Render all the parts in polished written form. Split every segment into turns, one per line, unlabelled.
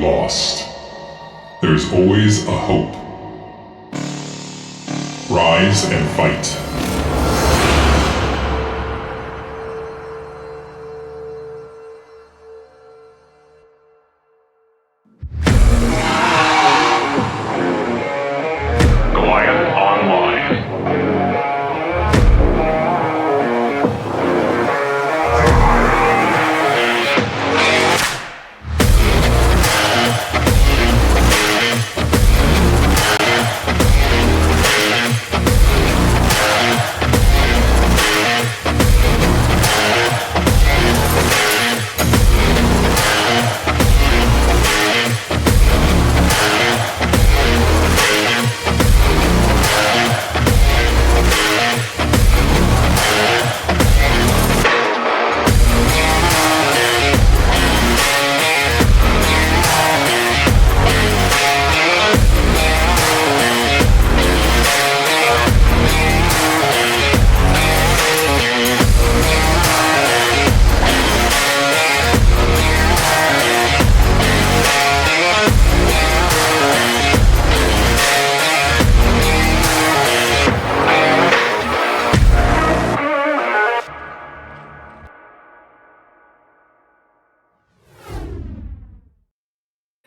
lost, there's always a hope. Rise and fight.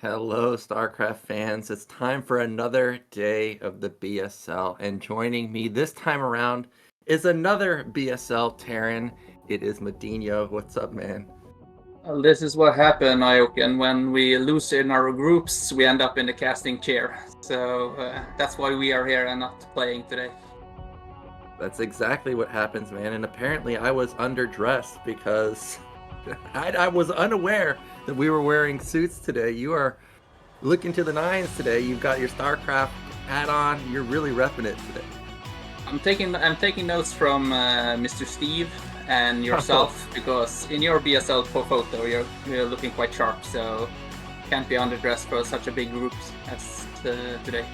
Hello, StarCraft fans. It's time for another day of the BSL, and joining me this time around is another BSL Terran. It is MadiNho. What's up, man?
Well, this is what happened, Nyoken. When we lose in our groups, we end up in the casting chair. So that's why we are here and not playing today.
That's exactly what happens, man. And apparently I was underdressed because I was unaware that we were wearing suits today. You are looking to the nines today. You've got your StarCraft hat on. You're really repping it today.
I'm taking notes from Mr. Steve and yourself because in your BSL photo you're looking quite sharp. So can't be underdressed for such a big group as today.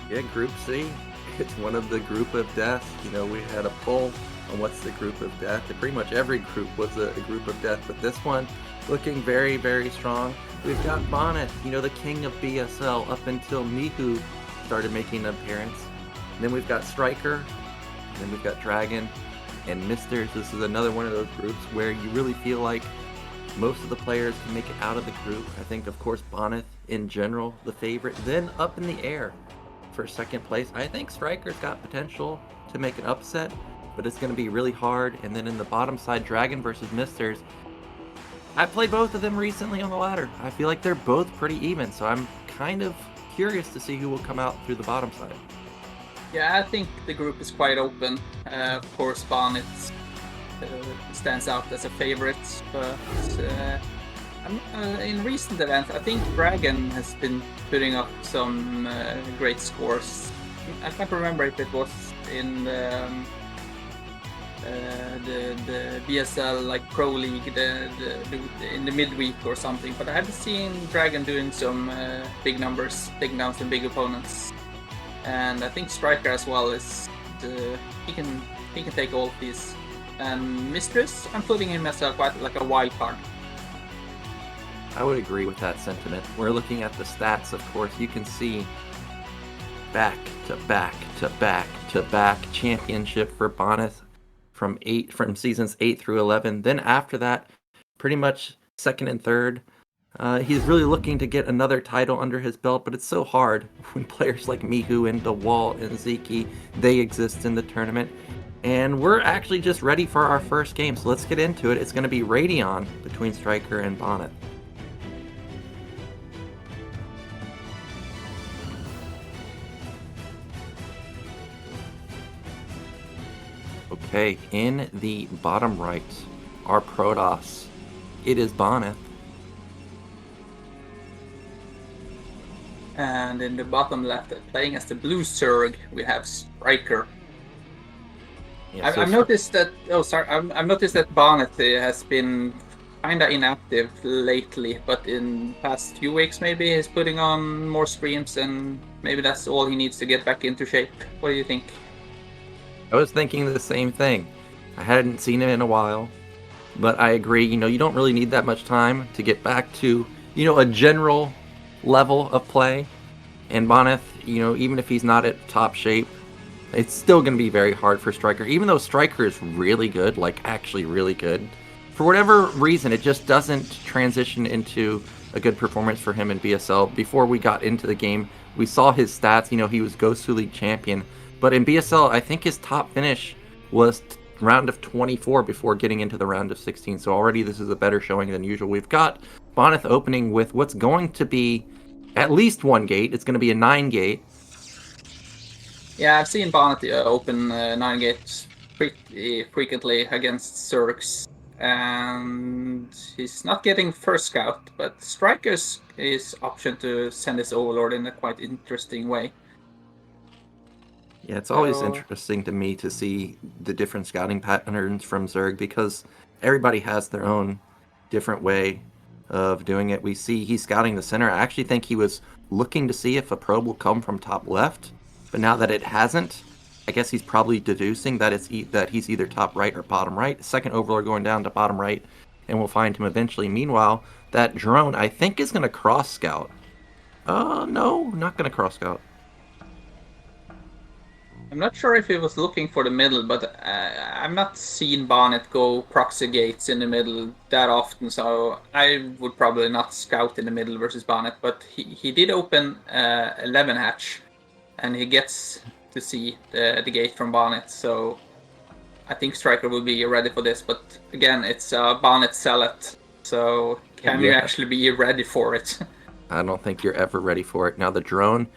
Yeah, Group C. It's one of the group of death. You know, we had a poll on what's the group of death. And pretty much every group was a group of death, but this one looking very, very strong. We've got Bonth, you know, the king of BSL up until MiStrZZZ started making an appearance. And then we've got StRyKeR, and then we've got DragOn and MiStrZZZ. This is another one of those groups where you really feel like most of the players can make it out of the group. I think, of course, Bonth in general, the favorite. Then up in the air for second place, I think StRyKER's got potential to make an upset, but it's going to be really hard. And then in the bottom side, DragOn versus MiStrZZZ. I played both of them recently on the ladder. I feel like they're both pretty even, so I'm kind of curious to see who will come out through the bottom side.
Yeah, I think the group is quite open. Of course, Bonth stands out as a favorite, but in recent events, I think DragOn has been putting up some great scores. I can't remember if it was in the BSL like Pro League in the midweek or something, but I have seen DragOn doing some big numbers, taking down some big opponents, and I think StRyKER as well is he can take all of these. And MiStrZZZ, I'm putting him as quite like a wild card.
I would agree with that sentiment. We're looking at the stats, of course. You can see back to back to back to back championship for Bonth from seasons 8 through 11. Then after that, pretty much second and third. He's really looking to get another title under his belt, but it's so hard when players like MiStrZZZ and DeWalt and Zeke, they exist in the tournament. And we're actually just ready for our first game, so let's get into it. It's going to be Radeon between StRyKER and Bonth. Okay, in the bottom right, our Protoss. It is Bonth.
And in the bottom left, playing as the blue Zerg, we have StRyKER.
Yeah,
I've noticed that. I've noticed that Bonth has been kinda inactive lately, but in past few weeks maybe he's putting on more streams, and maybe that's all he needs to get back into shape. What do you think?
I was thinking the same thing. I hadn't seen him in a while, but I agree. You know, you don't really need that much time to get back to a general level of play. And Boneth, even if he's not at top shape, it's still going to be very hard for StRyKeR. Even though StRyKeR is really good, like actually really good, for whatever reason, it just doesn't transition into a good performance for him in BSL. Before we got into the game, we saw his stats. He was Ghost League champion. But in BSL, I think his top finish was round of 24 before getting into the round of 16. So already this is a better showing than usual. We've got Bonyth opening with what's going to be at least one gate. It's going to be a 9-gate.
Yeah, I've seen Bonyth open 9 gates pretty frequently against Zergs, and he's not getting first scout, but StRyKER's is option to send his Overlord in a quite interesting way.
Yeah, it's always interesting to me to see the different scouting patterns from Zerg, because everybody has their own different way of doing it. We see he's scouting the center. I actually think he was looking to see if a probe will come from top left, but now that it hasn't, I guess he's probably deducing that that he's either top right or bottom right. Second Overlord going down to bottom right, and we'll find him eventually. Meanwhile, that drone, I think, is going to cross scout. No, not going to cross scout.
I'm not sure if he was looking for the middle, but I've not seen Bonyth go proxy gates in the middle that often, so I would probably not scout in the middle versus Bonyth. But he did open 11 hatch, and he gets to see the gate from Bonyth, so I think StRyKER will be ready for this. But again, it's Bonyth sell-it, so can you actually be ready for it?
I don't think you're ever ready for it. Now the drone...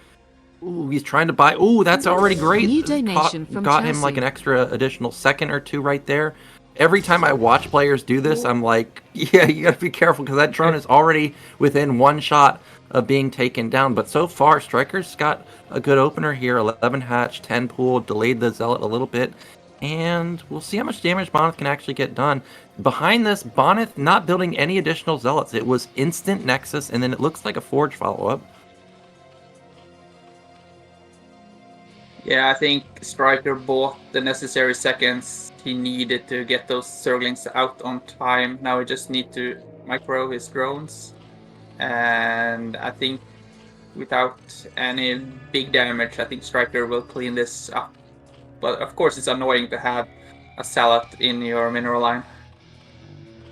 Ooh, he's trying to buy... Ooh, that's already great.
New donation from
got
Chelsea.
Him like an extra additional second or two right there. Every time I watch players do this, I'm like, yeah, you gotta be careful, because that drone is already within one shot of being taken down. But so far, StRyKER's got a good opener here. 11 hatch, 10 pool, delayed the Zealot a little bit. And we'll see how much damage Bonth can actually get done. Behind this, Bonyth not building any additional Zealots. It was instant Nexus, and then it looks like a Forge follow-up.
Yeah, I think StRyKER bought the necessary seconds he needed to get those Zerglings out on time. Now we just need to micro his drones. And I think without any big damage, I think StRyKER will clean this up. But of course, it's annoying to have a Salad in your mineral line.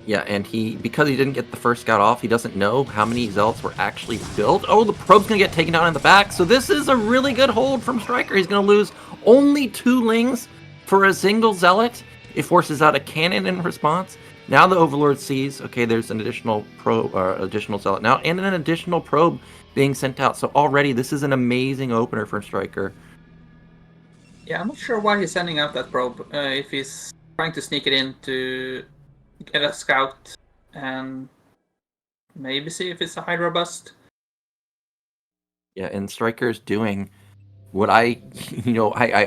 Yeah, and because he didn't get the first scout off, he doesn't know how many Zealots were actually built. Oh, the probe's going to get taken down in the back. So this is a really good hold from StRyKER. He's going to lose only 2 Lings for a single Zealot. It forces out a cannon in response. Now the Overlord sees, okay, there's an additional additional Zealot now, and an additional probe being sent out. So already this is an amazing opener for StRyKER.
Yeah, I'm not sure why he's sending out that probe. If he's trying to sneak it in to get a scout and maybe see if it's a Hydra bust.
Yeah, and StRyKER's doing what I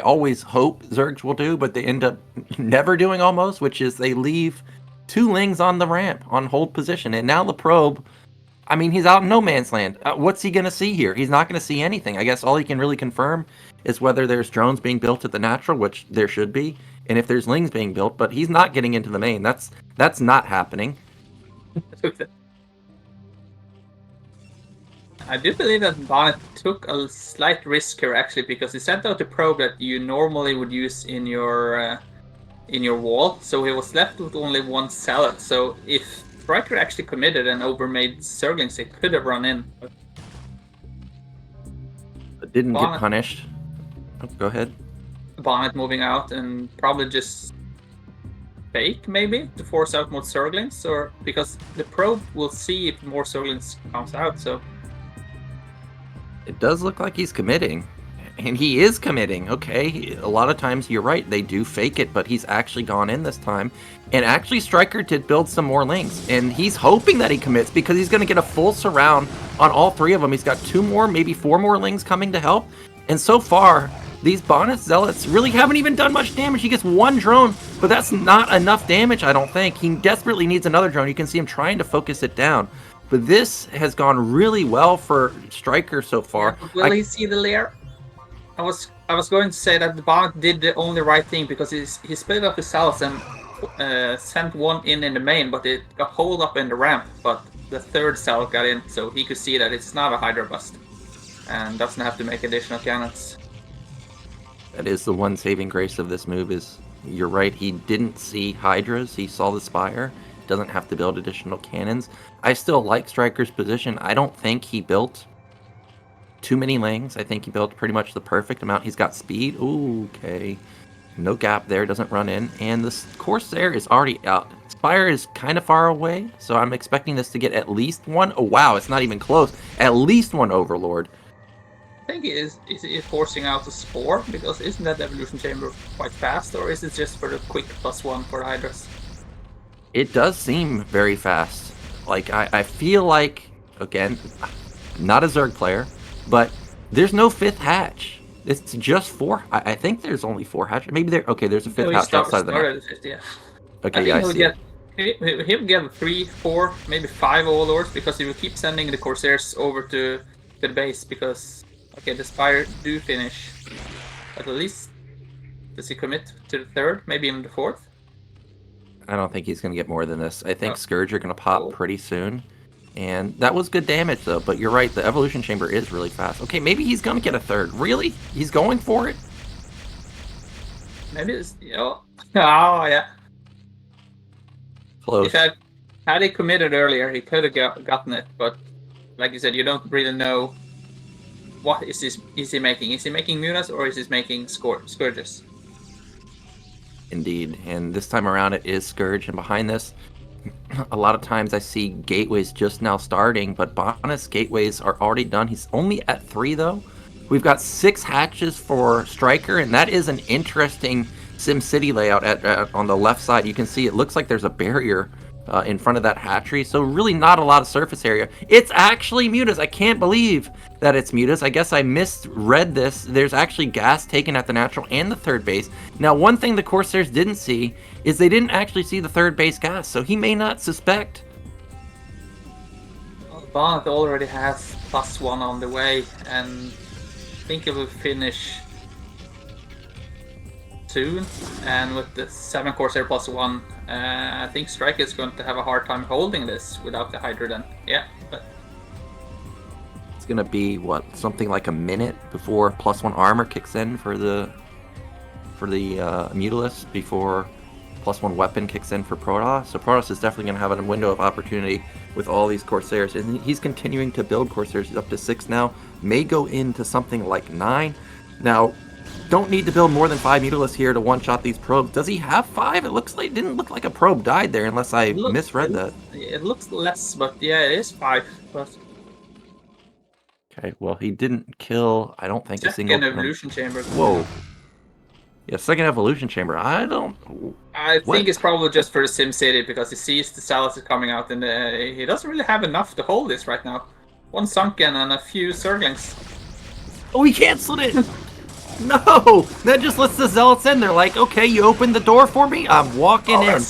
always hope Zergs will do, but they end up never doing almost, which is they leave 2 Lings on the ramp on hold position. And now the probe, I mean, he's out in no man's land. What's he going to see here? He's not going to see anything. I guess all he can really confirm is whether there's drones being built at the natural, which there should be, and if there's Lings being built, but he's not getting into the main. That's not happening.
I do believe that Bonth took a slight risk here, actually, because he sent out a probe that you normally would use in your wall, so he was left with only 1 Salad. So if StRyKER actually committed and overmade Zerglings, he could have run in.
But didn't get punished. Oh, go ahead.
Bonth moving out and probably just fake, maybe, to force out more Zerglings, or because the probe will see if more Zerglings comes out, so...
It does look like he's committing. And he is committing, okay? A lot of times, you're right, they do fake it, but he's actually gone in this time. And actually, StRyKER did build some more Lings. And he's hoping that he commits, because he's going to get a full surround on all 3 of them. He's got 2 more, maybe 4 more Lings coming to help. And so far, these Bonyth Zealots really haven't even done much damage. He gets 1 drone, but that's not enough damage, I don't think. He desperately needs another drone. You can see him trying to focus it down. But this has gone really well for StRyKER so far.
Yeah, will he see the lair? I was going to say that the Bonth did the only right thing, because he split up his cells and sent 1 in the main, but it got holed up in the ramp. But the third cell got in, so he could see that it's not a Hydra bust, and doesn't have to make additional cannons.
That is the one saving grace of this move. Is you're right. He didn't see Hydras. He saw the Spire. Doesn't have to build additional cannons. I still like StRyKeR's position. I don't think he built too many lanes. I think he built pretty much the perfect amount. He's got speed. Ooh, okay. No gap there. Doesn't run in. And the Corsair is already out. Spire is kind of far away, so I'm expecting this to get at least one. Oh, wow. It's not even close. At least one Overlord.
I think is it forcing out the Spore? Because isn't that Evolution Chamber quite fast, or is it just for the quick +1 for the Hydras?
It does seem very fast. Like, I feel like, again, not a Zerg player, but there's no 5th hatch. It's just 4. I think there's only 4 hatches. Maybe there. Okay, there's a 5th hatch outside of the map.
Yeah.
Okay, yeah, I see.
He'll get 3, 4, maybe 5 Overlords, because he will keep sending the Corsairs over to the base, because okay, the Spire do finish. At least, does he commit to the 3rd? Maybe even the 4th?
I don't think he's going to get more than this. I think Scourge are going to pop pretty soon. And that was good damage, though. But you're right, the Evolution Chamber is really fast. Okay, maybe he's going to get a 3rd. Really? He's going for it?
Maybe it's... Oh, yeah.
Close.
Had he committed earlier, he could have gotten it. But, like you said, you don't really know... What is he making? Is he making Munas, or is he making Scourges?
Indeed, and this time around it is Scourge, and behind this, a lot of times I see gateways just now starting, but Bonth's gateways are already done. He's only at 3 though. We've got 6 hatches for StRyKeR, and that is an interesting SimCity layout on the left side. You can see it looks like there's a barrier in front of that hatchery, so really not a lot of surface area. It's actually Mutas. I can't believe that it's Mutas. I guess I misread this. There's actually gas taken at the natural and the 3rd base. Now, one thing the Corsairs didn't see is they didn't actually see the 3rd base gas, so he may not suspect.
Well, Bonth already has +1 on the way, and I think it will finish soon. And with the 7 Corsair +1, I think StRyKeR is going to have a hard time holding this without the Hydra then. Yeah, but
it's gonna be what, something like a minute before +1 armor kicks in for the Mutalisk, before +1 weapon kicks in for Protoss. So Protoss is definitely gonna have a window of opportunity with all these Corsairs, and he's continuing to build Corsairs. He's up to 6 now, may go into something like 9. Now, don't need to build more than 5 Mutalisks here to one-shot these probes. Does he have 5? It didn't look like a probe died there, unless I misread that.
It looks less, but yeah, it is 5. But
okay, well, he didn't kill, I don't think, a single...
Second Evolution Chamber.
Whoa. Yeah, 2nd Evolution Chamber. I
think it's probably just for the SimCity, because he sees the Salus is coming out, and he doesn't really have enough to hold this right now. 1 Sunken and a few Zerglings.
Oh, he canceled it! No! That just lets the Zealots in. They're like, okay, you opened the door for me? I'm walking in.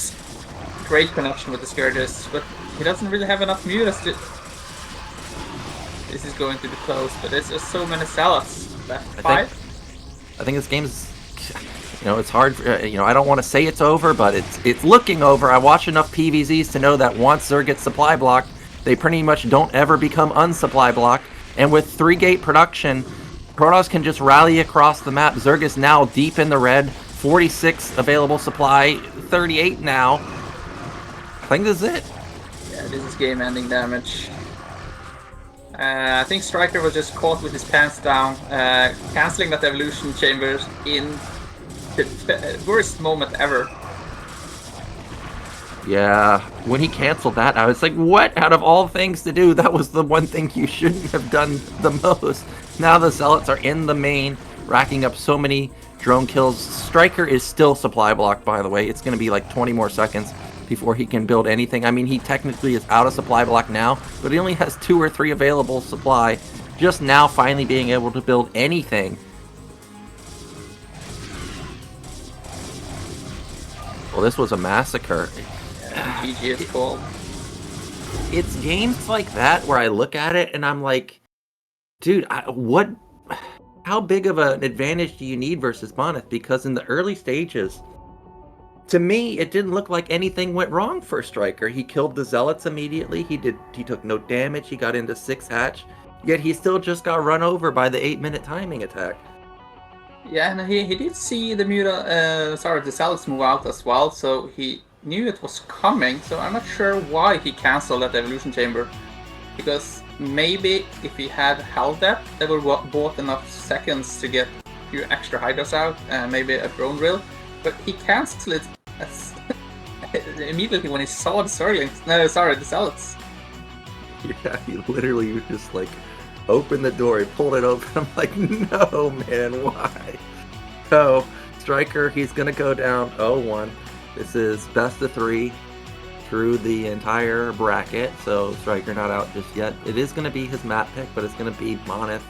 Great connection with the Scourges, but he doesn't really have enough Mutas to... This is going to be close, but there's just so many Zealots left. 5?
I think this game's... it's hard. I don't want to say it's over, but it's looking over. I watch enough PVZs to know that once Zerg gets supply blocked, they pretty much don't ever become unsupply blocked. And with 3-gate production, Protoss can just rally across the map. Zerg is now deep in the red. 46 available supply, 38 now. I think this is it.
Yeah, this is game-ending damage. I think StRyKeR was just caught with his pants down, cancelling that Evolution Chamber in the worst moment ever.
Yeah, when he canceled that, I was like, what? Out of all things to do, that was the one thing you shouldn't have done the most. Now the Zealots are in the main, racking up so many drone kills. StRyKeR is still supply blocked, by the way. It's going to be like 20 more seconds before he can build anything. I mean, he technically is out of supply block now, but he only has 2 or 3 available supply. Just now finally being able to build anything. Well, this was a massacre.
GG is cool.
It's games like that where I look at it and I'm like, dude, how big of an advantage do you need versus Bonyth? Because in the early stages, to me, it didn't look like anything went wrong for StRyKeR. He killed the Zealots immediately. He took no damage. He got into 6 hatch. Yet he still just got run over by the 8-minute timing attack.
Yeah, and he did see the Zealots move out as well, so he knew it was coming. So I'm not sure why he canceled that Evolution Chamber, because maybe if he had held that, they would have bought enough seconds to get a few extra Hydras out and maybe a drone drill. But he canceled it as immediately when he saw the the Zealots.
Yeah, he literally was just like, open the door. He pulled it open. I'm like, no, man, why? So, StRyKeR, he's going to go down 0-1. This is best of 3 through the entire bracket. So, StRyKeR not out just yet. It is going to be his map pick, but it's going to be Bonth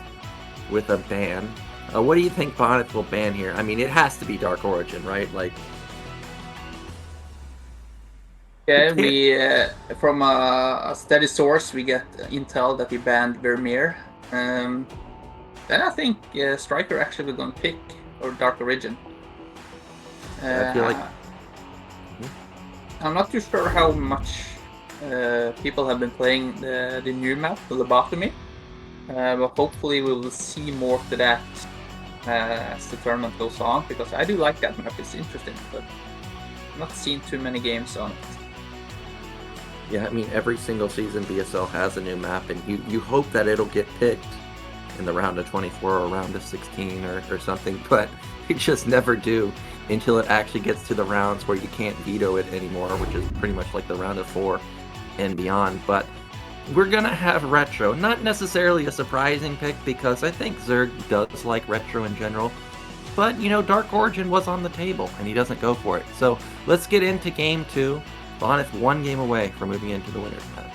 with a ban. What do you think Bonth will ban here? I mean, it has to be Dark Origin, right? Like,
yeah, we from a steady source we get intel that he banned Vermeer. Then I think StRyKeR actually will go and pick or Dark Origin.
I feel like
I'm not too sure how much people have been playing the new map, the Lobotomy, but hopefully we will see more to that as the tournament goes on, because I do like that map. It's interesting, but I've not seen too many games on it.
yeah, I mean, every single season BSL has a new map, and you hope that it'll get picked in the round of 24 or round of 16 or something, but you just never do until it actually gets to the rounds where you can't veto it anymore, which is pretty much like the round of 4 and beyond. But we're gonna have retro, not necessarily a surprising pick, because I think Zerg does like retro in general, but you know, Dark Origin was on the table and he doesn't go for it. So let's get into game 2. Bonth 1 game away from moving into the winner's match.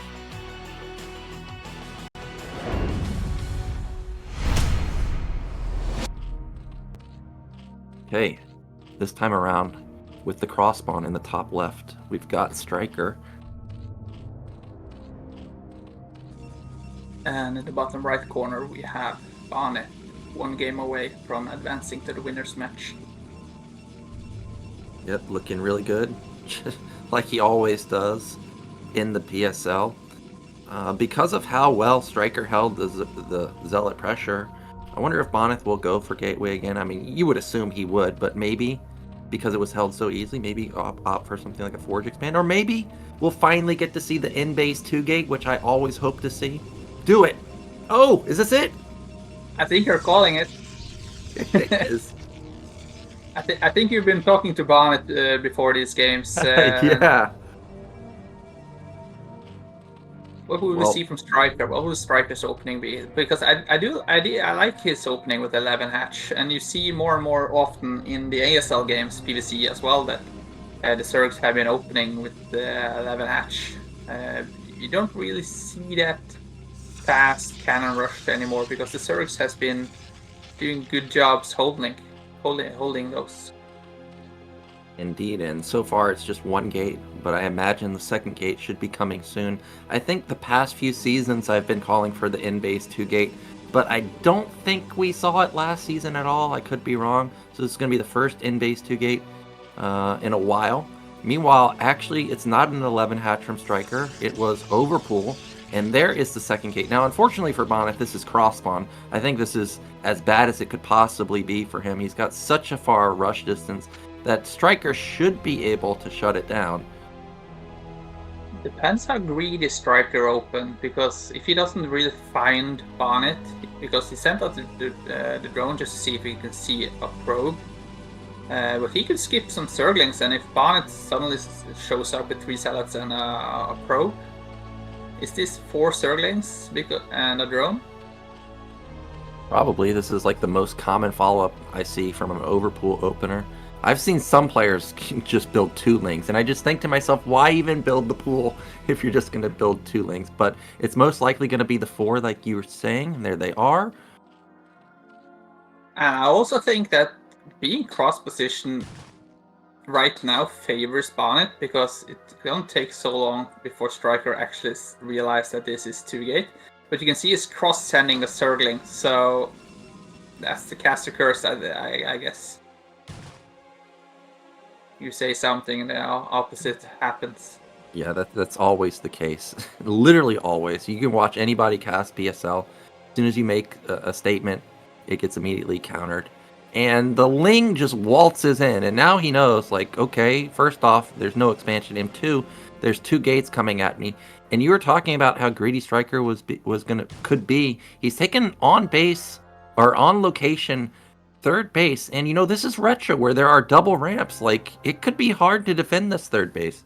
Okay, this time around, with the cross spawn in the top left, we've got StRyKeR.
And in the bottom right corner we have Bonth, 1 game away from advancing to the winner's match.
Yep, looking really good, like he always does in the PSL. Because of how well StRyKeR held the Zealot pressure, I wonder if Bonyth will go for Gateway again. I mean, you would assume he would, but maybe because it was held so easily, maybe opt for something like a Forge Expand, or maybe we'll finally get to see the in-base 2-gate, which I always hope to see. Do it! Oh, is this it?
I think you're calling it.
It is.
I think you've been talking to Bonth before these games.
Yeah.
What will we see from StRyKeR? What will StRyKER's opening be? Because I like his opening with 11 hatch, and you see more and more often in the ASL games, PvC as well, that the Zergs have been opening with the 11 hatch. You don't really see that fast cannon rush anymore, because the Zergs has been doing good jobs holding those.
Indeed, and so far it's just 1 gate, but I imagine the 2nd gate should be coming soon. I think the past few seasons I've been calling for the in-base 2-gate, but I don't think we saw it last season at all. I could be wrong. So this is going to be the first in-base 2-gate in a while. Meanwhile, actually, it's not an 11 hatch from StRyKeR. It was Overpool, and there is the 2nd gate. Now, unfortunately for Bonth, this is cross spawn. I think this is as bad as it could possibly be for him. He's got such a far rush distance that StRyKeR should be able to shut it down.
Depends how greedy StRyKeR open, because if he doesn't really find Bonth, because he sent out the drone just to see if he can see a probe, but he could skip some Zerglings, and if Bonth suddenly shows up with 3 Zealots and a probe, is this 4 Zerglings and a drone?
Probably. This is like the most common follow-up I see from an Overpool opener. I've seen some players just build 2 lings, and I just think to myself, why even build the pool if you're just going to build 2 lings? But it's most likely going to be the 4 like you were saying, and there they are.
I also think that being cross-position right now favors Bonth, because it don't take so long before StRyKeR actually realizes that this is 2-gate. But you can see he's cross-sending the Zergling, so that's the caster curse, I guess. You say something and the opposite happens.
Yeah, that's always the case. Literally always. You can watch anybody cast BSL. As soon as you make a statement, it gets immediately countered. And the Ling just waltzes in, and now he knows, like, okay, first off, there's no expansion. And two, there's 2 gates coming at me. And you were talking about how greedy StRyKeR could be. He's taken on base or on location 3rd base, and you know this is retro where there are double ramps. Like it could be hard to defend this 3rd base.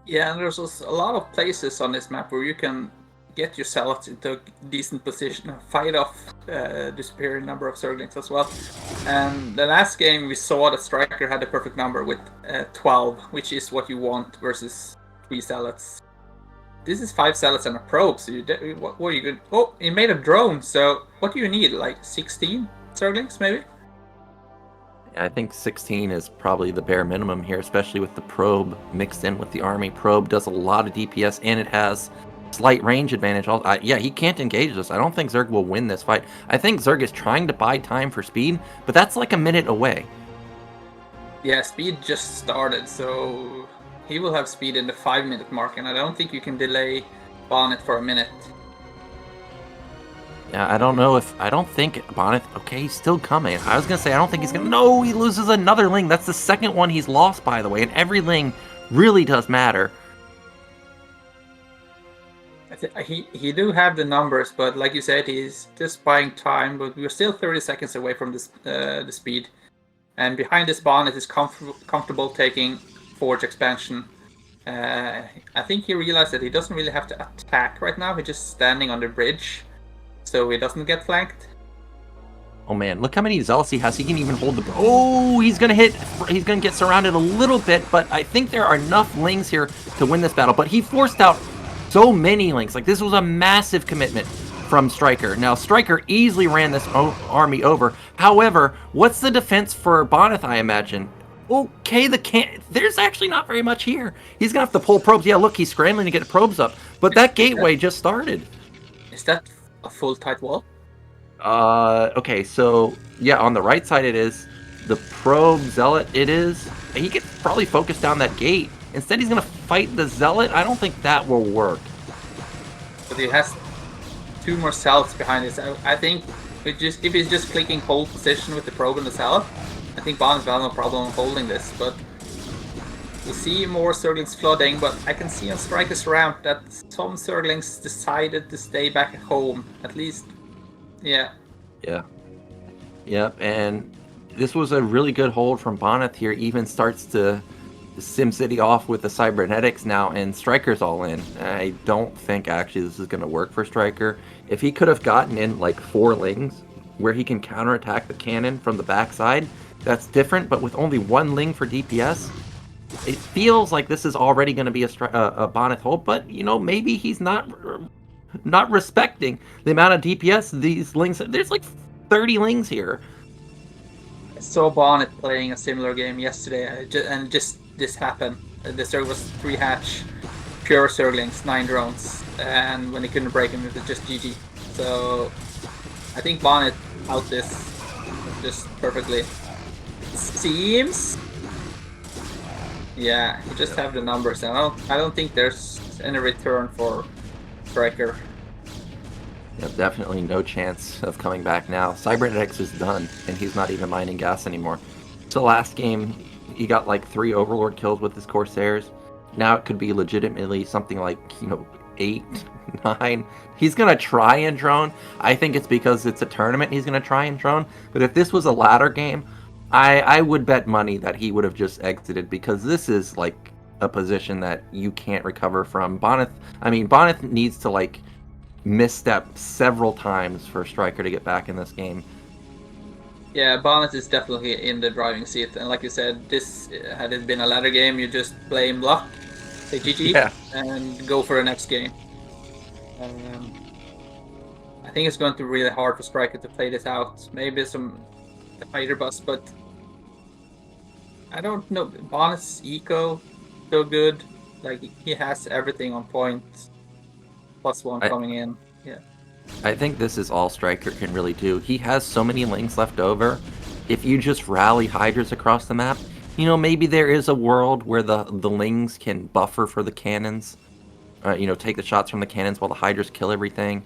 Yeah, and there's also a lot of places on this map where you can get yourself into a decent position and fight off the superior number of Zerglings as well. And the last game we saw that StRyKeR had the perfect number with 12, which is what you want versus 3 zealots. This is 5 zealots and a probe, so what are you good? Oh, he made a drone, so what do you need? Like 16 Zerglings, maybe?
I think 16 is probably the bare minimum here, especially with the probe mixed in with the army. Probe does a lot of DPS, and it has slight range advantage. Yeah, he can't engage this. I don't think Zerg will win this fight. I think Zerg is trying to buy time for speed, but that's like a minute away.
Yeah, speed just started, so he will have speed in the 5-minute mark, and I don't think you can delay Bonnet for a minute.
Yeah, I don't think Bonyth, okay, he's still coming. I was going to say, I don't think he's going to, no, he loses another Ling. That's the 2nd one he's lost, by the way, and every Ling really does matter.
He do have the numbers, but like you said, he's just buying time, but we're still 30 seconds away from this, the speed. And behind this Bonyth is comfortable taking Forge expansion. I think he realized that he doesn't really have to attack right now, he's just standing on the bridge. So he doesn't get flanked.
Oh man, look how many zealots he has. He can even hold the... Oh, he's going to get surrounded a little bit, but I think there are enough Lings here to win this battle. But he forced out so many Lings. Like, this was a massive commitment from StRyKeR. Now, StRyKeR easily ran this army over. However, what's the defense for Bonyth, I imagine? Okay, there's actually not very much here. He's going to have to pull probes. Yeah, look, he's scrambling to get probes up. But that gateway just started.
Is that a full tight wall?
Okay, so yeah, on the right side it is. The probe zealot it is. He could probably focus down that gate. Instead he's gonna fight the zealot. I don't think that will work.
But he has 2 more zealots behind this. I think if he's just clicking hold position with the probe and the zealot, I think Bonth will have no problem holding this. But we see more Zerglings flooding, but I can see on StRyKeR's ramp that some Zerglings decided to stay back at home. At least, yeah.
Yeah. Yep, and this was a really good hold from Bonyth here. Even starts to SimCity off with the cybernetics now, and StRyKeR's all in. I don't think actually this is going to work for StRyKeR. If he could have gotten in like 4 Lings where he can counterattack the cannon from the backside, that's different, but with only 1 Ling for DPS, it feels like this is already going to be a Bonyth hold, but you know, maybe he's not respecting the amount of DPS these Lings. There's like 30 Lings here.
I saw Bonnet playing a similar game yesterday, and just this happened. The Zerg was 3 hatch, pure Zerglings, 9 drones, and when they couldn't break him, it was just GG. So I think Bonnet out this just perfectly. It seems. Yeah, you just have the numbers, and I don't think there's any return for StRyKeR.
Yeah, definitely no chance of coming back now. Cybernetics is done, and he's not even mining gas anymore. So last game, he got like 3 Overlord kills with his Corsairs. Now it could be legitimately something like, 8, 9. He's gonna try and drone. I think it's because it's a tournament he's gonna try and drone. But if this was a ladder game, I would bet money that he would have just exited, because this is like a position that you can't recover from. Bonyth needs to like misstep several times for StRyKeR to get back in this game.
Yeah, Bonnet is definitely in the driving seat, and like you said, this had it been a ladder game, you just blame luck, say GG, and go for the next game. I think it's going to be really hard for StRyKeR to play this out. Maybe some fighter bus, but I don't know. Bonnet's eco so good, like he has everything on point. +1 coming in. Yeah.
I think this is all StRyKeR can really do. He has so many Lings left over. If you just rally Hydras across the map, You know, maybe there is a world where the Lings can buffer for the cannons. You know, take the shots from the cannons while the Hydras kill everything.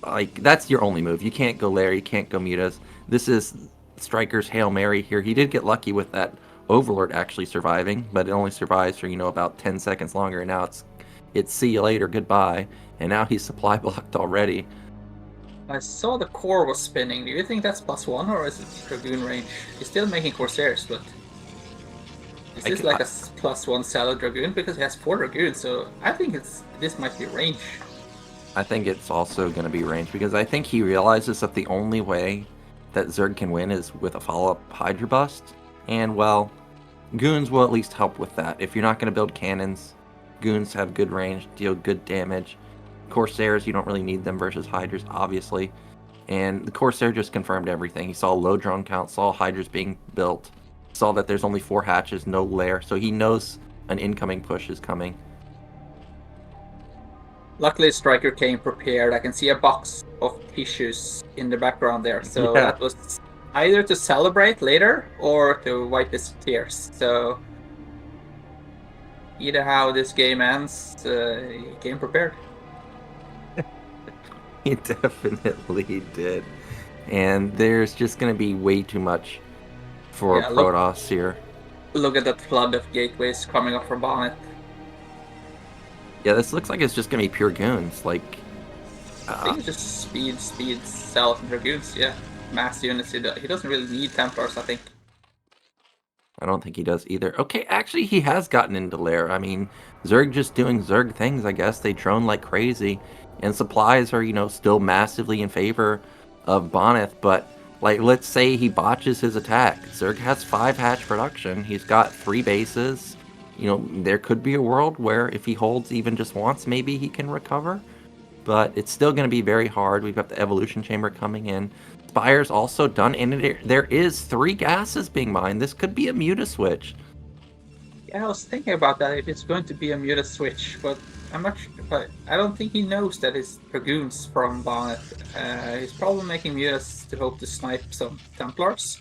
Like, that's your only move. You can't go Lair, you can't go Mutas. This is StRyKeR's Hail Mary here. He did get lucky with that Overlord actually surviving, but it only survives for, you know, about 10 seconds longer, and now it's see you later, goodbye. And now he's supply blocked already.
I saw the core was spinning. Do you think that's +1 or is it Dragoon range? He's still making Corsairs, but is this like a +1 Salad Dragoon? Because he has 4 Dragoons, so I think this might be range.
I think it's also going to be range, because I think he realizes that the only way that Zerg can win is with a follow-up Hydra bust. And, well, Goons will at least help with that. If you're not going to build cannons, Goons have good range, deal good damage. Corsairs, you don't really need them versus Hydras, obviously. And the Corsair just confirmed everything. He saw low drone count, saw Hydras being built, saw that there's only 4 hatches, no lair, so he knows an incoming push is coming.
Luckily, StRyKeR came prepared. I can see a box of tissues in the background there. So
Yeah.
that was either to celebrate later or to wipe his tears. So either how this game ends, he came prepared.
He definitely did. And there's just going to be way too much for Protoss here.
Look at that flood of gateways coming up from Bonth.
Yeah, this looks like it's just going to be pure Goons. Like,
I think it's just speed, cells, and Dragoons. Yeah, mass units. He doesn't really need Templars, I think.
I don't think he does either. Okay, actually, he has gotten into lair. I mean, Zerg just doing Zerg things, I guess. They drone like crazy. And supplies are, you know, still massively in favor of Bonyth. But, like, let's say he botches his attack. Zerg has 5 hatch production. He's got 3 bases. You know, there could be a world where if he holds even just once, maybe he can recover. But it's still going to be very hard. We've got the Evolution Chamber coming in. Spire's also done, and there is 3 gases being mined. This could be a Muta switch.
Yeah, I was thinking about that, if it's going to be a Muta switch, but I'm not sure. But I don't think he knows that it's Dragoons from Bonth. He's probably making Mutas to hope to snipe some Templars.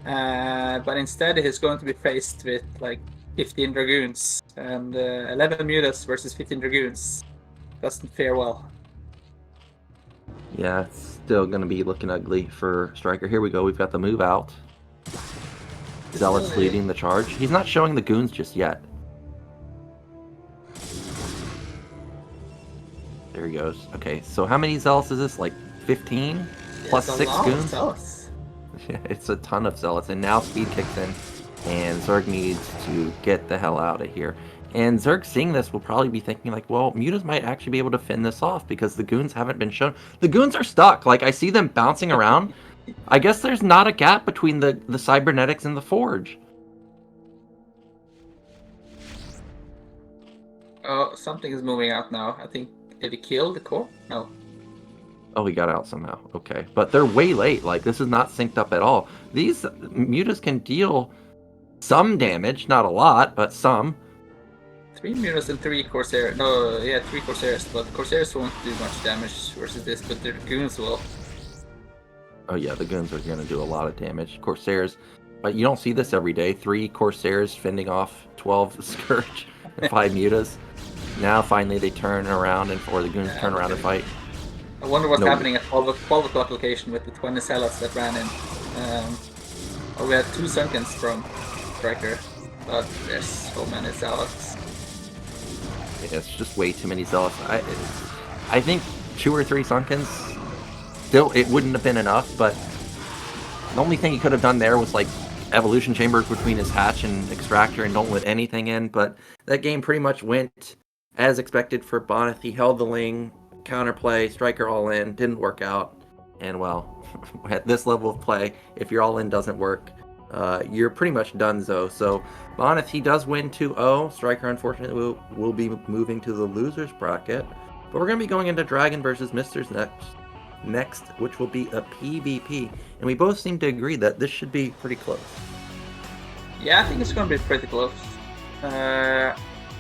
But instead he's going to be faced with, like, 15 Dragoons, and 11 Mutas versus 15 Dragoons doesn't fare well.
Yeah, it's still going to be looking ugly for StRyKeR. Here we go, we've got the move out. Zealot's leading the charge. He's not showing the Goons just yet. There he goes. Okay, so how many Zealots is this? Like 15? Plus 6 Goons? Yeah, it's a ton of Zealots, and now speed kicks in. And Zerg needs to get the hell out of here. And Zerg seeing this will probably be thinking like, well, Mutas might actually be able to fend this off because the Goons haven't been shown. The Goons are stuck. Like, I see them bouncing around. I guess there's not a gap between the Cybernetics and the Forge.
Oh, something is moving out now. I think, did he kill the core? No.
Oh, he got out somehow. Okay. But they're way late. Like, this is not synced up at all. These Mutas can deal some damage, not a lot, but some.
3 Mutas and 3 Corsairs. No, yeah, 3 Corsairs, but Corsairs won't do much damage versus this, but the Goons will.
Oh yeah, the Goons are going to do a lot of damage. Corsairs, but you don't see this every day. 3 Corsairs fending off 12 Scourge, 5 Mutas. Now finally they turn around, or the Goons turn around and fight.
I wonder what's happening at 12 o'clock location with the 20 Zealots that ran in. Oh, we had 2 Sunkens from StRyKeR, but there's so many Zealots.
Yeah, it's just way too many Zealots. I think 2 or 3 Sunkens, still, it wouldn't have been enough, but the only thing he could have done there was, like, Evolution Chambers between his hatch and Extractor and don't let anything in, but that game pretty much went as expected for Bonth. He held the Ling, counterplay, StRyKeR all in, didn't work out, and well, at this level of play, if your all in doesn't work, you're pretty much donezo. So Bonth, he does win 2-0. StRyKeR, unfortunately, will be moving to the losers bracket, but we're going to be going into DragOn versus MiStrZZZ next, which will be a PvP, and we both seem to agree that this should be pretty close.
Yeah, I think it's going to be pretty close.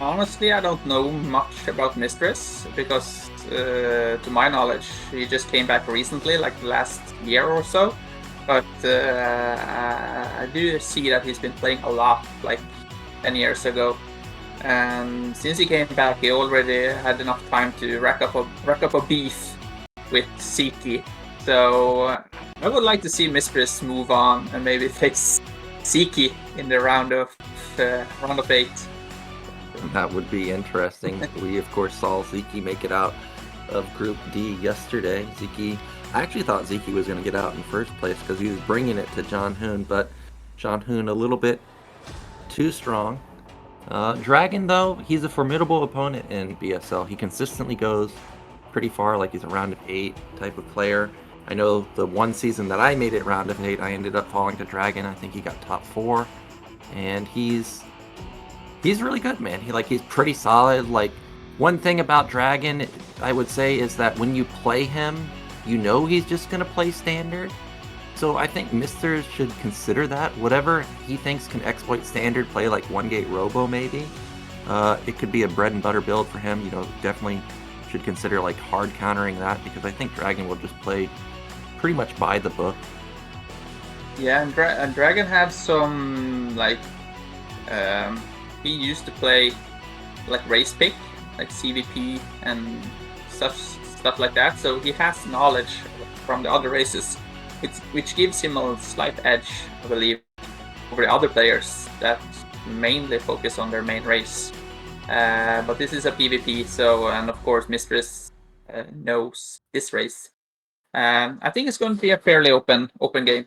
Honestly, I don't know much about MiStrZZZ because, to my knowledge, he just came back recently, like the last year or so. but I do see that he's been playing a lot, like 10 years ago. And since he came back, he already had enough time to rack up a beef with ZZZZ. So I would like to see MiStrZZZ move on and maybe face ZZZZ in the round of 8.
That would be interesting. We, of course, saw ZZZZ make it out of Group D yesterday. I actually thought ZZZZ was going to get out in first place because he was bringing it to John Hoon, but John Hoon a little bit too strong. DragOn, though, he's a formidable opponent in BSL. He consistently goes pretty far, like he's a round of 8 type of player. I know the one season that I made it round of 8, I ended up falling to DragOn. I think he got top 4, and he's really good, man. He's pretty solid. Like, one thing about DragOn, I would say, is that when you play him, you know he's just gonna play standard. So I think MiStrZZZ should consider that. Whatever he thinks can exploit standard, play like 1-gate robo maybe. It could be a bread and butter build for him. Definitely should consider like hard countering that, because I think DragOn will just play pretty much by the book.
Yeah, and DragOn had some he used to play like race pick, like CVP and stuff like that. So he has knowledge from the other races, which gives him a slight edge, I believe, over the other players that mainly focus on their main race. But this is a PvP, and of course MiStrZZZ knows this race. I think it's going to be a fairly open game.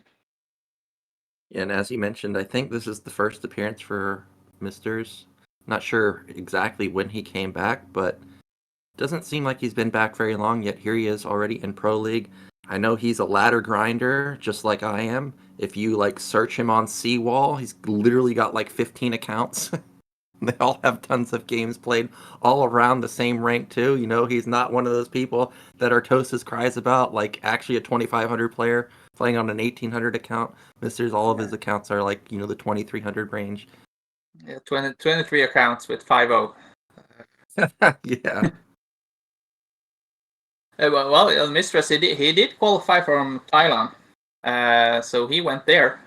And as you mentioned, I think this is the first appearance for MiStrZZZ. Not sure exactly when he came back, but doesn't seem like he's been back very long, yet here he is already in Pro League. I know he's a ladder grinder, just like I am. If you search him on Seawall, he's literally got 15 accounts. They all have tons of games played all around the same rank too. He's not one of those people that Artosis cries about, actually a 2,500 player playing on an 1,800 account. MiStrZZZ, all of his accounts are the 2,300 range.
Yeah, 23 accounts with 5-0.
Yeah.
Well, MiStrZZZ, he did qualify from Thailand, so he went there.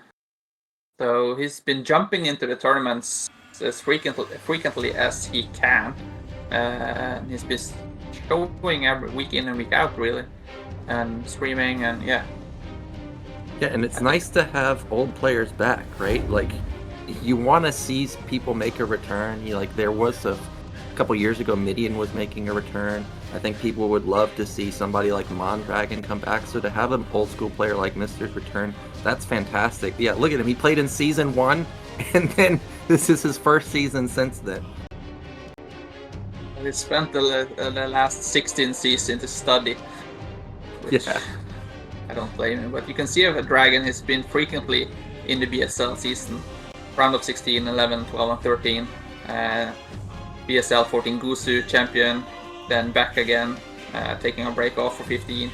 So he's been jumping into the tournaments as frequently as he can. He's been showing every week in and week out, really, and streaming, and yeah.
Yeah, and it's nice to have old players back, right? You want to see people make a return. There was a couple years ago, MadiNho was making a return. I think people would love to see somebody like Mondragon come back. So to have an old school player like MiStrZZZ return, that's fantastic. Yeah, look at him. He played in season 1, and then this is his first season since then.
He spent the last 16 seasons to study.
Yeah.
I don't blame him, but you can see that DragOn has been frequently in the BSL season. Round of 16, 11, 12, and 13. BSL 14 Gusu champion, then back again, taking a break off for 15.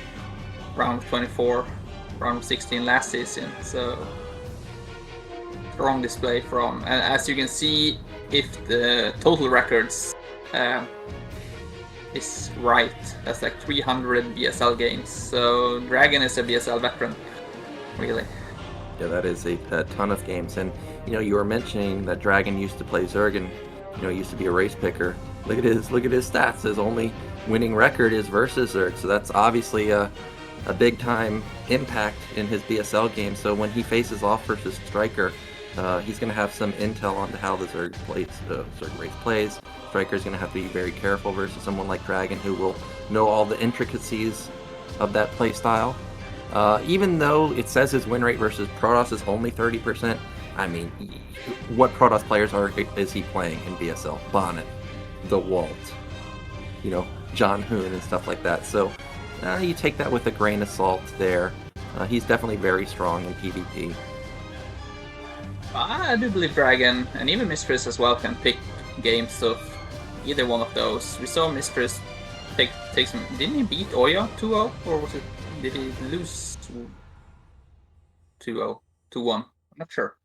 Round of 24, round of 16 last season. So strong display from, and as you can see, if the total records is right, that's 300 BSL games. So DragOn is a BSL veteran, really.
Yeah, that is a ton of games. And you were mentioning that DragOn used to play Zerg, and he used to be a race picker. Look at his stats. His only winning record is versus Zerg, so that's obviously a big time impact in his BSL game. So when he faces off versus StRyKeR, he's going to have some intel on how the Zerg race plays. StRyKER's going to have to be very careful versus someone like DragOn, who will know all the intricacies of that play style. Even though it says his win rate versus Protoss is only 30%, I mean, what Protoss players is he playing in BSL? Bonyth, the Walt, John Hoon and stuff like that. So you take that with a grain of salt there. He's definitely very strong in PvP.
I do believe DragOn and even MiStrZZZ as well can pick games of either one of those. We saw MiStrZZZ take some. Didn't he beat Oya 2-0, or did he lose 2-0, 2-1? I'm not sure.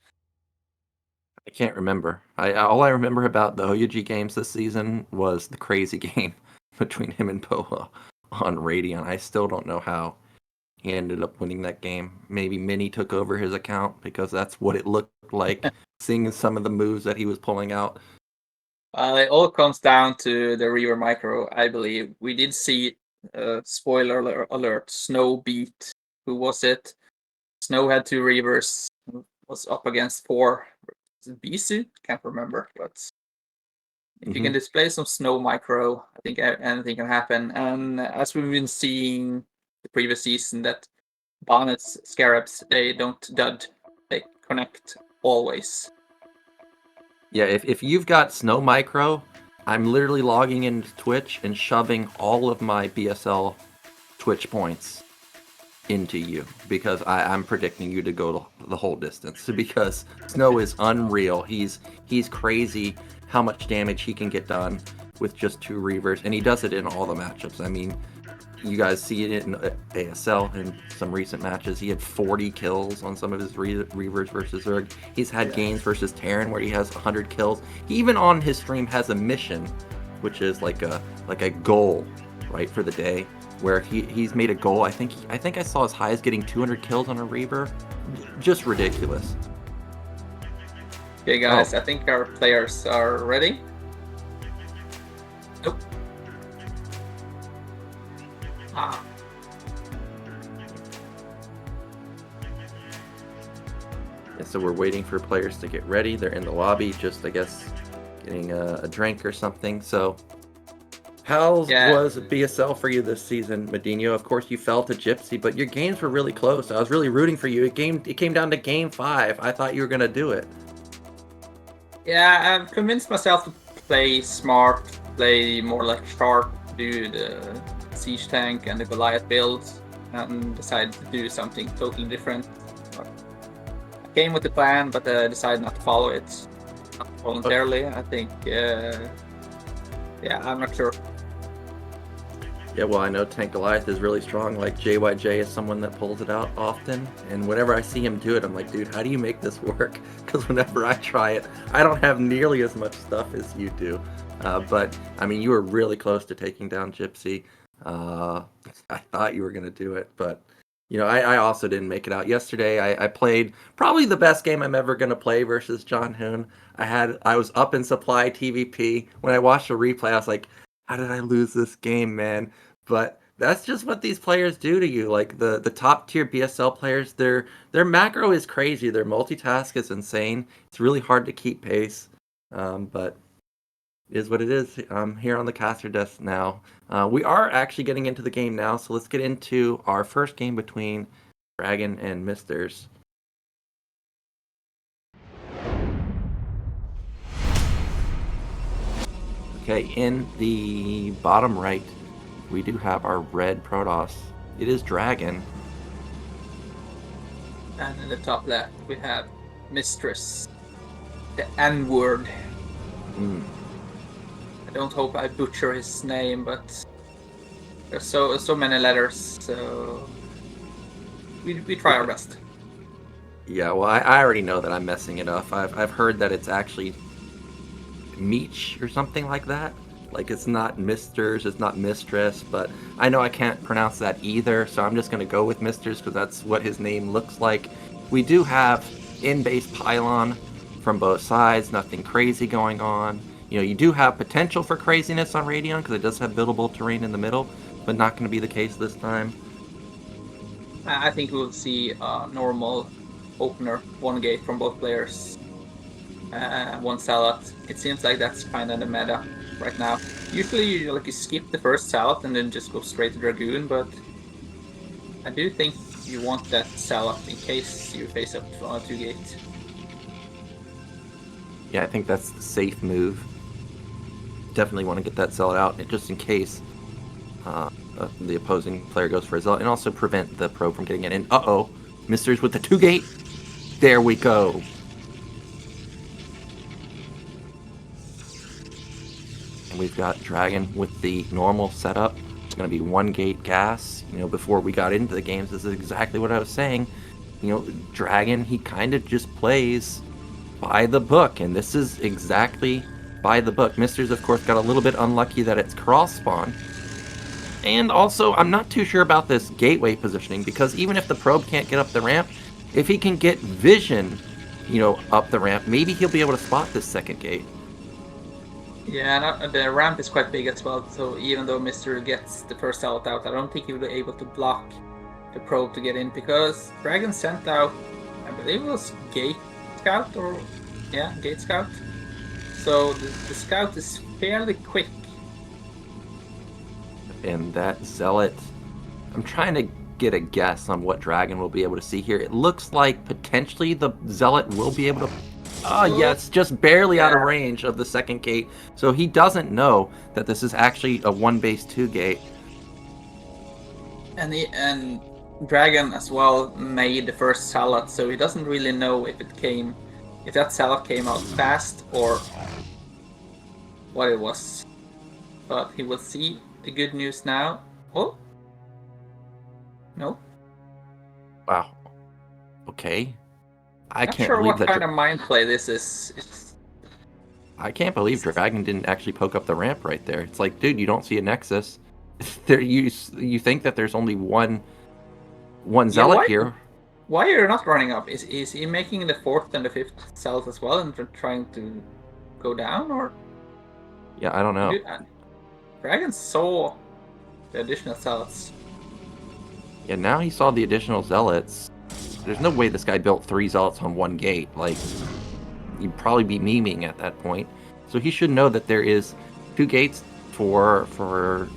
I can't remember. All I remember about the OUG games this season was the crazy game between him and Poha on Radiant. I still don't know how he ended up winning that game. Maybe Mini took over his account because that's what it looked like, seeing some of the moves that he was pulling out.
It all comes down to the Reaver Micro, I believe. We did see, spoiler alert, Snow beat. Who was it? Snow had 2 Reavers, was up against 4. Is it Bisu? Can't remember, but if you can display some Snow Micro, I think anything can happen. And as we've been seeing the previous season, that Boneth's Scarabs, they don't dud, they connect always.
Yeah, if you've got Snow Micro, I'm literally logging into Twitch and shoving all of my BSL Twitch points into you because I'm predicting you to go the whole distance because Snow is unreal. He's crazy how much damage he can get done with just 2 Reavers, and he does it in all the matchups. I mean, you guys see it in ASL in some recent matches. He had 40 kills on some of his Reavers versus Zerg. He's had games versus Terran where he has 100 kills. He even on his stream has a mission, which is like a goal, right, for the day, where he's made a goal. I think I saw as high as getting 200 kills on a Reaver. Just ridiculous.
Okay, guys, I think our players are ready. Nope. Ah.
Yeah, so we're waiting for players to get ready. They're in the lobby, just, I guess, getting a drink or something. So, how was BSL for you this season, MadiNho? Of course, you fell to Gypsy, but your games were really close. I was really rooting for you. It came down to game 5. I thought you were gonna do it.
Yeah, I've convinced myself to play smart, play more like sharp, do the siege tank and the Goliath builds, and decided to do something totally different. I came with the plan, but decided not to follow it. Not voluntarily, I think. Yeah, I'm not sure.
Yeah, well, I know Tank Goliath is really strong. Like, JYJ is someone that pulls it out often. And whenever I see him do it, I'm like, dude, how do you make this work? Because whenever I try it, I don't have nearly as much stuff as you do. But, I mean, you were really close to taking down Gypsy. I thought you were going to do it. But, you know, I also didn't make it out. Yesterday, I played probably the best game I'm ever going to play versus John Hoon. I was up in supply TVP. When I watched the replay, I was like, how did I lose this game, man? But that's just what these players do to you. Like the top tier BSL players, their macro is crazy. Their multitask is insane. It's really hard to keep pace. But it is what it is. I'm here on the caster desk now. We are actually getting into the game now, so let's get into our first game between DragOn and MiStrZZZ. Okay, in the bottom right, we do have our red Protoss. It is DragOn.
And in the top left, we have MiStrZZZ, the N-word. I don't hope I butcher his name, but there's so many letters, so we try our best.
Yeah, well, I already know that I'm messing it up. I've heard that it's actually Meech or something like that. Like, it's not MiStrZZZ, it's not MiStrZZZ, but I know I can't pronounce that either, so I'm just going to go with MiStrZZZ because that's what his name looks like. We do have in-base pylon from both sides, nothing crazy going on. You know, you do have potential for craziness on Radion because it does have buildable terrain in the middle, but not going to be the case this time.
I think we'll see a normal opener, 1 gate from both players, 1 sellout. It seems like that's kind of the meta right now. Usually you skip the first sellout and then just go straight to Dragoon, but I do think you want that sellout in case you face up on a 2 gate.
Yeah, I think that's the safe move. Definitely want to get that sellout out just in case the opposing player goes for a zealot, and also prevent the probe from getting it in. Uh-oh, MiStrZZZ with the 2 gate. There we go. And we've got DragOn with the normal setup. It's going to be 1 gate gas. You know, before we got into the games, this is exactly what I was saying. You know, DragOn, he kind of just plays by the book, and this is exactly by the book. MiStrZZZ, of course, got a little bit unlucky that it's cross spawn,
And also, I'm not too sure about this gateway positioning, because even if the probe can't get up the ramp, if he can get vision, you know, up the ramp, maybe he'll be able to spot this second gate.
Yeah, and the ramp is quite big as well, so even though Mr. gets the first salad out, I don't think he will be able to block the probe to get in, because Dragon sent out, I believe it was Gate Scout, or yeah, Gate Scout. So the Scout is fairly quick.
And that Zealot, I'm trying to get a guess on what Dragon will be able to see here. It looks like potentially the Zealot will be able to... Oh, yeah, it's just barely out of range of the second gate. So he doesn't know that this is actually a 1-base-2 gate.
And Dragon as well made the first salad, so he doesn't really know if that salad came out fast or what it was. But he will see the good news now. Oh, no.
Wow. Okay. I
Not
can't
sure
believe
what
that.
kind of mind play this is.
I can't believe Dragon didn't actually poke up the ramp right there. It's like, dude, you don't see a Nexus. There, you think that there's only one Zealot here.
Why are you not running up? Is he making the 4th and the 5th cells as well and trying to go down, or?
Yeah, I don't know.
Dragon saw the additional zealots.
Yeah, now he saw the additional Zealots. There's no way this guy built 3 Zealots on 1 gate. Like, you'd probably be memeing at that point. So he should know that there is 2 gates for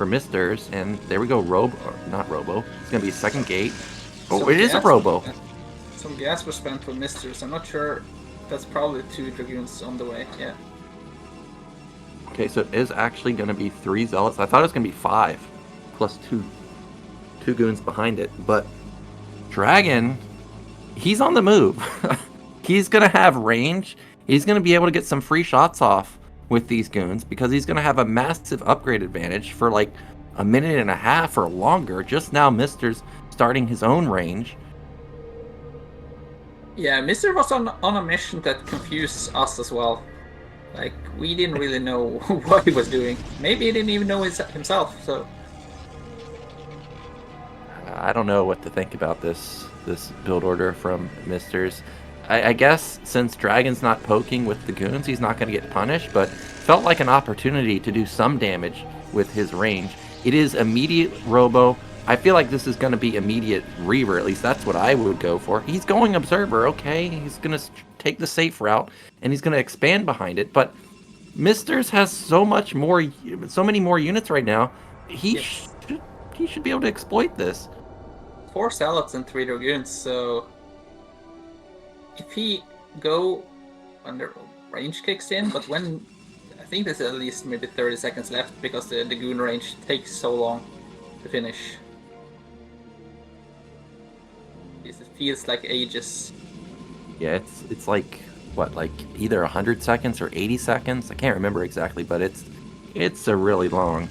Misters, and there we go. Not Robo. It's gonna be a second gate. Oh, it is a Robo.
Some gas was spent for Misters. I'm not sure. That's probably 2 Dragoons on the way. Yeah.
Okay, so it is actually gonna be 3 Zealots. I thought it was gonna be 5 plus 2 goons behind it, but Dragon, he's on the move. He's gonna have range. He's gonna be able to get some free shots off with these goons, because he's gonna have a massive upgrade advantage for like a minute and a half or longer. Just now, Mister's starting his own range.
Yeah, Mr. was on a mission that confused us as well. Like, we didn't really know what he was doing. Maybe he didn't even know himself, so...
I don't know what to think about this build order from Mister's. I guess since Dragon's not poking with the goons, he's not going to get punished, but felt like an opportunity to do some damage with his range. It is immediate Robo. I feel like this is going to be immediate Reaver, at least that's what I would go for. He's going Observer, okay? He's going to take the safe route, and he's going to expand behind it, but Mister's has so many more units right now. He should be able to exploit this.
4 Zealots and 3 Dragoons, so if he go when the range kicks in, but when I think there's at least maybe 30 seconds left, because the goon range takes so long to finish. It feels like ages.
Yeah, it's like what, like either 100 seconds or 80 seconds? I can't remember exactly, but it's a really long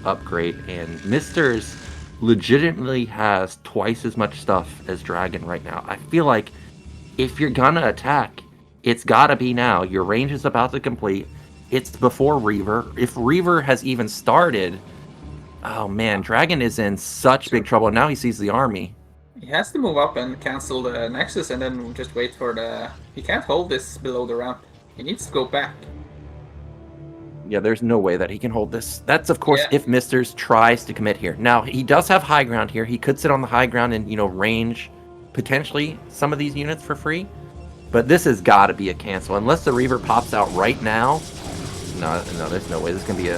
upgrade, and Mister's legitimately has twice as much stuff as Dragon right now. I feel like if you're gonna attack, it's gotta be now. Your range is about to complete. It's before Reaver. If Reaver has even started, oh man, Dragon is in such big trouble. Now he sees the army.
He has to move up and cancel the Nexus, and then just wait for the... He can't hold this below the ramp. He needs to go back.
Yeah, there's no way that he can hold this. That's, of course, if Mister's tries to commit here. Now, he does have high ground here. He could sit on the high ground and, range potentially some of these units for free. But this has got to be a cancel. Unless the Reaver pops out right now. No, there's no way. This is going to be a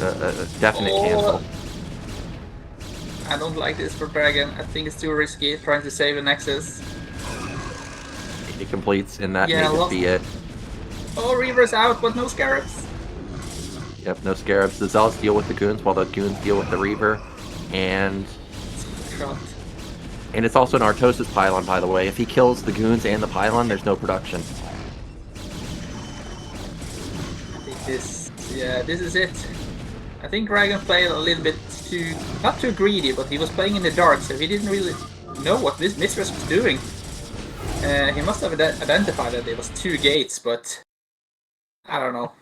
definite cancel.
I don't like this for Dragon. I think it's too risky trying to save a Nexus.
He completes, and that may just be it.
Oh, Reaver's out, but no Scarabs.
Yep, no Scarabs. The Zealots deal with the goons while the goons deal with the Reaver. And it's also an Artosis pylon, by the way. If he kills the goons and the pylon, there's no production.
I think this is it. I think Dragon played a little bit too, not too greedy, but he was playing in the dark, so he didn't really know what this MiStrZZZ was doing. He must have identified that it was 2 gates, but I don't know.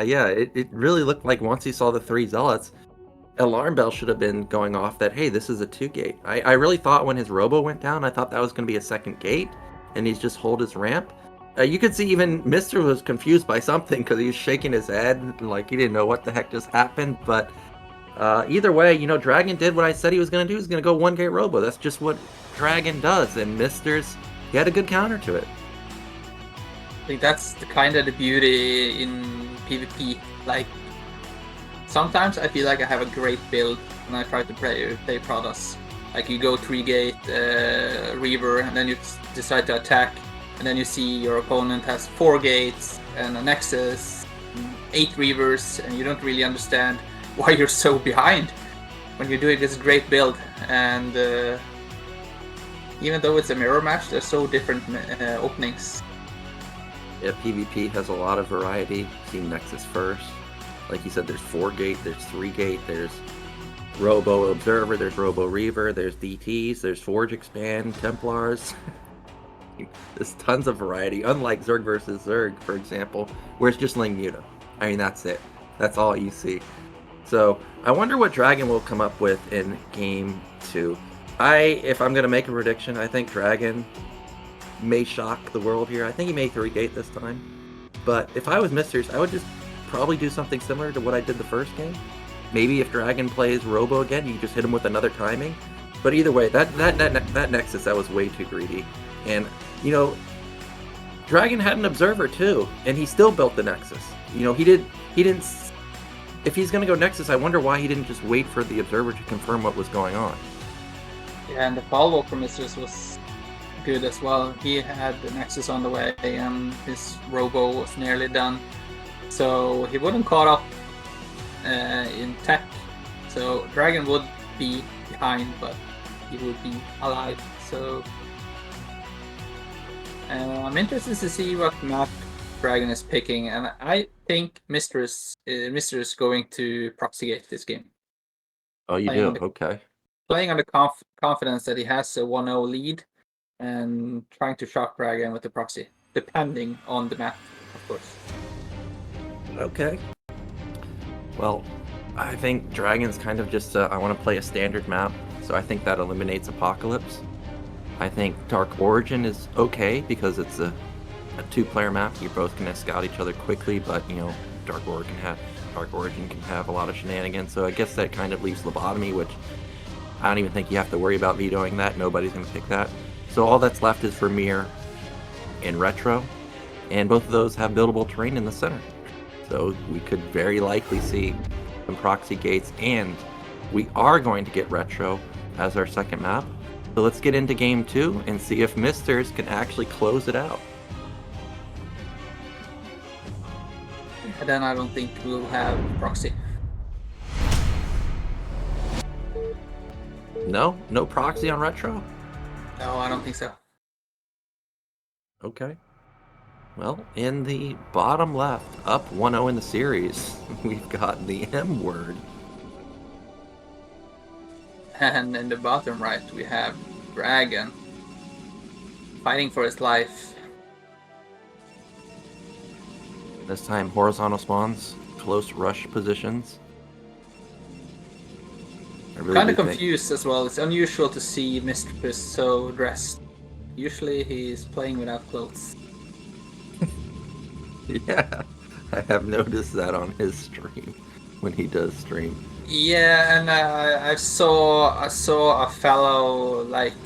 Yeah, it really looked like once he saw the 3 Zealots, alarm bell should have been going off that, hey, this is a 2-gate. I really thought when his robo went down, I thought that was going to be a second gate, and he's just hold his ramp. You could see even Mr. was confused by something because he was shaking his head, like he didn't know what the heck just happened. But either way, you know, DragOn did what I said he was going to do. He's going to go 1-gate robo. That's just what DragOn does, and Mr.'s, he had a good counter to it.
I think that's the kind of the beauty in PvP. Like, sometimes I feel like I have a great build when I try to play Pradas. Like, you go 3-gate Reaver, and then you decide to attack, and then you see your opponent has 4 gates and a Nexus, 8 Reavers, and you don't really understand why you're so behind when you're doing this great build. And even though it's a mirror match, there's so different openings.
Yeah, PvP has a lot of variety. Team Nexus first. Like you said, there's 4-gate, there's 3-gate, there's Robo Observer, there's Robo Reaver, there's DTs, there's Forge Expand, Templars. There's tons of variety, unlike Zerg versus Zerg, for example, where it's just Ling Muta. I mean, that's it. That's all you see. So, I wonder what DragOn will come up with in Game 2. If I'm going to make a prediction, I think DragOn may shock the world here. I think he may 3-gate this time. But if I was MiStrZZZ, I would just probably do something similar to what I did the first game. Maybe if DragOn plays Robo again, you just hit him with another timing. But either way, that Nexus, that was way too greedy. And, you know, DragOn had an Observer too, and he still built the Nexus. You know, he didn't... If he's going to go Nexus, I wonder why he didn't just wait for the Observer to confirm what was going on.
Yeah, and the follow from MiStrZZZ was good as well. He had the Nexus on the way, and his Robo was nearly done. So he wouldn't caught up in tech. So DragOn would be behind, but he would be alive. So I'm interested to see what map DragOn is picking, and I think MiStrZZZ is going to proxygate this game.
Oh, you do? Okay.
Playing on the confidence that he has a 1-0 lead, and trying to shock DragOn with the proxy, depending on the map, of course.
Okay. Well, I think DragOn's kind of just, I want to play a standard map, so I think that eliminates Apocalypse. I think Dark Origin is okay, because it's a 2-player map. You're both going to scout each other quickly, but, you know, Dark Origin can have a lot of shenanigans, so I guess that kind of leaves Lobotomy, which I don't even think you have to worry about vetoing that. Nobody's going to pick that. So all that's left is Vermeer and Retro, and both of those have buildable terrain in the center. So we could very likely see some proxy gates, and we are going to get Retro as our second map. So let's get into Game 2 and see if MiStrZZZ can actually close it out.
And then I don't think we'll have proxy.
No proxy on Retro?
No, I don't think so.
Okay. Well, in the bottom left, up 1-0 in the series, we've got the M word.
And in the bottom right, we have DragOn fighting for his life.
This time, horizontal spawns, close rush positions.
Kind of confused as well. It's unusual to see MiStrZZZ so dressed. Usually he's playing without clothes.
Yeah, I have noticed that on his stream, when he does stream.
Yeah, and I saw a fellow like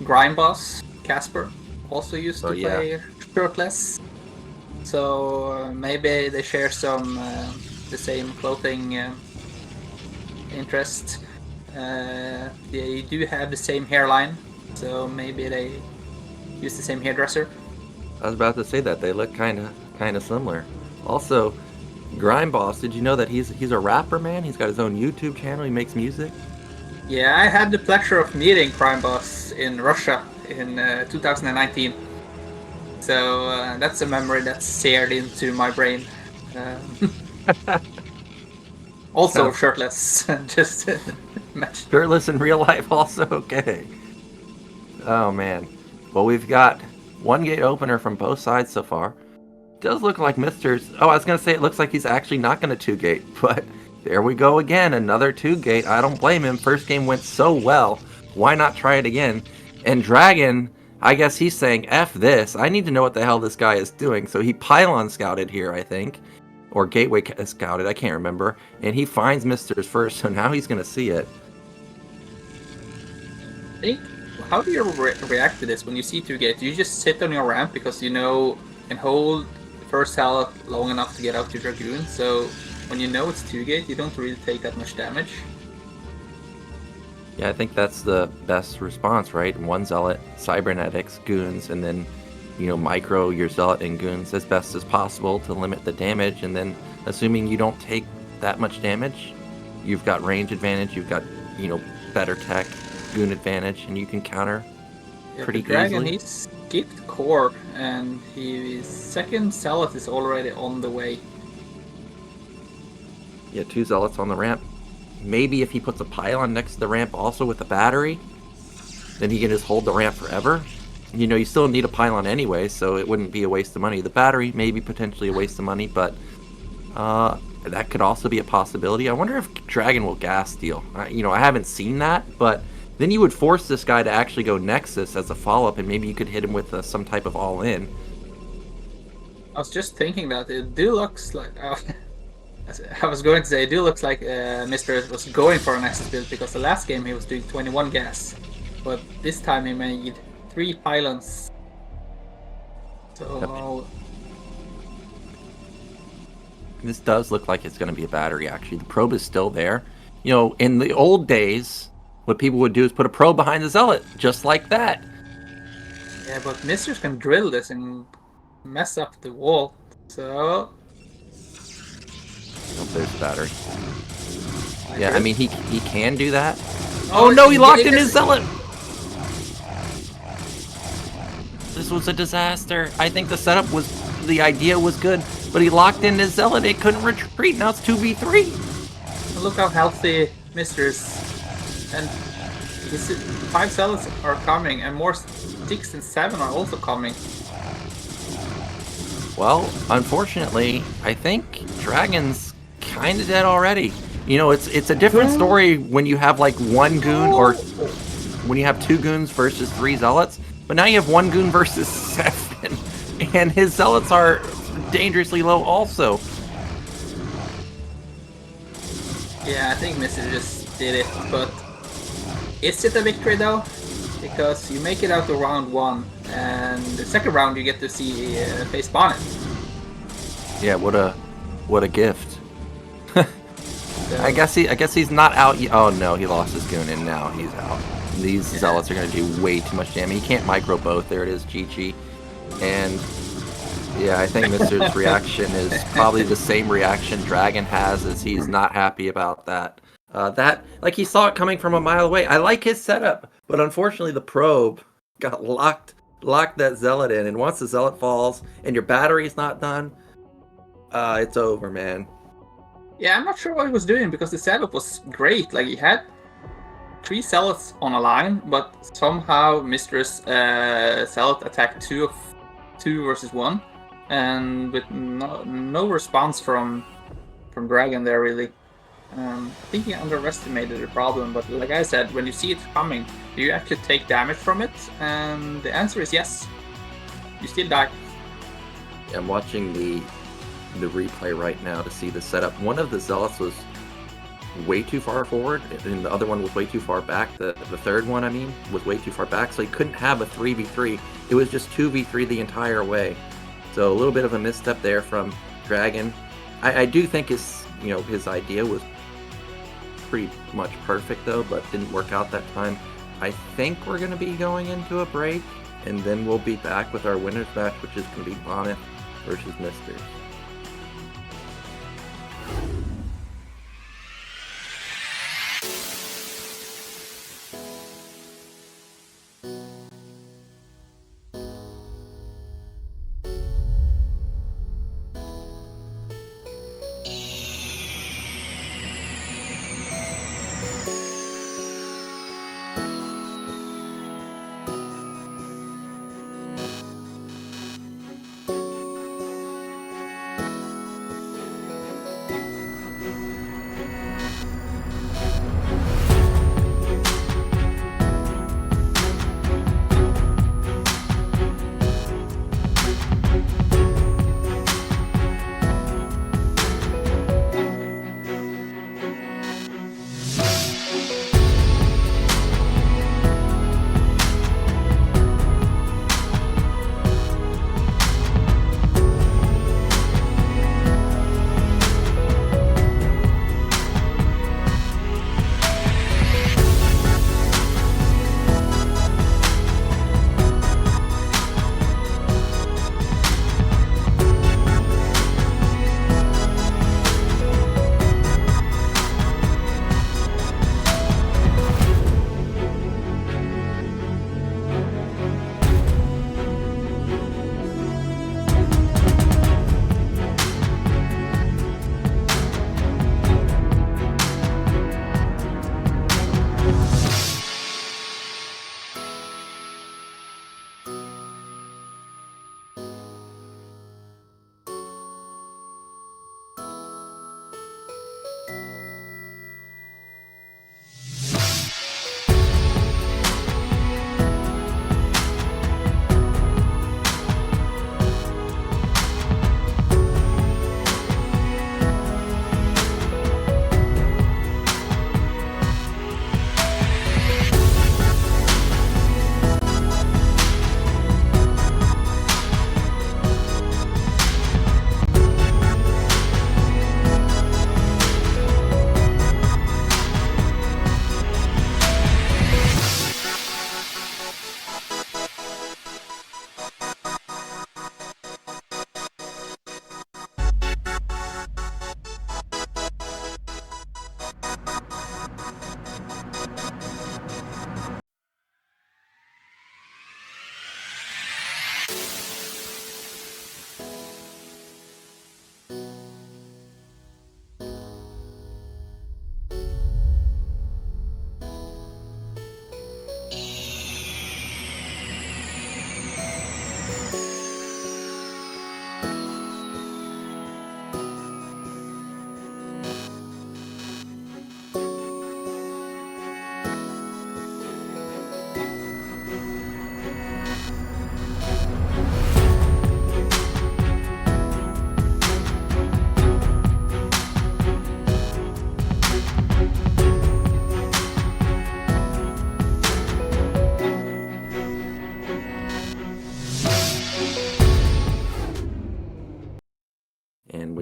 Grime Boss, Casper, also used to play shirtless. So maybe they share some the same clothing interest. They do have the same hairline, so maybe they use the same hairdresser.
I was about to say that they look kind of similar. Also, Grime Boss, did you know that he's a rapper, man? He's got his own YouTube channel. He makes music.
Yeah, I had the pleasure of meeting Grime Boss in Russia in 2019. So that's a memory that's seared into my brain. Also shirtless, just matched.
Shirtless in real life, also okay. Oh man. Well, we've got 1-gate opener from both sides so far. Does look like MiStrZZZ. Oh, I was gonna say it looks like he's actually not gonna 2-gate, but There we go again, another 2-gate. I don't blame him. First game went so well. Why not try it again? And Dragon, I guess he's saying, F this. I need to know what the hell this guy is doing. So he pylon scouted here, I think. Or gateway scouted, I can't remember. And he finds Misters first, so now he's going to see it.
I think, how do you react to this when you see 2-gate? Do you just sit on your ramp because you know and hold the first salad long enough to get out to Dragoon? So when you know it's 2-gate, you don't really take that much damage.
Yeah, I think that's the best response, right? One Zealot, Cybernetics, Goons, and then, you know, micro your Zealot and Goons as best as possible to limit the damage. And then, assuming you don't take that much damage, you've got range advantage, you've got, you know, better tech, Goon advantage, and you can counter pretty
Dragon,
easily.
he skipped core, and his second Zealot is already on the way.
Yeah, 2 Zealots on the ramp. Maybe if he puts a pylon next to the ramp also with a battery, then he can just hold the ramp forever. You know, you still need a pylon anyway, so it wouldn't be a waste of money. The battery may be potentially a waste of money, but that could also be a possibility. I wonder if Dragon will gas steal. You know, I haven't seen that, but then you would force this guy to actually go Nexus as a follow-up, and maybe you could hit him with some type of all-in.
I was just thinking that it do looks like... I was going to say, it do looks like Mr. was going for an Nexus build, because the last game he was doing 21 gas. But this time he made 3 pylons. So...
This does look like it's going to be a battery, actually. The probe is still there. You know, in the old days, what people would do is put a probe behind the Zealot, just like that.
Yeah, but Misters can drill this and mess up the wall. So...
Oh, there's the battery. Yeah, I mean, he can do that.
Oh
no, he locked in his Zealot! This was a disaster. I think the idea was good, but he locked in his Zealot. It couldn't retreat. Now it's 2v3.
Look how healthy Misters, and his 5 Zealots are coming, and more 6 and 7 are also coming.
Well, unfortunately, I think Dragon's kind of dead already. You know, it's a different story when you have like 1 goon, or when you have 2 goons versus 3 Zealots. But now you have 1 goon versus 7, and his Zealots are dangerously low also.
Yeah, I think Mr. just did it, but is it a victory though? Because you make it out to round 1, and the second round you get to see face Bonth.
Yeah, what a gift. I guess he's not out yet. Oh no, he lost his goon and now he's out. These Zealots are going to do way too much damage. He can't micro both. There it is, GG. And yeah, I think Mr.'s reaction is probably the same reaction Dragon has, as he's not happy about that. Like he saw it coming from a mile away. I like his setup, but unfortunately the probe got locked that Zealot in, and once the Zealot falls and your battery's not done, it's over, man.
Yeah, I'm not sure what he was doing, because the setup was great. Like, he had 3 Zealots on a line, but somehow Mistress Zealot attacked 2 versus 1, and with no response from Dragon there, really. I think he underestimated the problem, but like I said, when you see it coming, do you actually take damage from it? And the answer is yes. You still die.
I'm watching the replay right now to see the setup. One of the Zealots was way too far forward, and the other one was way too far back. The third one, I mean, was way too far back, so he couldn't have a 3v3. It was just 2v3 the entire way. So a little bit of a misstep there from Dragon. I do think his idea was pretty much perfect though, but didn't work out that time. I think we're going to be going into a break, and then we'll be back with our winners match, which is going to be Bonyth versus Misters.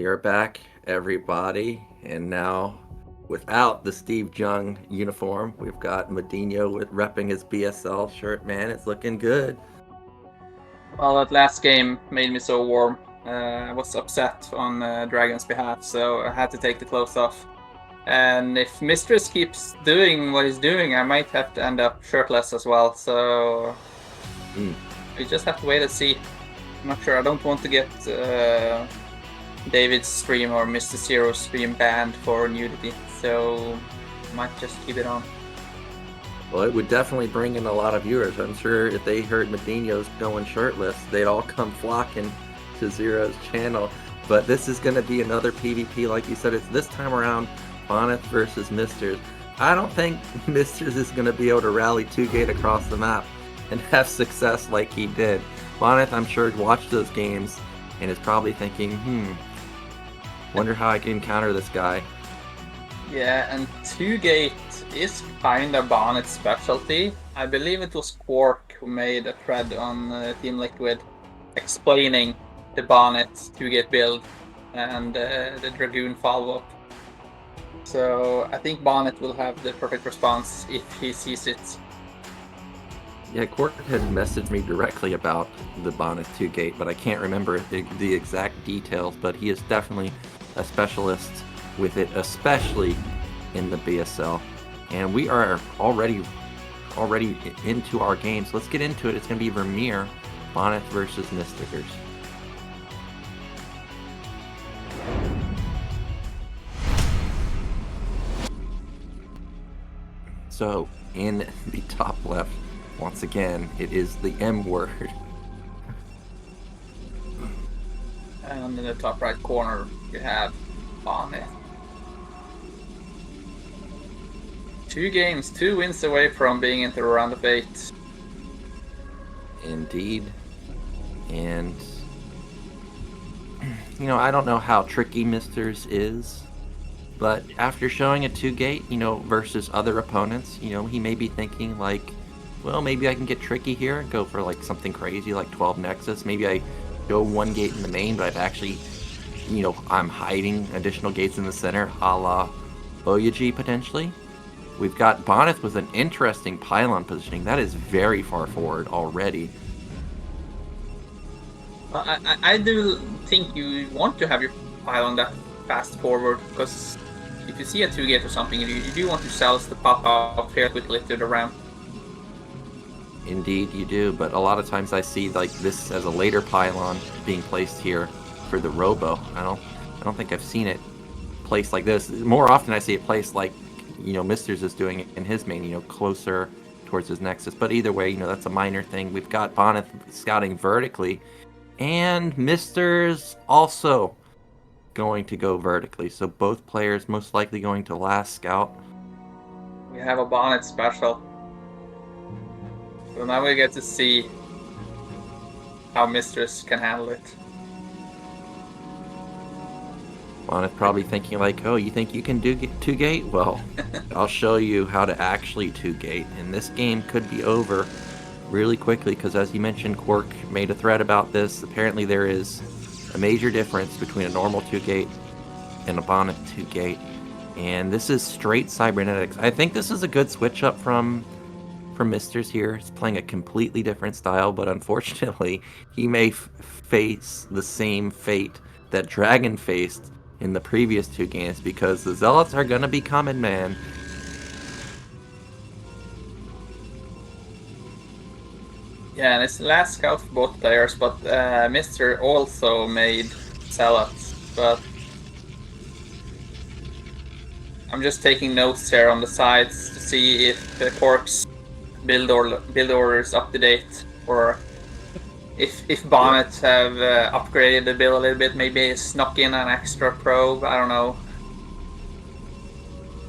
are back, everybody, and now without the Steve Jung uniform, we've got MadiNho repping his BSL shirt. Man, it's looking good.
Well, that last game made me so warm. I was upset on Dragon's behalf, so I had to take the clothes off. And if MiStrZZZ keeps doing what he's doing, I might have to end up shirtless as well. So we just have to wait and see. I'm not sure. I don't want to get David's stream or MiStrZZero's stream banned for nudity, so I might just keep it on.
Well, it would definitely bring in a lot of viewers. I'm sure if they heard MadiNho's going shirtless, they'd all come flocking to Zero's channel. But this is going to be another PvP, like you said. It's this time around Bonth versus MiStrZZZ. I don't think MiStrZZZ is going to be able to rally 2-gate across the map and have success like he did. Bonth, I'm sure, watched those games and is probably thinking, wonder how I can counter this guy.
Yeah, and 2-gate is kind of Bonth's specialty. I believe it was Quark who made a thread on Team Liquid explaining the Bonth 2-gate build and the Dragoon follow-up. So I think Bonth will have the perfect response if he sees it.
Yeah, Quark had messaged me directly about the Bonth 2-gate, but I can't remember the exact details, but he is definitely a specialist with it, especially in the BSL. And we are already into our game, so let's get into it. It's going to be Vermeer, Bonth versus MiStrZZZ. So, in the top left, once again, it is the M word.
And in the top right corner, you have Bonth. 2 games, 2 wins away from being into the round of 8.
Indeed. And, I don't know how tricky MiStrZZZ is, but after showing a 2-gate, versus other opponents, he may be thinking like, well, maybe I can get tricky here and go for like something crazy like 12 Nexus. Maybe I go 1 gate in the main, but I've actually, I'm hiding additional gates in the center, a la Boyaji potentially. We've got Bonyth with an interesting pylon positioning. That is very far forward already.
I do think you want to have your pylon that fast forward, because if you see a 2-gate or something, you do want your cells to pop out fairly quickly to the ramp.
Indeed, you do, but a lot of times I see like this as a later pylon being placed here for the Robo. I don't think I've seen it placed like this. More often I see it placed like, MiStrZZZ is doing it in his main, closer towards his Nexus. But either way, that's a minor thing. We've got Bonth scouting vertically, and MiStrZZZ also going to go vertically. So both players most likely going to last scout.
We have a Bonth special. So now we get to see how MiStrZZZ can handle it.
Bonth probably thinking like, oh, you think you can do 2-gate? Well, I'll show you how to actually 2-gate. And this game could be over really quickly because, as you mentioned, Quark made a thread about this. Apparently there is a major difference between a normal 2-gate and a Bonth 2-gate. And this is straight cybernetics. I think this is a good switch up from MiStrZZZ here. He's playing a completely different style, but unfortunately, he may face the same fate that DragOn faced in the previous 2 games, because the Zealots are going to be coming, man.
Yeah, and it's the last scout for both players, but MiStrZZZ also made Zealots, but I'm just taking notes here on the sides to see if the Quark's build order is up to date, or if Bonth have upgraded the build a little bit, maybe snuck in an extra probe, I don't know.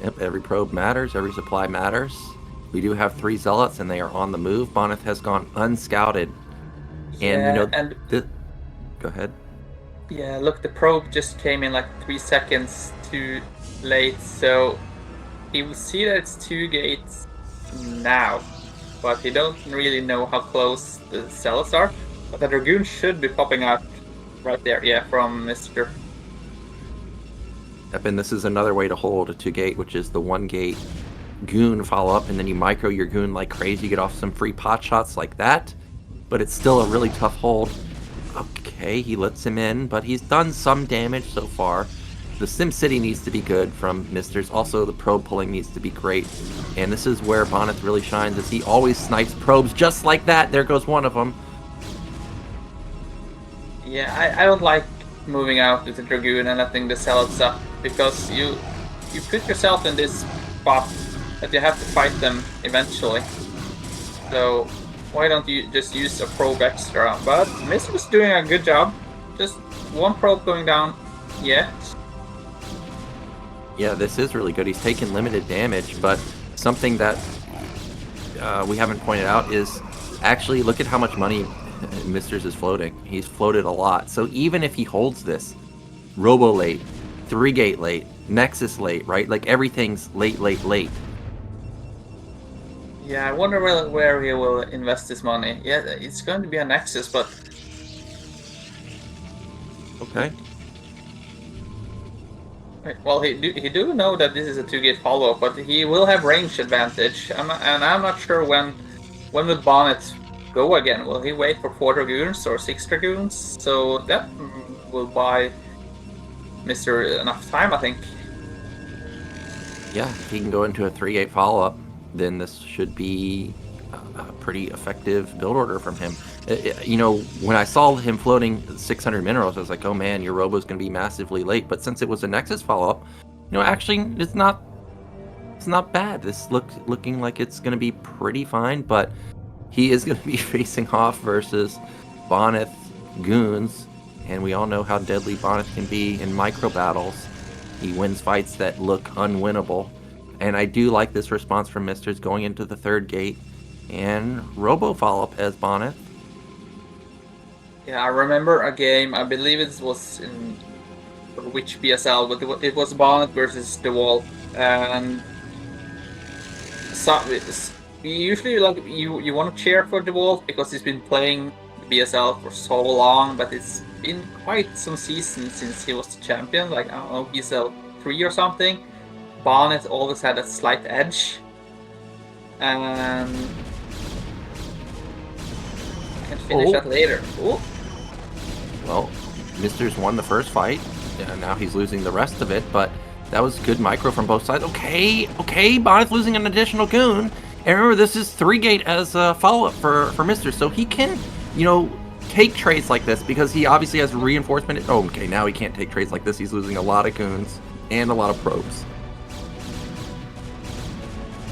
Yep, every probe matters, every supply matters. We do have 3 Zealots and they are on the move. Bonth has gone unscouted. And go ahead.
Yeah, look, the probe just came in like 3 seconds too late, so he will see that it's 2 gates now, but he don't really know how close the Zealots are. But the Dragoon should be popping out right there, yeah, from MiStrZZZ.
Yep, and this is another way to hold a 2-gate, which is the 1-gate goon follow-up, and then you micro your goon like crazy, you get off some free pot shots like that, but it's still a really tough hold. Okay, he lets him in, but he's done some damage so far. The SimCity needs to be good from MiStrZZZ. Also, the probe pulling needs to be great. And this is where Bonth really shines, as he always snipes probes just like that. There goes one of them.
Yeah, I don't like moving out with the Dragoon and letting the Zealots up, because you put yourself in this spot that you have to fight them eventually. So why don't you just use a probe extra? But MiStrZZZ was doing a good job. Just one probe going down yet.
Yeah, this is really good. He's taken limited damage, but something that we haven't pointed out is actually look at how much money MiStrZZZ is floating. He's floated a lot. So even if he holds this, Robo late, 3-gate late, Nexus late, right? Like everything's late, late, late.
Yeah, I wonder where he will invest his money. Yeah, it's going to be a Nexus, but...
Okay.
Well, he do know that this is a 2-gate follow-up, but he will have range advantage. And I'm not sure when will Bonyth go again. Will he wait for 4 Dragoons or 6 Dragoons? So that will buy Mr. enough time, I think.
Yeah, if he can go into a 3-gate follow-up, then this should be a pretty effective build order from him. You know, when I saw him floating 600 minerals, I was like, oh man, your Robo's going to be massively late. But since it was a Nexus follow-up, you know, actually, it's not bad. This looking like it's going to be pretty fine, but he is going to be facing off versus Bonyth goons, and we all know how deadly Bonyth can be in micro battles. He wins fights that look unwinnable. And I do like this response from MiStrZZZ going into the 3rd gate and Robo follow-up as Bonyth.
Yeah, I remember a game, I believe it was in which BSL, but it was Bonth versus the Wall. And so, we usually like you want to cheer for the Wall because he's been playing BSL for so long, but it's been quite some seasons since he was the champion, like I don't know, BSL 3 or something. Bonyth always had a slight edge, and can finish that later. Ooh.
Well, MiStrZZZ won the first fight, and now he's losing the rest of it, but that was good micro from both sides. Okay, Bonyth losing an additional goon, and remember this is 3-gate as a follow-up for MiStrZZZ, so he can, you know, take trades like this because he obviously has reinforcement. Oh, okay, now he can't take trades like this. He's losing a lot of goons and a lot of probes.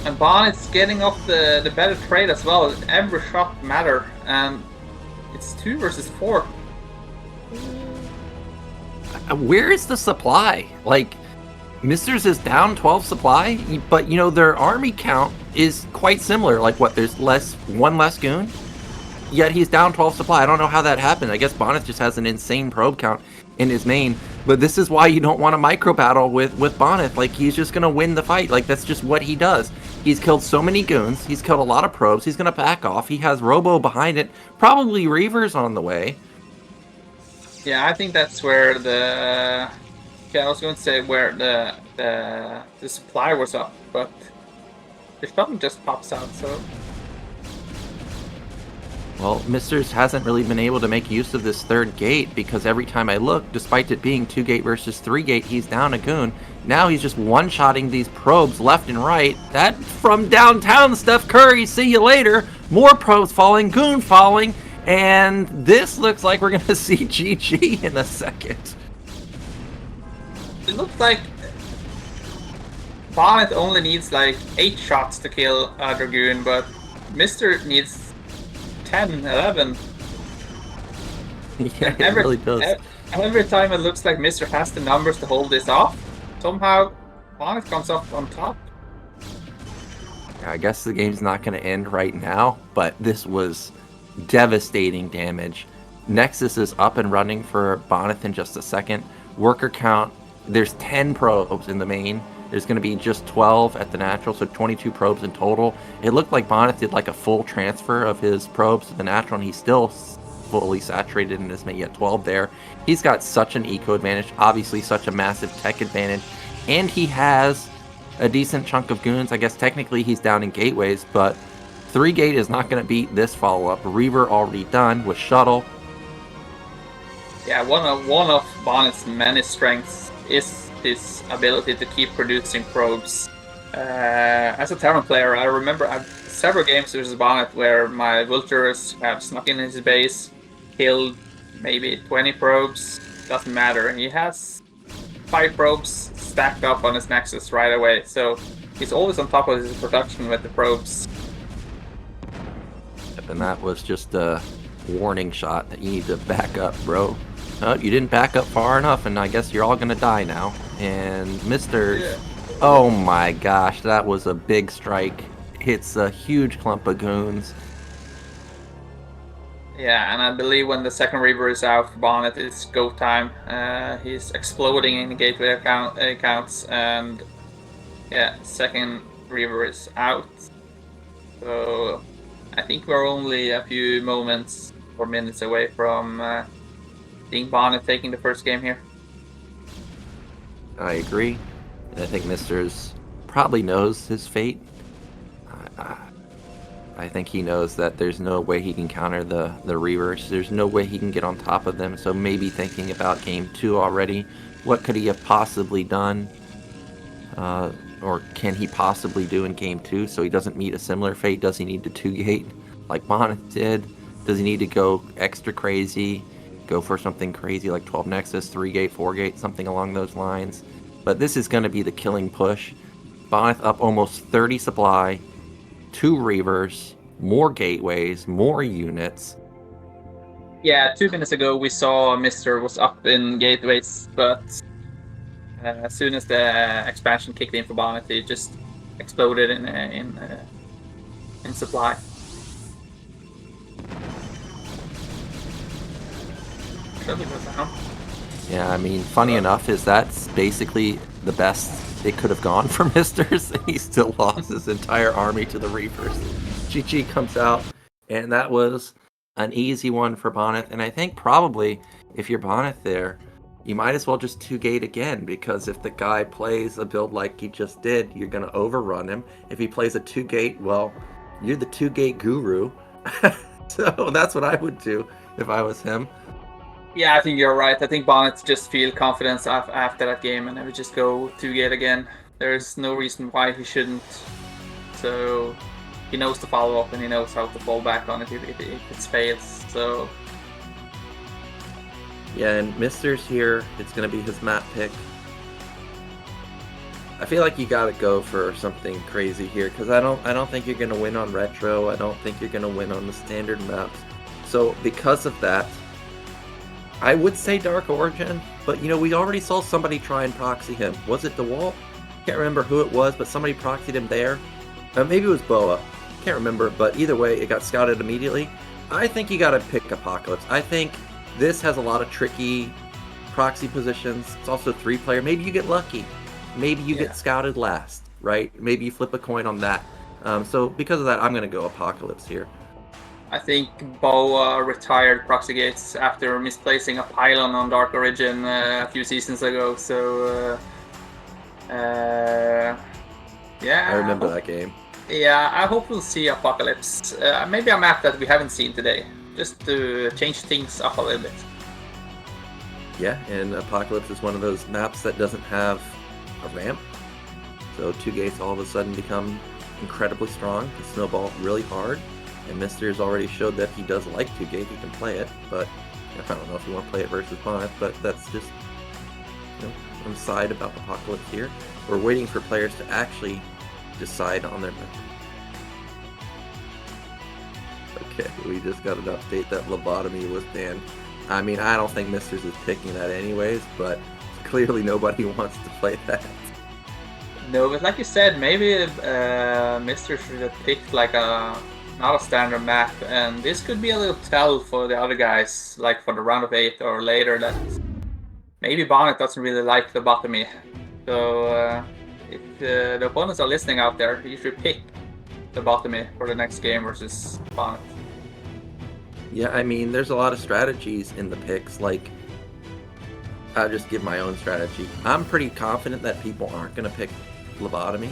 And Bonyth's getting off the better trade as well. Every shot matter, and it's 2 versus 4.
Where is the supply? Like, MiStrZZZ is down 12 supply, but you know their army count is quite similar. Like, what? There's one less goon, yet he's down 12 supply. I don't know how that happened. I guess Bonyth just has an insane probe count in his main. But this is why you don't want to micro battle with Bonyth. Like, he's just gonna win the fight. Like, that's just what he does. He's killed so many goons. He's killed a lot of probes. He's gonna back off. He has Robo behind it. Probably Reavers on the way.
Yeah, I think that's where the... Yeah, I was going to say where the supply was up, but the shot just pops out, so...
Well, MiStrZZZ hasn't really been able to make use of this 3rd gate because every time I look, despite it being 2-gate versus 3-gate, he's down a goon. Now he's just one-shotting these probes left and right. That from downtown, Steph Curry, see you later. More probes falling, goon falling, and this looks like we're going to see GG in a second.
It looks like Bonyth only needs like 8 shots to kill a Dragoon, but MiStrZZZ needs 10, 11.
Yeah, it really does.
Every time it looks like MiStrZZZ has the numbers to hold this off, somehow Bonyth comes up on top.
I guess the game's not going to end right now, but this was devastating damage. Nexus is up and running for Bonyth in just a second. Worker count, there's 10 probes in the main. There's going to be just 12 at the natural, so 22 probes in total. It looked like Bonyth did like a full transfer of his probes to the natural, and he still fully saturated in his mate at 12 there. He's got such an eco advantage, obviously such a massive tech advantage, and he has a decent chunk of goons. I guess technically he's down in gateways, but 3 gate is not going to beat this follow-up. Reaver already done with shuttle.
Yeah, one of Bonyth's many strengths is his ability to keep producing probes. As a Terran player, I remember several games versus Bonth where my Vultures have snuck in his base, killed maybe 20 probes, doesn't matter. He has 5 probes stacked up on his Nexus right away, so he's always on top of his production with the probes.
And that was just a warning shot that you need to back up, bro. Oh, you didn't back up far enough, and I guess you're all gonna die now. And Mr.
Yeah.
Oh my gosh, that was a big strike. Hits a huge clump of goons.
Yeah, and I believe when the second Reaver is out for Bonth, it's go time. He's exploding in the gateway accounts, and yeah, second Reaver is out. So I think we're only a few moments or minutes away from seeing Bonth taking the first game here.
I agree. And I think Mr.'s probably knows his fate. I think he knows that there's no way he can counter the Reavers. There's no way he can get on top of them. So maybe thinking about game 2 already. What could he have possibly done? Or can he possibly do in game 2 so he doesn't meet a similar fate? Does he need to 2-gate like Bonth did? Does he need to go extra crazy? Go for something crazy like 12 Nexus, 3-gate, 4-gate, something along those lines. But this is going to be the killing push. Bonth up almost 30 supply, 2 Reavers, more gateways, more units.
Yeah, 2 minutes ago we saw Mr. was up in gateways, but as soon as the expansion kicked in for Bonth, it just exploded in supply.
Yeah, I mean, funny enough is that's basically the best it could have gone for Misters. He still lost his entire army to the Reapers. GG comes out, and that was an easy one for Bonth. And I think probably if you're Bonth there, you might as well just 2-gate again, because if the guy plays a build like he just did, you're going to overrun him. If he plays a 2-gate, well, you're the 2-gate guru. So that's what I would do if I was him.
Yeah, I think you're right. I think Bonth just feel confidence after that game, and I would just go 2-gate again. There's no reason why he shouldn't. So he knows to follow up, and he knows how to fall back on it if it fails. So
yeah, and Mister's here. It's gonna be his map pick. I feel like you gotta go for something crazy here, because I don't think you're gonna win on retro. I don't think you're gonna win on the standard maps. So because of that, I would say Dark Origin, but you know, we already saw somebody try and proxy him. Was it DeWalt? Can't remember who it was, but somebody proxied him there. Maybe it was Boa. Can't remember, but either way, it got scouted immediately. I think you gotta pick Apocalypse. I think this has a lot of tricky proxy positions. It's also 3-player. Maybe you get lucky. Maybe you get scouted last, right? Maybe you flip a coin on that. So because of that, I'm gonna go Apocalypse here.
I think Boa retired proxy gates after misplacing a pylon on Dark Origin a few seasons ago. So yeah,
I remember that game.
Yeah, I hope we'll see Apocalypse. Maybe a map that we haven't seen today, just to change things up a little bit.
Yeah, and Apocalypse is one of those maps that doesn't have a ramp. So 2-gates all of a sudden become incredibly strong, can snowball really hard. And Mister's already showed that he does like 2-gate, he can play it, but I don't know if you want to play it versus Bonth, but that's just, you know, on the side about Apocalypse here. We're waiting for players to actually decide on their map. Okay, we just got an update that lobotomy was banned. I mean, I don't think Mister's is picking that anyways, but clearly nobody wants to play that.
No, but like you said, maybe Mister should have picked like not a standard map, and this could be a little tell for the other guys, like for the round of 8 or later, that maybe Bonth doesn't really like lobotomy. So if the opponents are listening out there, you should pick lobotomy for the next game versus Bonth.
Yeah, I mean, there's a lot of strategies in the picks. Like, I'll just give my own strategy. I'm pretty confident that people aren't going to pick Lobotomy,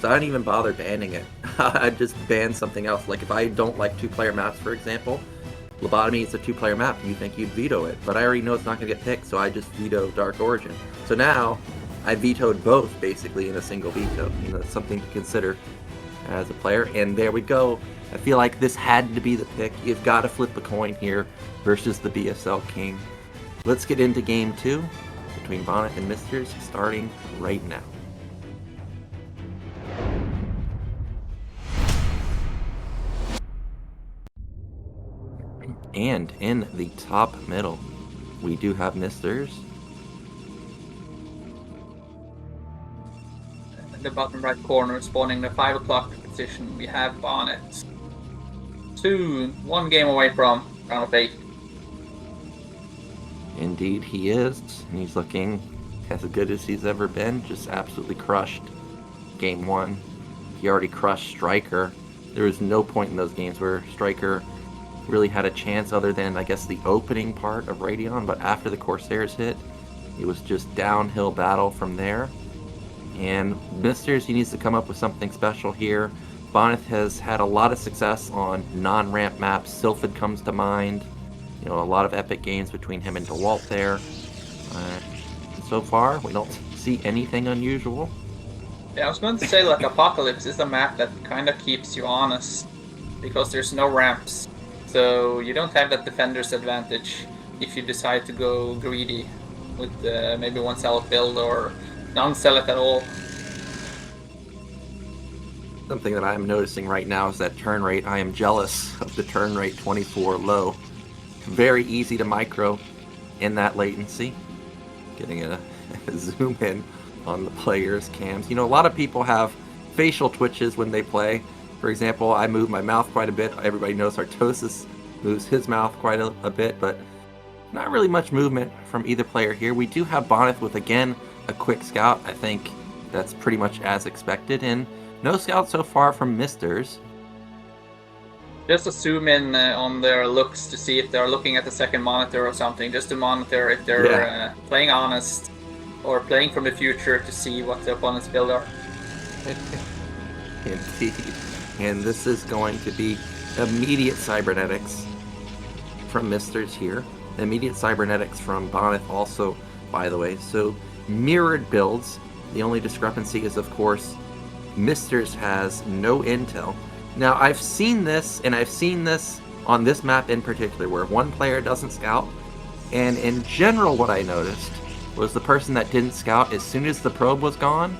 so I don't even bother banning it. I just ban something else. Like, if I don't like 2-player maps, for example, Lobotomy is a 2-player map, you think you'd veto it, but I already know it's not going to get picked, so I just veto Dark Origin. So now, I vetoed both, basically, in a single veto. You know, it's something to consider as a player, and there we go. I feel like this had to be the pick. You've got to flip a coin here versus the BSL King. Let's get into Game 2 between Bonth and MiStrZZZ, starting right now. And in the top middle, we do have MiStrZZZ.
In the bottom right corner, spawning the 5 o'clock position, we have Bonyth. Soon, 1 game away from round of 8.
Indeed he is, and he's looking as good as he's ever been. Just absolutely crushed Game 1. He already crushed StRyKeR. There was no point in those games where StRyKeR really had a chance other than, I guess, the opening part of Radion, but after the Corsairs hit, it was just downhill battle from there. And MiStrZZZ, he needs to come up with something special here. Bonth has had a lot of success on non-ramp maps. Sylphid comes to mind. You know, a lot of epic games between him and DeWalt there. So far, we don't see anything unusual.
Yeah, I was going to say, like, Apocalypse is a map that kind of keeps you honest, because there's no ramps. So you don't have that defender's advantage if you decide to go greedy with maybe one zealot build or non-zealot at all.
Something that I'm noticing right now is that turn rate. I am jealous of the turn rate 24 low. Very easy to micro in that latency. Getting a zoom in on the players' cams. You know, a lot of people have facial twitches when they play. For example, I move my mouth quite a bit. Everybody knows Artosis moves his mouth quite a bit, but not really much movement from either player here. We do have Bonyth with, again, a quick scout. I think that's pretty much as expected, and no scout so far from MiStrZZZ.
Just to zoom in on their looks to see if they're looking at the second monitor or something, just to monitor if they're playing honest or playing from the future to see what the opponent's build are.
Indeed. And this is going to be immediate cybernetics from MiStrZZZ here. Immediate cybernetics from Bonth also, by the way. So mirrored builds. The only discrepancy is, of course, MiStrZZZ has no intel. Now, I've seen this, and I've seen this on this map in particular, where one player doesn't scout, and in general what I noticed was the person that didn't scout, as soon as the probe was gone,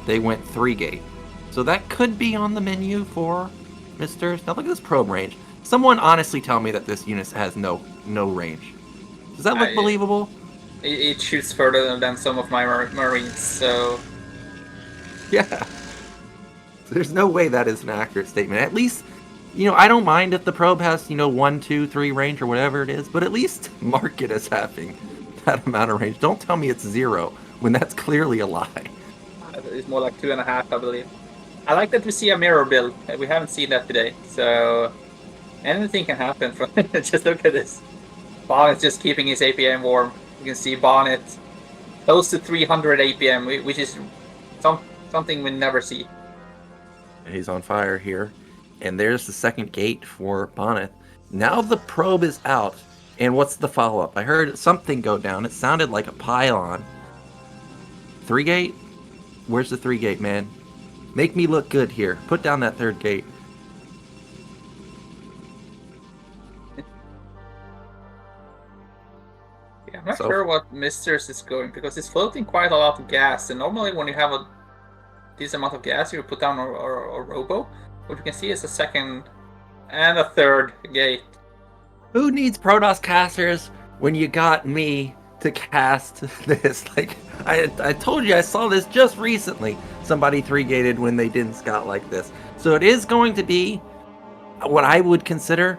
they went 3-gate. So that could be on the menu for MiStrZZZ. Now look at this probe range. Someone honestly tell me that this unit has no range. Does that look believable?
It shoots further than some of my Marines, so...
Yeah. There's no way that is an accurate statement. At least, you know, I don't mind if the probe has, 1, 2, 3 range or whatever it is, but at least mark it as having that amount of range. Don't tell me it's 0 when that's clearly a lie.
It's more like 2.5, I believe. I like that we see a mirror build. We haven't seen that today, so anything can happen from it. Just look at this. Bonth just keeping his APM warm. You can see Bonth close to 300 APM, which is something we never see.
He's on fire here. And there's the second gate for Bonth. Now the probe is out. And what's the follow-up? I heard something go down. It sounded like a pylon. 3-gate? Where's the 3-gate, man? Make me look good here. Put down that 3rd gate.
Yeah, I'm not sure what MiStrZZZ is going, because it's floating quite a lot of gas, and normally when you have a decent amount of gas, you put down a robo. What you can see is a 2nd and a 3rd gate.
Who needs Protoss casters when you got me to cast this? Like, I told you I saw this just recently. Somebody 3-gated when they didn't scout like this. So it is going to be what I would consider,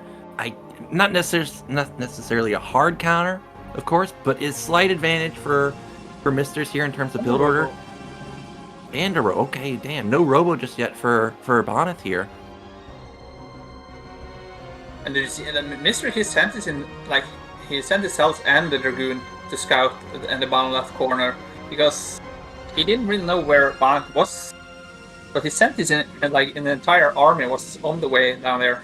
not necessarily a hard counter, of course, but is slight advantage for MiStrZZZ here in terms of build order. And a robo. Okay, damn, no robo just yet for Bonth here.
And did you see? And Mister, he sent his cells and the Dragoon to scout in the bottom left corner because he didn't really know where Bonth was. But he sent his an entire army was on the way down there.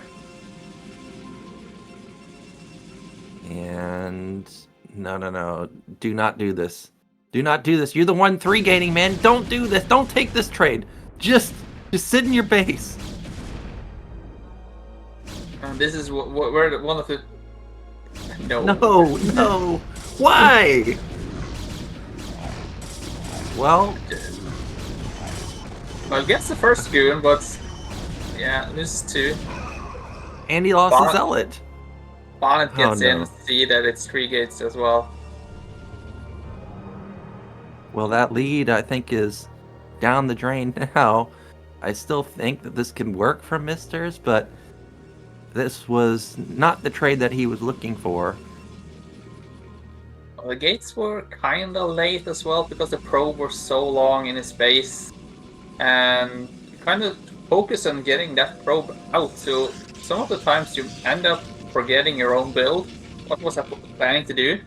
And no. Do not do this. Do not do this. You're the 1-3 gaining, man. Don't do this. Don't take this trade. Just sit in your base.
And this is where one of the...
No. Why? Well,
gets the first goon, but yeah, loses 2.
and he lost the zealot.
Bonth gets
no.
in to see that it's 3 gates as well.
Well, that lead, I think, is down the drain now. I still think that this can work for Misters, but this was not the trade that he was looking for.
Well, the gates were kind of late as well because the probe was so long in his base. And you kind of focus on getting that probe out. So some of the times you end up forgetting your own build. What was I planning to do?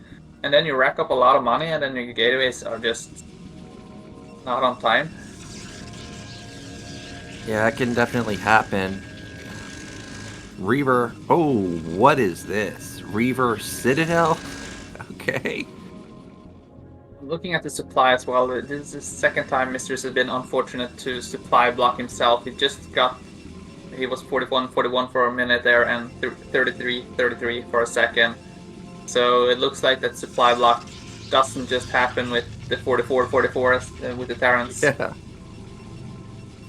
And then you rack up a lot of money and then your gateways are just not on time.
Yeah, it can definitely happen. Reaver. Oh, what is this? Reaver Citadel? Okay.
Looking at the supply as well, this is the second time Mistrz has been unfortunate to supply block himself. He was 41 for a minute there and 33 for a second. So it looks like that supply block doesn't just happen with the 44 with the Terrans.
Yeah.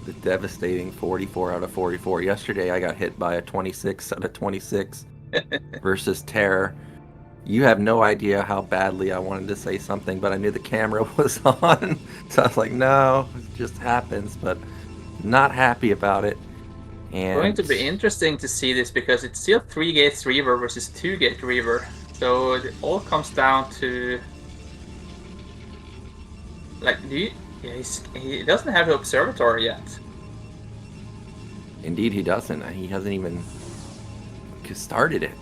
The devastating 44 out of 44. Yesterday I got hit by a 26 out of 26 versus Terror. You have no idea how badly I wanted to say something, but I knew the camera was on. So I was like, no, it just happens, but not happy about it. And
It's going to be interesting to see this because it's still 3 gates Reaver versus 2 gate Reaver. So it all comes down to he doesn't have the observatory yet.
Indeed he doesn't. He hasn't even started it.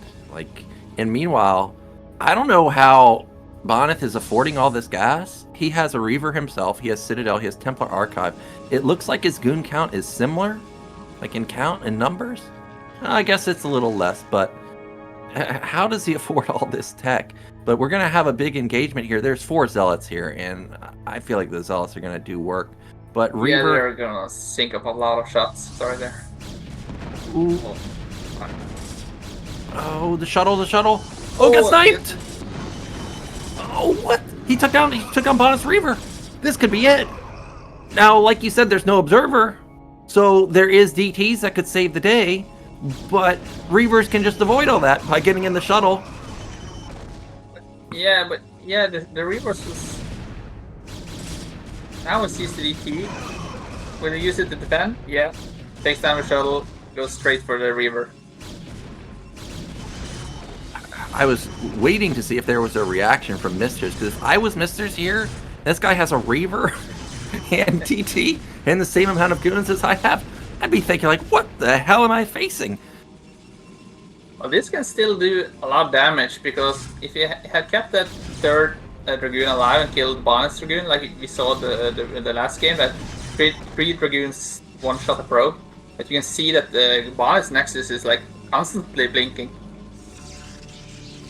And meanwhile, I don't know how Bonyth is affording all this gas. He has a Reaver himself, he has Citadel, he has Templar Archive. It looks like his goon count is similar, in count and numbers. I guess it's a little less, but how does he afford all this tech? But we're going to have a big engagement here. There's 4 Zealots here, and I feel like the Zealots are going to do work. But Reaver...
Yeah, they're going to sink up a lot of shots. Sorry there.
Ooh. Oh, the shuttle. Oh, got sniped! Oh, what? He took down Bonyth's Reaver. This could be it. Now, like you said, there's no observer. So there is DTs that could save the day. But Reavers can just avoid all that by getting in the shuttle.
Yeah, but the Reavers was... Now it's used to DT. When they use it to defend, takes down the shuttle, goes straight for the Reaver.
I was waiting to see if there was a reaction from Misters, because if I was Misters here, this guy has a Reaver and DT and the same amount of goons as I have, I'd be thinking, what the hell am I facing?
Well, this can still do a lot of damage, because if you had kept that 3rd Dragoon alive and killed Bonyth's Dragoon, like we saw the last game, that 3 Dragoons one-shot a probe, but you can see that the Bonyth's Nexus is constantly blinking.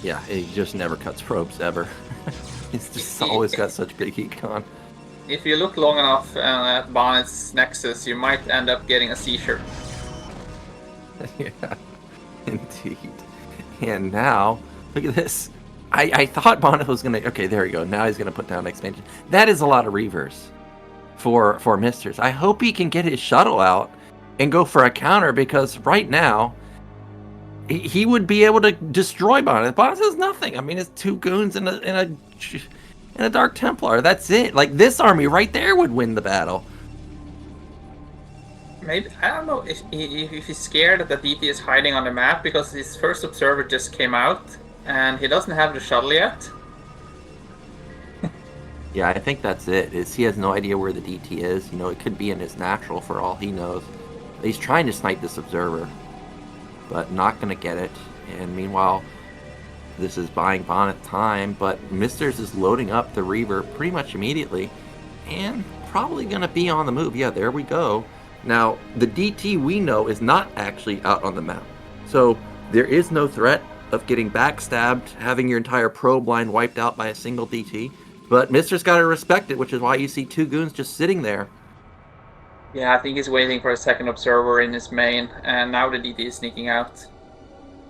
Yeah, he just never cuts probes, ever. He's just always got such big econ.
If you look long enough at Bonyth's Nexus, you might end up getting a seizure.
Yeah, indeed. And now, look at this. I thought Bonth was going to... Okay, there we go. Now he's going to put down expansion. That is a lot of Reavers for Misters. I hope he can get his shuttle out and go for a counter, because right now, he would be able to destroy Bonth. Bonth has nothing. I mean, it's 2 goons and a Dark Templar. That's it. This army right there would win the battle.
Maybe, I don't know if he's scared that the DT is hiding on the map because his first observer just came out and he doesn't have the shuttle yet.
Yeah, I think that's it. He has no idea where the DT is. It could be in his natural for all he knows. He's trying to snipe this observer. but not going to get it. And meanwhile, this is buying Bonth time, but MiStrZZZ is loading up the Reaver pretty much immediately, and probably going to be on the move. Yeah, there we go. Now, the DT we know is not actually out on the map, so there is no threat of getting backstabbed, having your entire probe line wiped out by a single DT, but MiStrZZZ's got to respect it, which is why you see 2 goons just sitting there.
Yeah, I think he's waiting for a second observer in his main, and now the DT is sneaking out.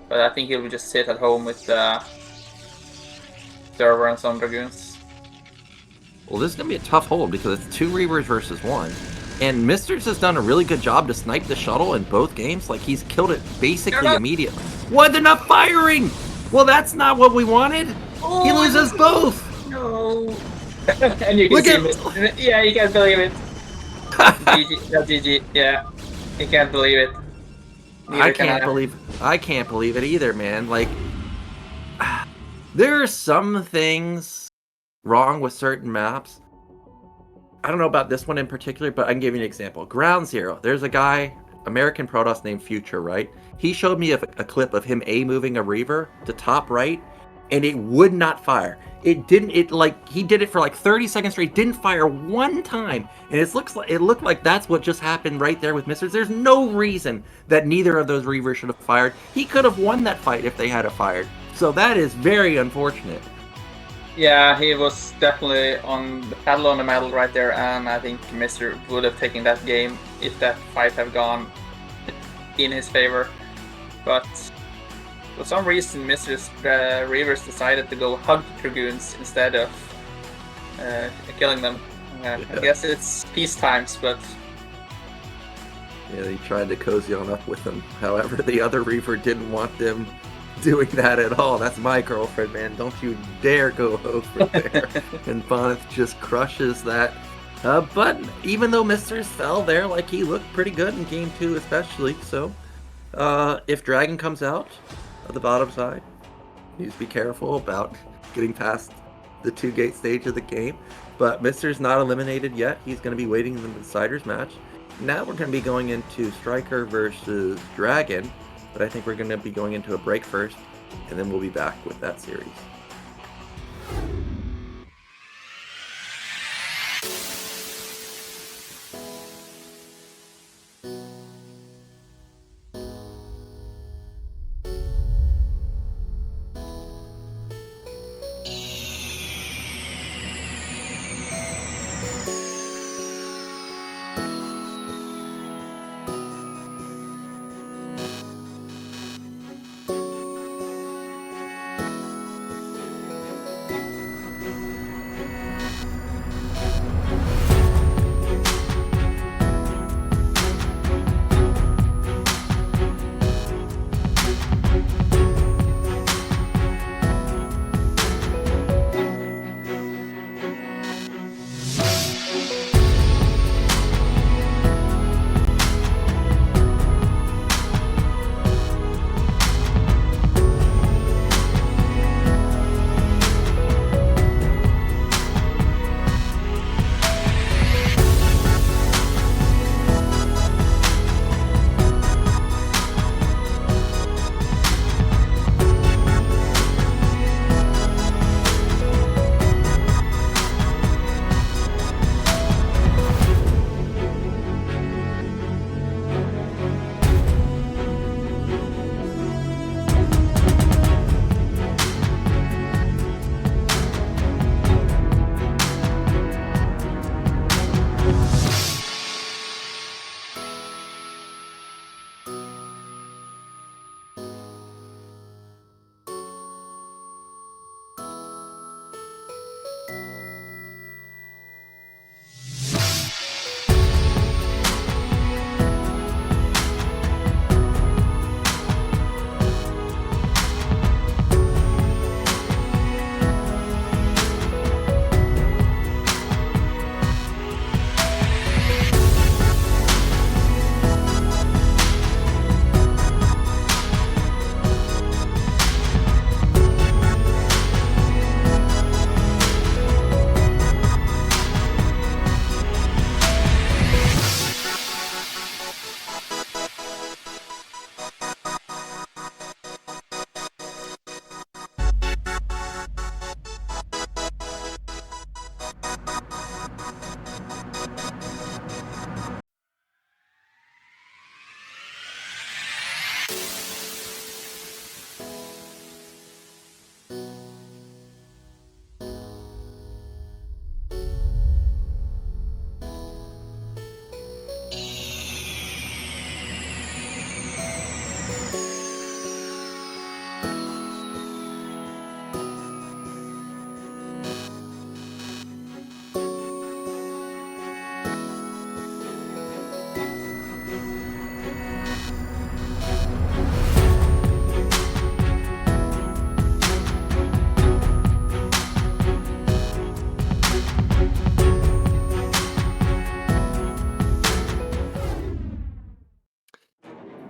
But I think he'll just sit at home with the server and some Dragoons.
Well, this is going to be a tough hold because it's 2 Reavers versus 1. And MiStrZZZ has done a really good job to snipe the shuttle in both games. Like, he's killed it basically immediately. What? They're not firing! Well, that's not what we wanted!
Oh,
He loses both!
No! And you can see it. Yeah, you can't believe it. GG. That's GG. Yeah. You can't believe it.
I can't believe it either, man. Like, there are some things wrong with certain maps. I don't know about this one in particular, but I can give you an example. Ground Zero. There's a guy, American Protoss named Future, right? He showed me a clip of him moving a Reaver to top right, and it would not fire. He did it for like 30 seconds straight, didn't fire one time. And it looked like that's what just happened right there with MiStrZZZ. There's no reason that neither of those Reavers should have fired. He could have won that fight if they had fired. So that is very unfortunate.
Yeah, he was definitely on the paddle on the metal right there, and I think MiStrZZZ would have taken that game if that fight had gone in his favor. But for some reason, MiStrZZZ Reavers decided to go hug the Dragoons instead of killing them. I guess it's peace times, but...
Yeah, he tried to cozy on up with them. However, the other Reaver didn't want them doing that at all. That's my girlfriend, man. Don't you dare go over there. And Bonth just crushes that. But even though MiStrZZZ fell there, like, he looked pretty good in game 2 especially. So if Dragon comes out of the bottom side, you need to be careful about getting past the 2-gate stage of the game. But MiStrZZZ not eliminated yet. He's going to be waiting in the Deciders match. Now we're going to be going into StRyKeR versus Dragon. But I think we're going to be going into a break first, and then we'll be back with that series.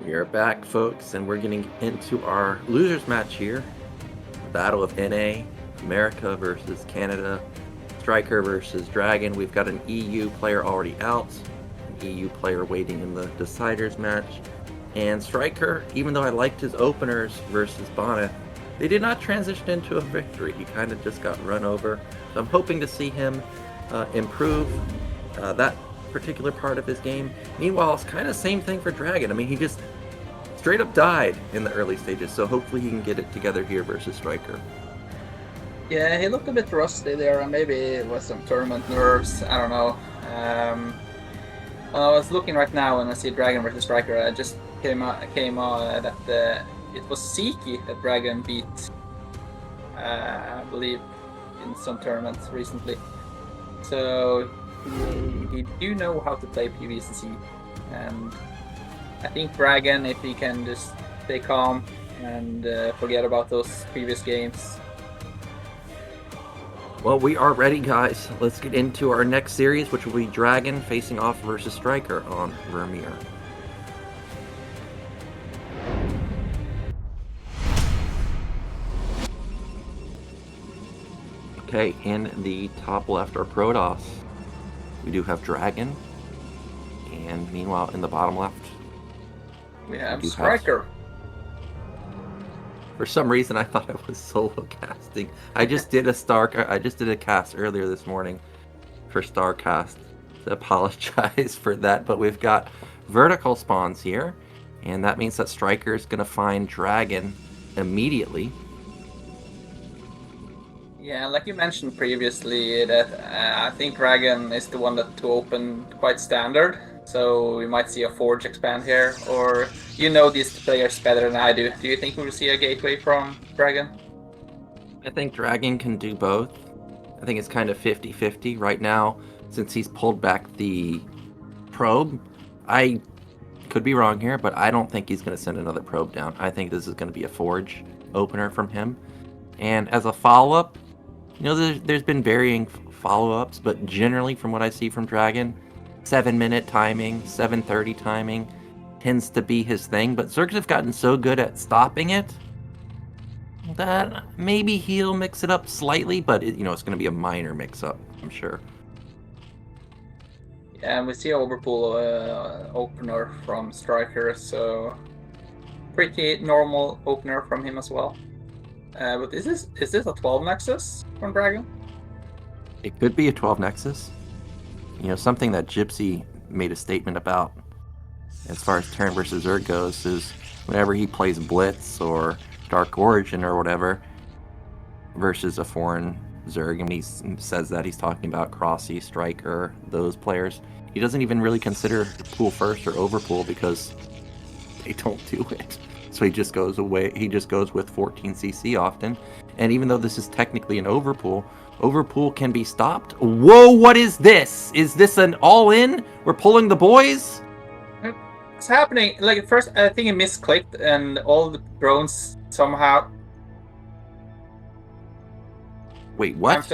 We are back, folks, and we're getting into our losers match here. Battle of NA, America versus Canada, StRyKeR versus DragOn. We've got an EU player already out, an EU player waiting in the deciders match. And StRyKeR, even though I liked his openers versus Bonth, they did not transition into a victory. He kind of just got run over. So I'm hoping to see him improve that particular part of his game. Meanwhile, it's kind of same thing for DragOn. I mean, he just straight up died in the early stages, so hopefully he can get it together here versus StRyKeR.
Yeah, he looked a bit rusty there, and maybe it was some tournament nerves. I don't know. Well, I was looking right now and I see DragOn versus StRyKeR. I just came out that it was Seiki that DragOn beat, I believe, in some tournaments recently. So he do know how to play PvCC, and I think DragOn, if he can just stay calm and forget about those previous games.
Well, we are ready, guys. Let's get into our next series, which will be DragOn facing off versus StRyKeR on Vermeer. Okay, in the top left are Protoss. We do have DragOn, and meanwhile in the bottom left
We have StRyKeR.
For some reason, I thought I was solo casting. I just did a cast earlier this morning for StarCast. To apologize for that, but we've got vertical spawns here, and that means that StRyKeR is going to find DragOn immediately.
Yeah, like you mentioned previously, that I think DragOn is the one to open quite standard. So we might see a Forge expand here, or you know these players better than I do. Do you think we'll see a gateway from DragOn?
I think DragOn can do both. I think it's kind of 50-50 right now, since he's pulled back the probe. I could be wrong here, but I don't think he's going to send another probe down. I think this is going to be a Forge opener from him. And as a follow-up, you know, there's been varying follow-ups, but generally from what I see from DragOn, 7-minute timing, 7:30 timing tends to be his thing, but Zergs have gotten so good at stopping it that maybe he'll mix it up slightly, but it's going to be a minor mix-up, I'm sure.
Yeah, and we see Overpool opener from StRyKeR, so pretty normal opener from him as well. But is this a 12 Nexus from DragOn?
It could be a 12 Nexus. You know, something that Gypsy made a statement about as far as Terran versus Zerg goes is whenever he plays Blitz or Dark Origin or whatever versus a foreign Zerg, and he says that he's talking about Crossy, StRyKeR, those players, he doesn't even really consider pool first or overpool because they don't do it. So he just goes away. He just goes with 14cc often. And even though this is technically an overpool can be stopped. Whoa, what is this? Is this an all-in? We're pulling the boys?
What's happening? Like at first, I think it misclicked, and all the drones somehow.
Wait, what?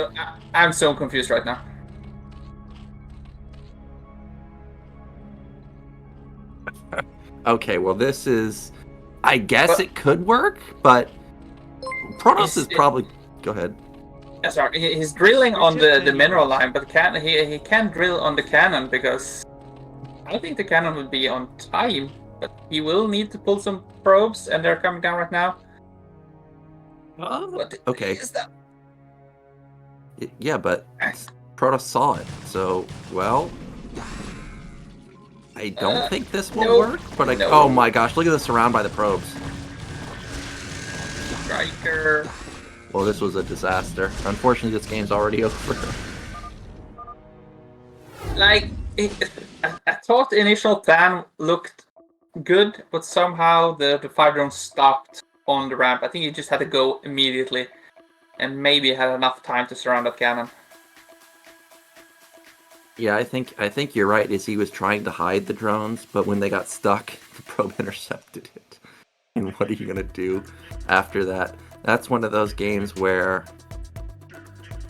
I'm so confused right now.
Okay, well this is, I guess it could work, but Protoss is probably. Go ahead.
Yeah, sorry, he's drilling on the mineral line, but he can't drill on the cannon because I think the cannon will be on time, but he will need to pull some probes, and they're coming down right now. What
okay.
is that?
Yeah, but Protoss saw it, so, well, I don't think this will
no,
work, but
no.
oh my gosh, look at the surround by the probes.
StRyKeR.
Well, this was a disaster. Unfortunately, this game's already over.
Like, I thought the initial plan looked good, but somehow the 5 drones stopped on the ramp. I think he just had to go immediately, and maybe had enough time to surround that cannon.
Yeah, I think you're right. Is he was trying to hide the drones, but when they got stuck, the probe intercepted it. And what are you gonna do after that? That's one of those games where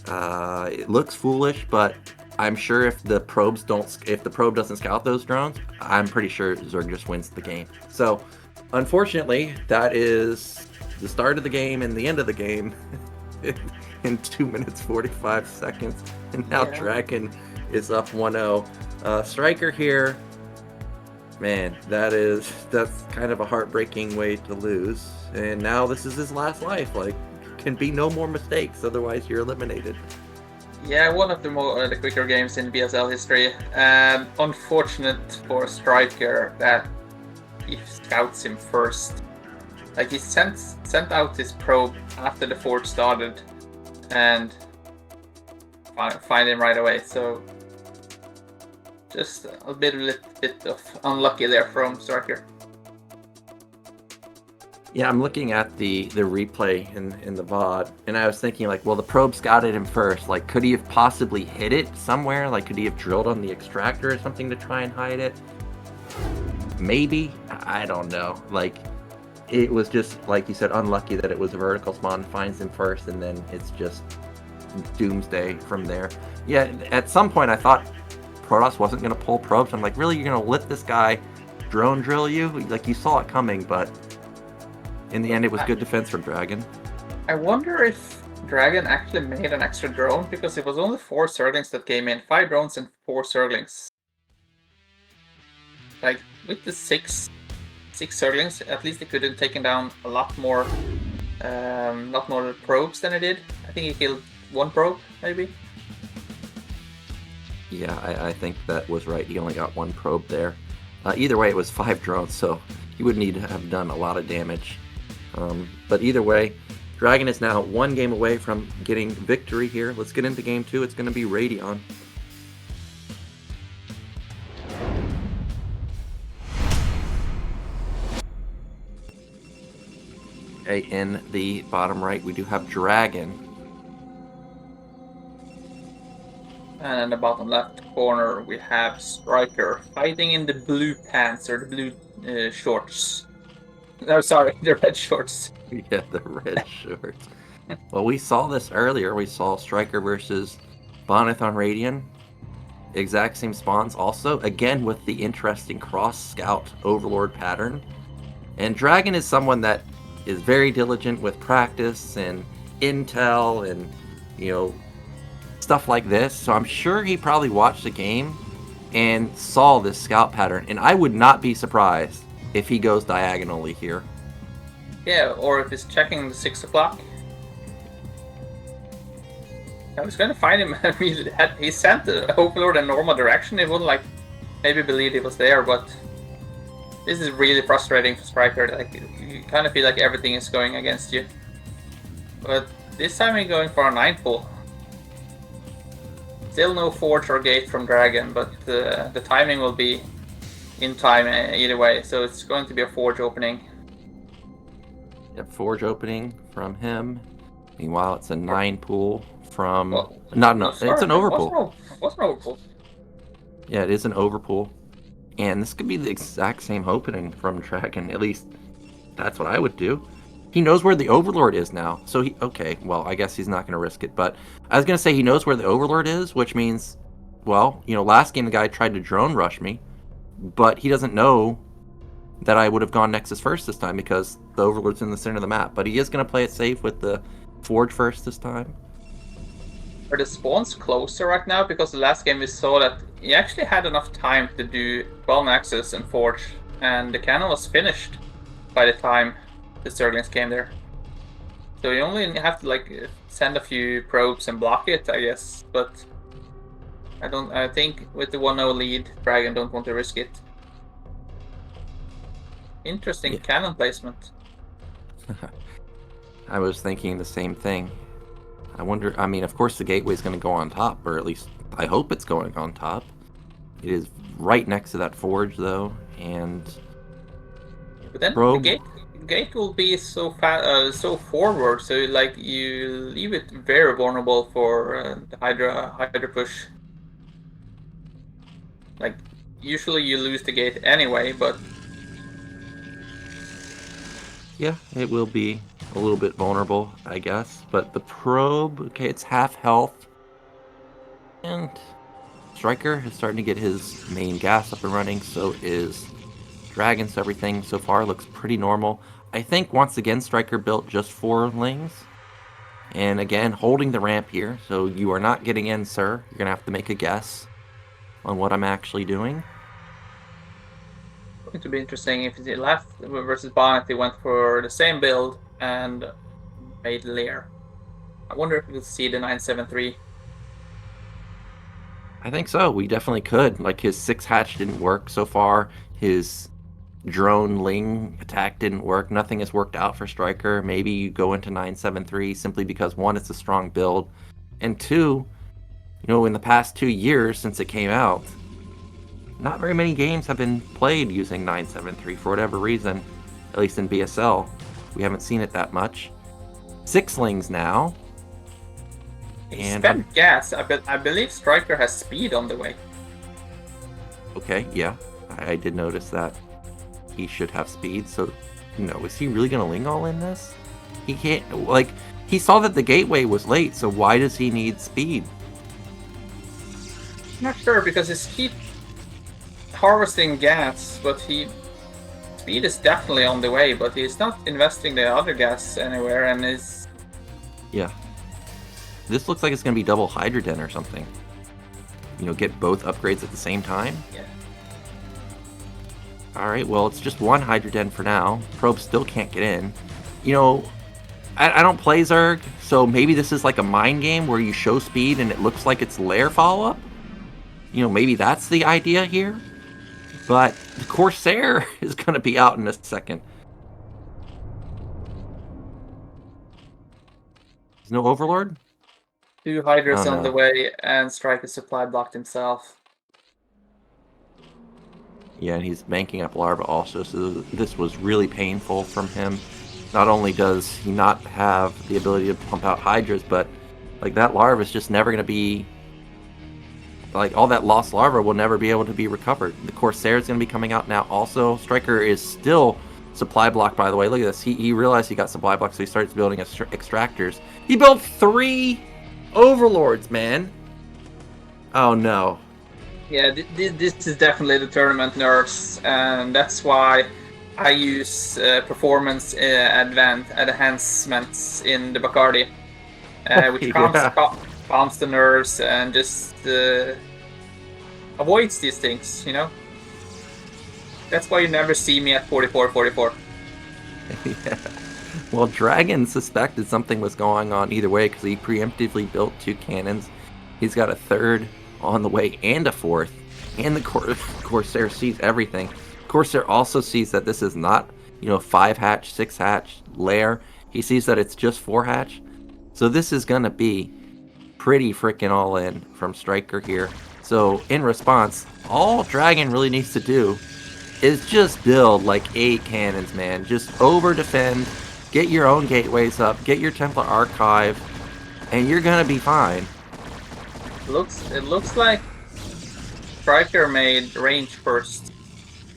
it looks foolish, but I'm sure if the probe doesn't scout those drones, I'm pretty sure Zerg just wins the game. So, unfortunately, that is the start of the game and the end of the game in 2 minutes 45 seconds. And now DragOn is up 1-0. StRyKeR here, man, that's kind of a heartbreaking way to lose. And now this is his last life. Like, can be no more mistakes, otherwise you're eliminated.
Yeah, one of the quicker games in BSL history. Unfortunate for StRyKeR that he scouts him first. Like, he sent out his probe after the Forge started, and find him right away. So just a little bit of unlucky there from StRyKeR.
Yeah, I'm looking at the replay in the VOD, and I was thinking, like, well, the probe scouted him first. Like, could he have possibly hit it somewhere? Like, could he have drilled on the extractor or something to try and hide it? Maybe. I don't know. Like, it was just, like you said, unlucky that it was a vertical spawn, finds him first, and then it's just doomsday from there. Yeah, at some point I thought Protoss wasn't going to pull probes. I'm like, really? You're going to let this guy drone drill you? Like, you saw it coming, but in the end, it was good defense from DragOn.
I wonder if DragOn actually made an extra drone, because it was only 4 Zerglings that came in. 5 drones and 4 Zerglings. Like, with the 6 Zerglings, at least he could have taken down a lot more probes than he did. I think he killed 1 probe, maybe.
Yeah, I think that was right. He only got 1 probe there. Either way, it was 5 drones, so he would need to have done a lot of damage. But either way, DragOn is now 1 game away from getting victory here. Let's get into game 2. It's going to be Radion. Okay, in the bottom right, we do have DragOn.
And in the bottom left corner, we have StRyKeR fighting in the blue pants, or the blue shorts. No, sorry, the red shorts.
Yeah, the red shorts. Well, we saw this earlier. We saw StRyKeR versus Bonyth on Radion. Exact same spawns also. Again, with the interesting cross-scout overlord pattern. And DragOn is someone that is very diligent with practice and intel and, you know, stuff like this. So I'm sure he probably watched the game and saw this scout pattern. And I would not be surprised if he goes diagonally here.
Yeah, or if he's checking the 6 o'clock. I was gonna find him. I mean, he sent the overlord in normal direction. He wouldn't, like, maybe believe he was there, but this is really frustrating for StRyKeR. Like, you kind of feel like everything is going against you. But this time he's going for a 9 pull. Still no Forge or Gate from DragOn, but the timing will be in time either way, so it's going to be a Forge opening.
Yep, Forge opening from him. Meanwhile, it's a 9 pull from... it's an overpull.
What's an overpull?
Yeah, it is an overpull. And this could be the exact same opening from DragOn. At least, that's what I would do. He knows where the Overlord is now. So okay, well, I guess he's not going to risk it. But I was going to say he knows where the Overlord is, which means, well, you know, last game the guy tried to drone rush me. But he doesn't know that I would have gone Nexus first this time because the Overlord's in the center of the map. But he is going to play it safe with the Forge first this time.
Are the spawns closer right now? Because the last game we saw that he actually had enough time to do 12 Nexus and Forge. And the cannon was finished by the time the Zerglings came there. So you only have to, like, send a few probes and block it, I guess. But I think with the 1-0 lead, DragOn don't want to risk it. Interesting
Yeah.
cannon placement.
I was thinking the same thing. I wonder, I mean, of course the gateway's going to go on top, or at least I hope it's going on top. It is right next to that forge, though, and
But then
probe.
the gate will be so so forward, so like you leave it very vulnerable for the Hydra push. Like usually you lose the gate anyway, but
Yeah, it will be a little bit vulnerable, I guess. But the probe, okay, it's half health. And StRyKeR is starting to get his main gas up and running, so is Dragon, so everything so far looks pretty normal. I think once again StRyKeR built just 4 lings. And again, holding the ramp here, so you are not getting in, sir. You're going to have to make a guess on what I'm actually doing.
it's going to be interesting if he left versus Bonth. He went for the same build and made lair. I wonder if we'll see the 973.
I think so. We definitely could. Like, his 6 hatch didn't work so far. His drone ling attack didn't work. Nothing has worked out for StRyKeR. Maybe you go into 973 simply because 1, it's a strong build, and 2, in the past 2 years since it came out, not very many games have been played using 973 for whatever reason. At least in BSL, we haven't seen it that much. 6 lings now. And
Spent gas. I believe StRyKeR has speed on the way.
Okay, yeah, I did notice that. He should have speed, so, is he really going to ling all in this? He can't, like, he saw that the gateway was late, so why does he need speed?
I'm not sure because he's keep harvesting gas, but speed is definitely on the way, but he's not investing the other gas anywhere, and is
Yeah. This looks like it's going to be double Hydroden or something. Get both upgrades at the same time?
Yeah.
Alright, well, it's just 1 Hydroden for now. Probe still can't get in. I don't play Zerg, so maybe this is like a mind game where you show speed and it looks like it's lair follow-up. Maybe that's the idea here. But the Corsair is going to be out in a second. There's no Overlord?
2 Hydras
Oh,
on
no.
the way, and StRyKER supply blocked himself.
Yeah, and he's banking up Larva also, so this was really painful from him. Not only does he not have the ability to pump out Hydras, but like that Larva is just never going to be... Like, all that lost Larva will never be able to be recovered. The Corsair is going to be coming out now also. StRyKeR is still supply blocked, by the way. Look at this. He realized he got supply blocked, so he starts building extractors. He built 3 Overlords, man. Oh, no.
Yeah, this is definitely the tournament nerfs, and that's why I use performance enhancements in the Bacardi, which calms the nerves and just avoids these things, That's why you never see me at 44-44.
Yeah. Well, Dragon suspected something was going on either way because he preemptively built 2 cannons. He's got a 3rd on the way and a 4th, and the Corsair sees everything. Corsair also sees that this is not, 5 hatch, 6 hatch lair. He sees that it's just 4 hatch. So this is gonna be pretty freaking all in from StRyKeR here. So in response, all Dragon really needs to do is just build like 8 cannons, man. Just over defend, get your own gateways up, get your Templar Archive, and you're gonna be fine.
It looks like StRyKeR made range first,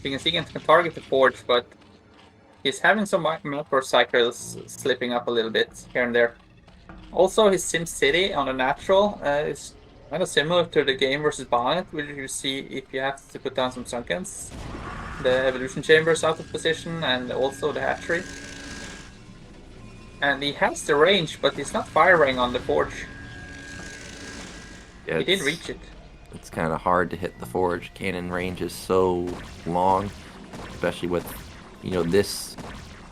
because he can target the forge, but he's having some macro cycles slipping up a little bit here and there. Also, his SimCity on the natural is kind of similar to the game versus Bonnet, where you see if you have to put down some sunkens. The evolution chamber is out of position, and also the hatchery. And he has the range, but he's not firing on the forge.
Yeah,
He did reach it.
It's kind of hard to hit the forge. Cannon range is so long, especially with, this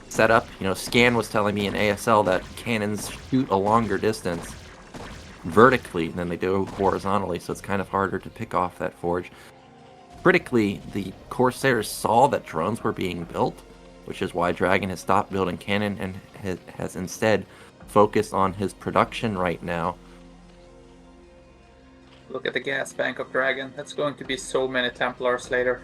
setup. Scan was telling me in ASL that cannons shoot a longer distance vertically than they do horizontally, so it's kind of harder to pick off that forge. Critically, the Corsairs saw that drones were being built, which is why DragOn has stopped building cannon and has instead focused on his production right now.
Look at the gas bank of DragOn. That's going to be so many Templars later.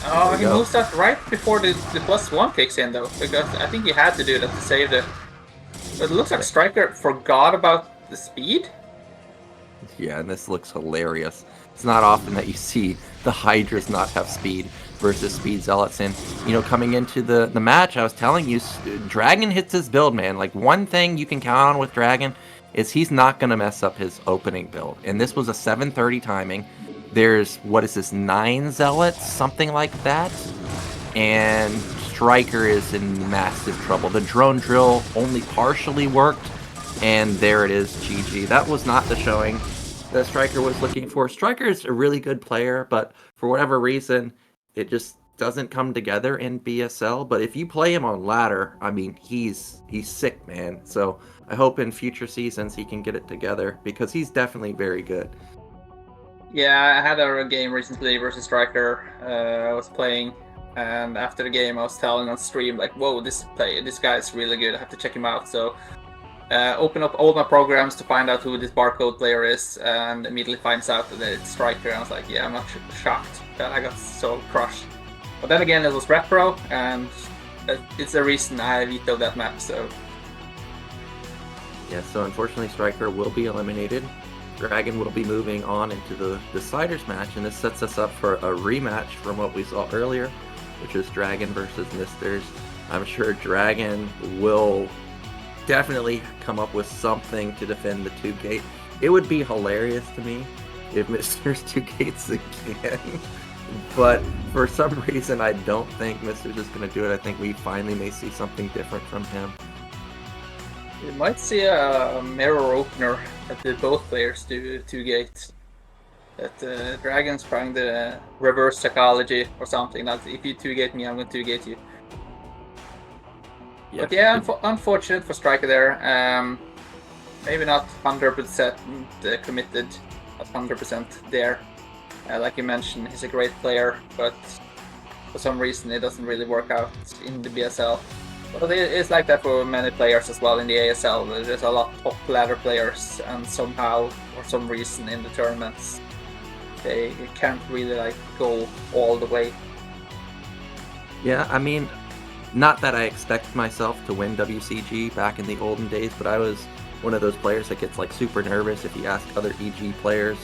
Oh, he moves that right before the +1 kicks in though, because I think he had to do that to save the... But it looks like StRyKeR forgot about the speed.
Yeah, and this looks hilarious. It's not often that you see the Hydras not have speed versus Speed Zealots. And, you know, coming into the match, I was telling you, DragOn hits his build, man. Like, one thing you can count on with DragOn is he's not going to mess up his opening build. And this was a 7:30 timing. There's, what is this, 9 Zealots? Something like that. And StRyKeR is in massive trouble. The drone drill only partially worked. And there it is, GG. That was not the showing that StRyKeR was looking for. StRyKeR is a really good player, but for whatever reason, it just doesn't come together in BSL. But if you play him on ladder, I mean, he's sick, man. So I hope in future seasons he can get it together, because he's definitely very good.
Yeah, I had a game recently versus StRyKeR. I was playing, and after the game I was telling on stream, like, whoa, this guy is really good, I have to check him out. So open up all my programs to find out who this barcode player is, and immediately finds out that it's StRyKeR, and I was like, yeah, I'm not shocked. I got so crushed. But then again, it was Retro, and it's the reason I vetoed that map, so...
Yeah, so unfortunately StRyKeR will be eliminated. DragOn will be moving on into the Deciders match, and this sets us up for a rematch from what we saw earlier, which is DragOn versus MiStrZZZ. I'm sure DragOn will definitely come up with something to defend the 2-gate. It would be hilarious to me if MiStrZZZ 2-gates again, but for some reason I don't think MiStrZZZ is going to do it. I think we finally may see something different from him.
You might see a mirror opener that both players do 2-gates. That DragOn's trying the reverse psychology or something. That if you 2-gate me, I'm going to 2-gate you. Yeah. But yeah, unfortunate for StRyKeR there. Maybe not 100% committed, not 100% there. Like you mentioned, he's a great player, but for some reason it doesn't really work out in the BSL. But it's like that for many players as well in the ASL. There's a lot of top ladder players, and somehow, for some reason in the tournaments, they can't really like go all the way.
Yeah, I mean, not that I expect myself to win WCG back in the olden days, but I was one of those players that gets like super nervous if you ask other EG players.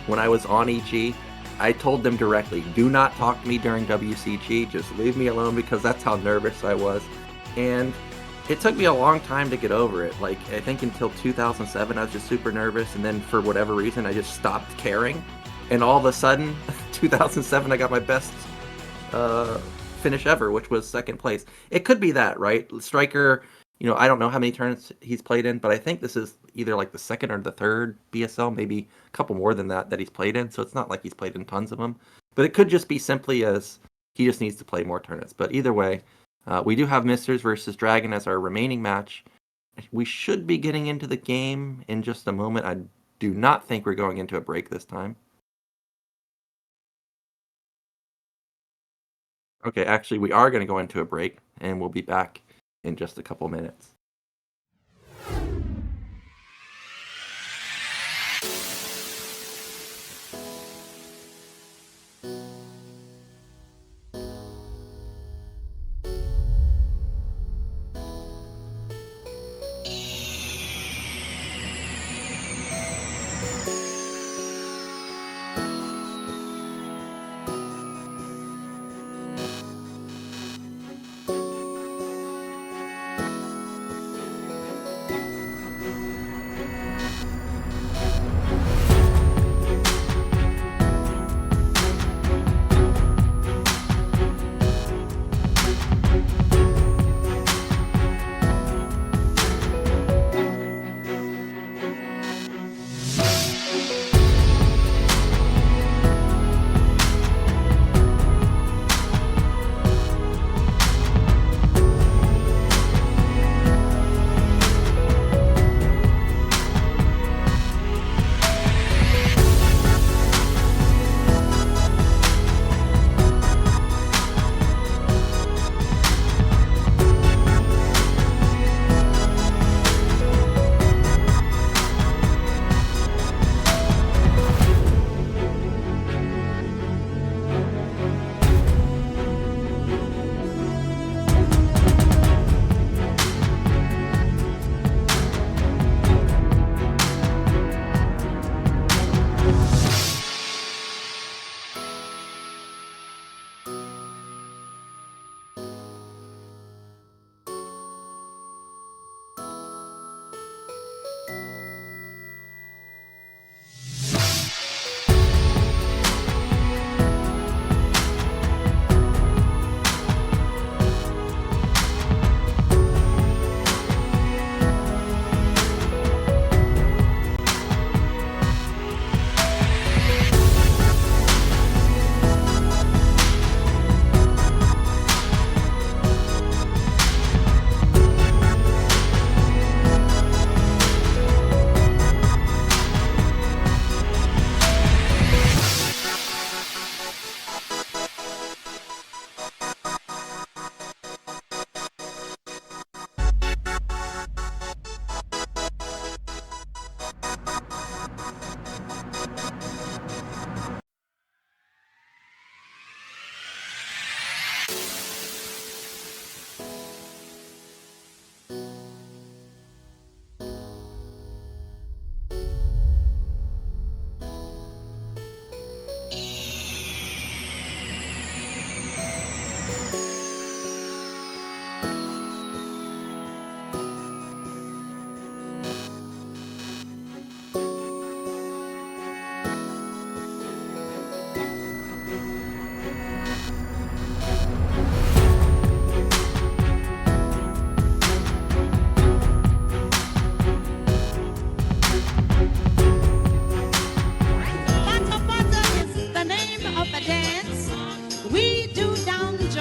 When I was on EG, I told them directly, do not talk to me during WCG, just leave me alone, because that's how nervous I was. And it took me a long time to get over it. Like, I think until 2007 I was just super nervous, and then for whatever reason I just stopped caring. And all of a sudden, 2007 I got my best finish ever, which was 2nd place. It could be that, right? StRyKeR, you know, I don't know how many tournaments he's played in, but I think this is either like the 2nd or the 3rd BSL, maybe a couple more than that he's played in, so it's not like he's played in tons of them. But it could just be simply as he just needs to play more tournaments. But either way, we do have MiStrZZZ versus DragOn as our remaining match. We should be getting into the game in just a moment. I do not think we're going into a break this time. Okay, actually, we are going to go into a break, and we'll be back in just a couple minutes.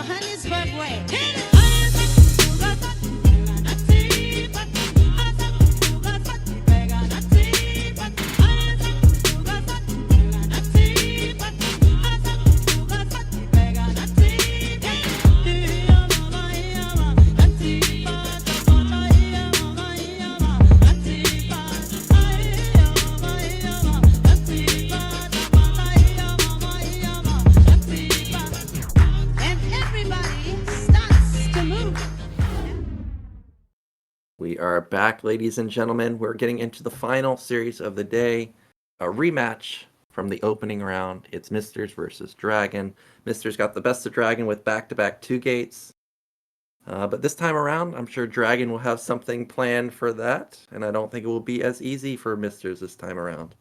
Johannesburg way.
We are back, ladies and gentlemen. We're getting into the final series of the day, a rematch from the opening round. It's MiStrZZZ versus DragOn. MiStrZZZ got the best of DragOn with back-to-back 2 gates. But this time around, I'm sure DragOn will have something planned for that, and I don't think it will be as easy for MiStrZZZ this time around.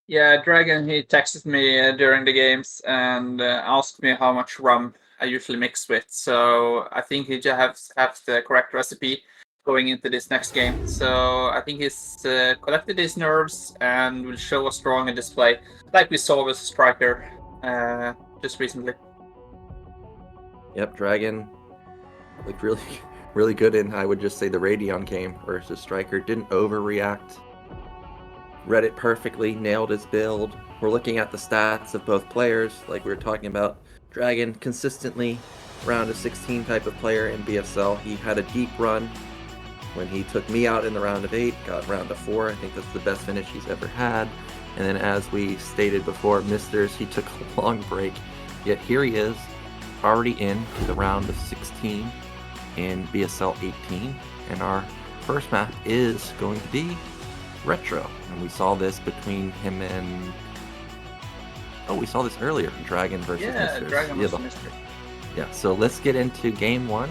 Yeah, DragOn, he texted me during the games and asked me how much rum I usually mix with. So I think he just has the correct recipe going into this next game. So I think he's collected his nerves and will show a stronger display, like we saw with StRyKeR just recently.
Yep, DragOn looked really good in, I would just say, the Radeon game versus StRyKeR. Didn't overreact. Read it perfectly, nailed his build. We're looking at the stats of both players, like we were talking about. DragOn consistently round of 16 type of player in BSL. He had a deep run when he took me out in the round of 8, got round of 4. I think that's the best finish he's ever had. And then, as we stated before, MiStrZZZ, he took a long break. Yet here he is, already in to the round of 16 in BSL18. And our first map is going to be Retro. And we saw this between him and... Oh, we saw this earlier, DragOn versus MiStrZZZ.
DragOn versus MiStrZZZ.
Yeah, so let's get into game 1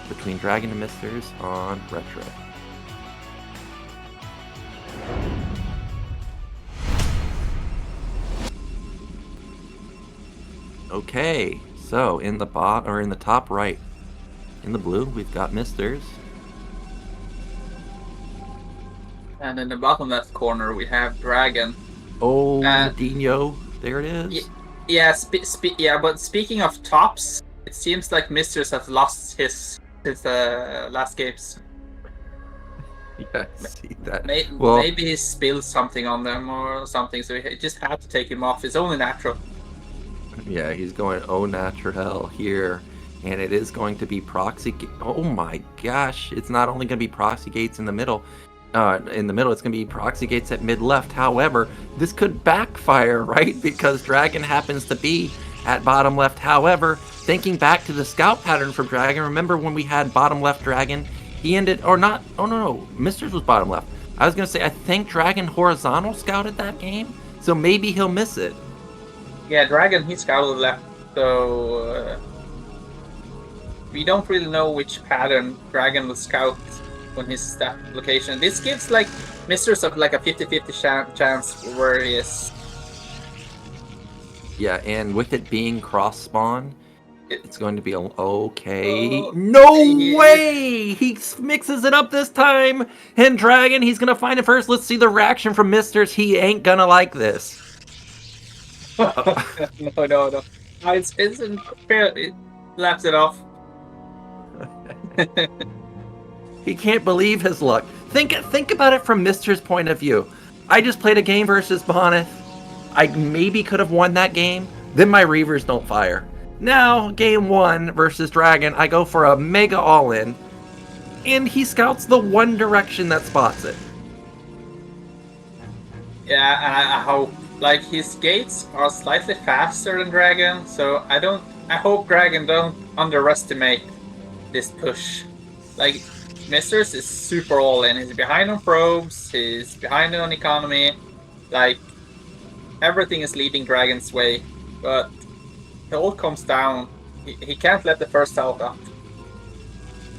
between DragOn and MiStrZZZ on Retro. Okay, so in the top right, in the blue, we've got MiStrZZZ.
And in the bottom left corner, we have DragOn.
Oh, MadiNho, there it is.
Yeah, but speaking of tops, it seems like MiStrZZZ has lost his last games.
Yeah, I see that.
Maybe he spilled something on them or something, so he just had to take him off. It's only natural.
Yeah, he's going au naturel here, and it is going to be proxy. Oh my gosh! It's not only going to be proxy gates in the middle. It's going to be proxy gates at mid left. However, this could backfire, right? Because DragOn happens to be at bottom left. However, thinking back to the scout pattern from DragOn, remember when we had bottom left DragOn? He ended, or not, oh no, MiStrZZZ was bottom left. I was going to say, I think DragOn horizontal scouted that game, so maybe he'll miss it.
Yeah, DragOn, he scouted left, so we don't really know which pattern DragOn will scout on his stat location. This gives like MiStrZZZ like a 50-50 chance where he is.
Yeah, and with it being cross spawn, it's going to be okay.
Oh,
No way! He mixes it up this time, and DragOn, he's gonna find it first. Let's see the reaction from MiStrZZZ. He ain't gonna like this.
No. It's fair. It laps it off.
He can't believe his luck. Think about it from MiStrZZZ's point of view. I just played a game versus Bonth. I maybe could have won that game. Then my Reavers don't fire. Now, game 1 versus DragOn, I go for a mega all-in. And he scouts the one direction that spots it.
Yeah, and I hope, like, his gates are slightly faster than DragOn, so I hope DragOn don't underestimate this push. Like, MiStrZZZ is super all-in. He's behind on probes, he's behind on economy, like, everything is leading DragOn's way, but it all comes down. He can't let the first zealot up.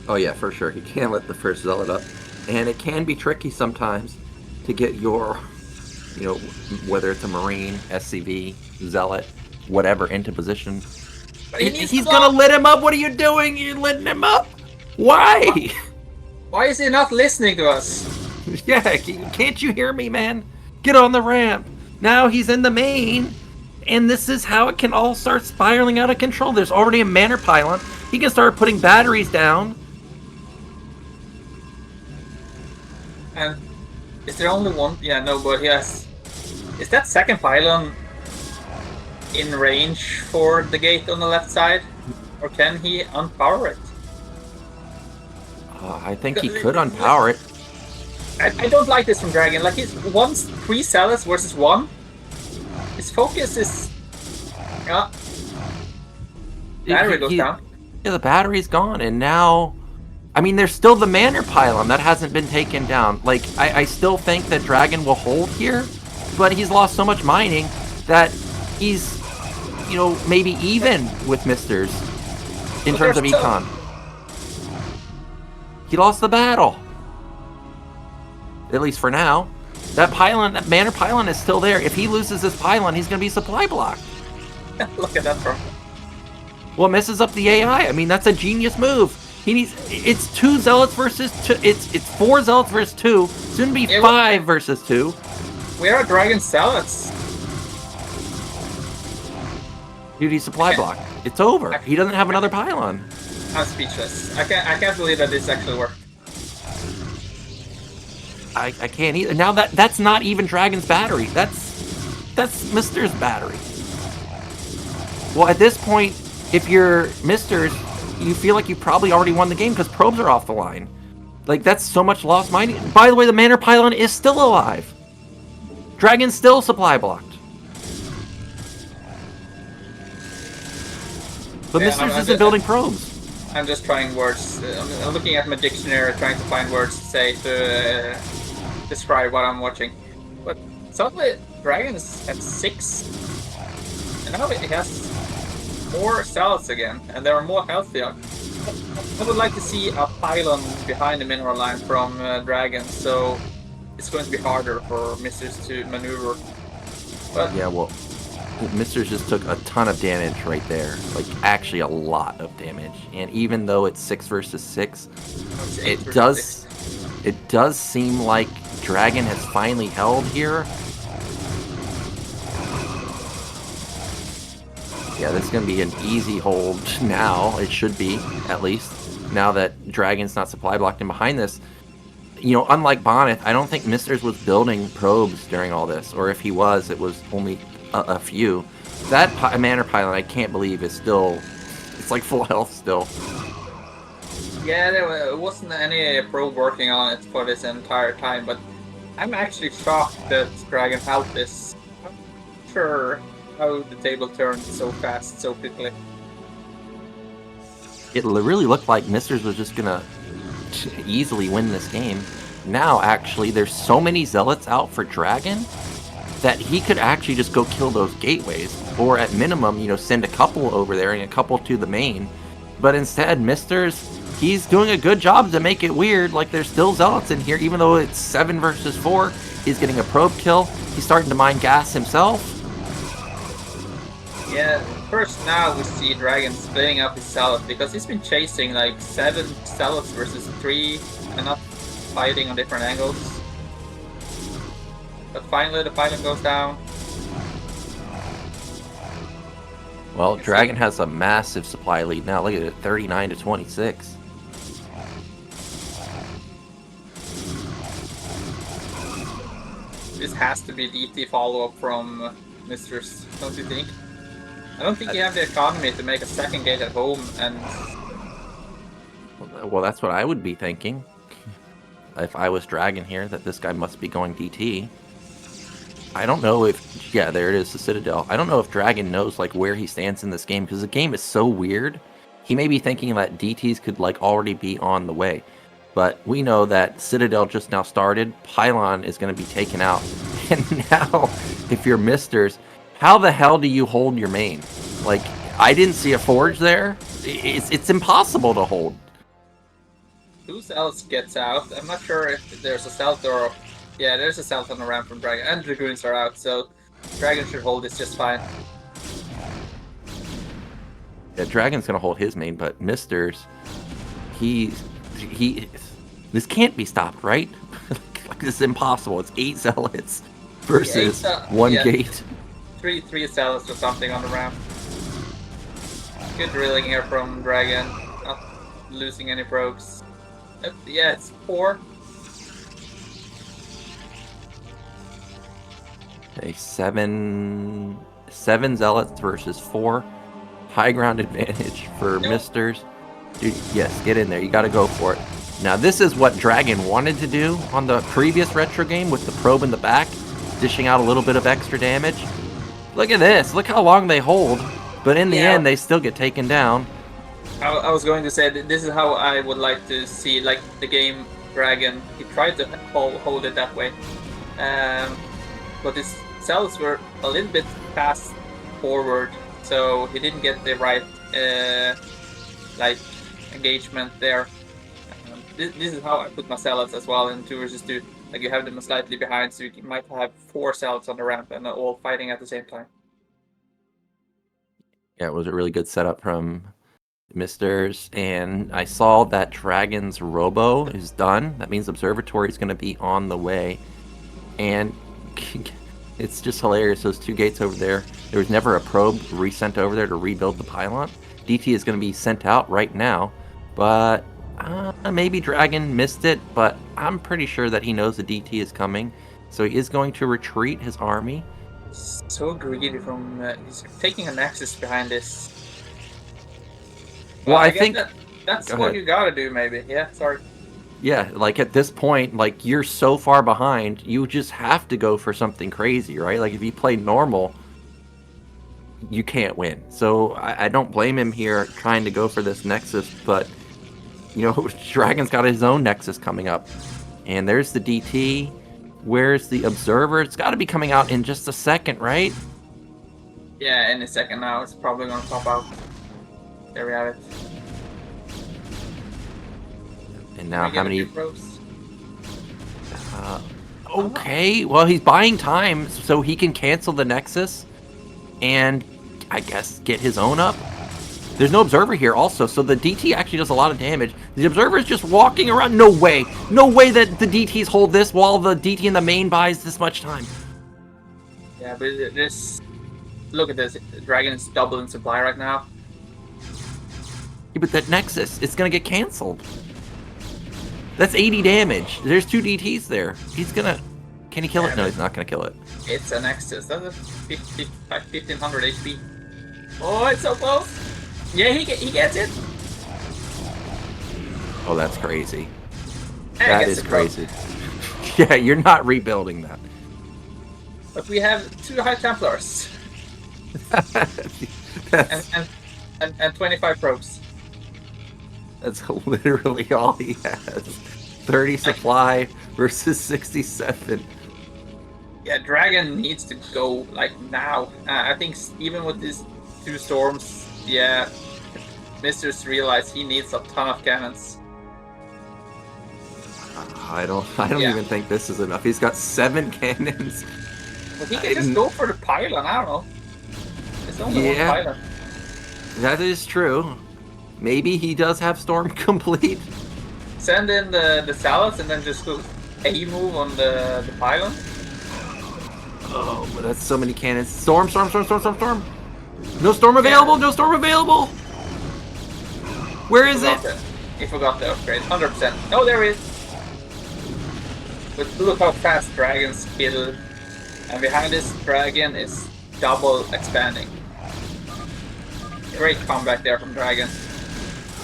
Oh yeah, for sure. He can't let the first zealot up. And it can be tricky sometimes to get your, whether it's a Marine, SCV, Zealot, whatever, into position. He's gonna lit him up. What are you doing? You're letting him up? Why?
Why is he not listening to us?
Yeah, can't you hear me, man? Get on the ramp. Now he's in the main, And this is how it can all start spiraling out of control. There's already a Manor Pylon. He can start putting batteries down.
And is there only one? Yeah, no, but he has... Is that second pylon in range for the gate on the left side? Or can he unpower it?
I think he could unpower it.
I don't like this from DragOn. Like, he's 3 zealots versus 1. His focus is... Yeah. Battery goes down.
Yeah, the battery's gone, and now... I mean, there's still the Manor Pylon that hasn't been taken down. Like, I still think that DragOn will hold here, but he's lost so much mining that he's, you know, maybe even with MiStrZZZ in terms of econ. He lost the battle. At least for now. That pylon, that Manor Pylon is still there. If he loses this pylon, he's going to be supply blocked.
Look at that, bro.
Well, it messes up the AI. I mean, that's a genius move. He needs. It's 2 zealots versus 2. It's 4 zealots versus 2. Soon to be 5 versus 2.
Where are DragOn zealots?
Dude, he's supply blocked. It's over. He doesn't have another pylon.
I'm speechless. I can't believe that this actually worked.
I can't either. Now that's not even DragOn's battery. That's MiStrZZ's battery. Well, at this point, if you're MiStrZZZ, you feel like you probably already won the game because probes are off the line. Like, that's so much lost mining. By the way, the Manor Pylon is still alive. DragOn's still supply blocked. But
Yeah,
MiStrZZZ isn't building probes.
I'm just trying words. I'm looking at my dictionary, trying to find words to say to describe what I'm watching. But suddenly, DragOn is at 6, and now he has 4 zealots again, and they are more healthy. I would like to see a pylon behind the mineral line from DragOn, so it's going to be harder for MiStrZZZ to maneuver. But
yeah, well, MiStrZZZ just took a ton of damage right there. Like, actually a lot of damage. And even though it's 6 versus 6, it does seem like DragOn has finally held here. Yeah, this is going to be an easy hold now. It should be, at least. Now that DragOn's not supply blocked in behind this. You know, unlike Bonth, I don't think MiStrZZZ was building probes during all this. Or if he was, it was only a few. That Manor Pylon, I can't believe, is still... It's like full health still.
yeah, there wasn't any probe working on it for this entire time, but I'm actually shocked that DragOn held this. I'm not sure how the table turned so fast, so quickly.
It really looked like MiStrZZZ was just gonna easily win this game. Now, actually, there's so many zealots out for DragOn that he could actually just go kill those gateways, or at minimum, you know, send a couple over there and a couple to the main. But instead, MiStrZZZ, he's doing a good job to make it weird. Like, there's still zealots in here, even though it's 7 versus 4. He's getting a probe kill. He's starting to mine gas himself.
Yeah, first now we see DragOn splitting up his zealot because he's been chasing like 7 zealots versus 3 and not fighting on different angles. But finally the pylon goes down.
Well, DragOn has a massive supply lead now. Look at it, 39 to 26.
This has to be DT follow-up from MiStrZZZ, don't you think? I don't think you have the economy to make a second gate at home, and...
Well, that's what I would be thinking. If I was DragOn here, that this guy must be going DT. I don't know if... Yeah, there it is, the Citadel. I don't know if DragOn knows, like, where he stands in this game, because the game is so weird. He may be thinking that DTs could, like, already be on the way. But we know that Citadel just now started. Pylon is going to be taken out. And now, if you're MiStrZZZ, how the hell do you hold your main? Like, I didn't see a forge there. It's impossible to hold.
Who else gets out? I'm not sure if there's a stealth or... Yeah, there's a stealth on the ramp from DragOn, and Dragoons are out, so DragOn should hold this just fine.
Yeah, DragOn's gonna hold his main, but MiStrZZZ, this can't be stopped, right? Like, this is impossible. It's 8 zealots versus 1 gate.
three cells or something on the ramp. Good drilling here from DragOn. Not losing any probes. Yeah, it's 4.
Okay, seven zealots versus 4. High ground advantage for Misters. Dude, yes, get in there. You got to go for it. Now, this is what DragOn wanted to do on the previous retro game with the probe in the back, dishing out a little bit of extra damage. Look at this. Look how long they hold. But in the end, they still get taken down.
I was going to say that this is how I would like to see like the game DragOn. He tried to hold it that way. But his cells were a little bit fast forward, so he didn't get the right like engagement there. This is how I put my zealots as well in 2 versus 2. Like you have them slightly behind, so you might have 4 zealots on the ramp and all fighting at the same time.
Yeah, it was a really good setup from Misters, and I saw that DragOn's Robo is done. That means Observatory is going to be on the way, and it's just hilarious. Those 2 gates over there. There was never a probe resent over there to rebuild the pylon. DT is going to be sent out right now, but maybe DragOn missed it. But I'm pretty sure that he knows the DT is coming, so he is going to retreat his army.
So greedy from he's taking a nexus behind this.
Well, I
guess
think
that's what you gotta do, maybe. Yeah, sorry.
Yeah, like at this point, like you're so far behind, you just have to go for something crazy, right? Like if you play normal, you can't win. So I don't blame him here trying to go for this nexus, but you know, DragOn's got his own nexus coming up, and there's the DT. Where's the Observer? It's got to be coming out in just a second, right?
Yeah, any second now. It's probably going to pop out. There we have it.
And now how many... okay, well, he's buying time so he can cancel the Nexus and, I guess, get his own up. There's no Observer here also, so the DT actually does a lot of damage. The Observer is just walking around. No way. No way that the DTs hold this while the DT in the main buys this much time.
Yeah, but this... Look at this. DragOn is double in supply right now.
Yeah, but that Nexus, it's going to get canceled. That's 80 damage. There's 2 DTs there. He's going to... Can he kill it? No, he's not going to kill it.
It's a Nexus. That's a 1500 HP. Oh, it's so close. Yeah, he gets it.
Oh, that's crazy.
And
that is crazy. Yeah, you're not rebuilding that.
But we have 2 High Templars. and 25 probes.
That's literally all he has. 30 supply versus 67.
Yeah, DragOn needs to go like now. I think even with these 2 storms, yeah, Misters realized he needs a ton of cannons.
I don't even think this is enough. He's got 7 cannons.
Well, he can just go for the pylon. I don't know. It's only one pylon.
That is true. Maybe he does have Storm complete.
Send in the salads and then just go A move on the pylon.
Oh, but that's so many cannons. Storm. No storm available. No storm available. Where is it?
He forgot the upgrade. 100%. Oh, there it is. But look how fast dragons kill. And behind this dragon is double expanding. Great comeback there from DragOn.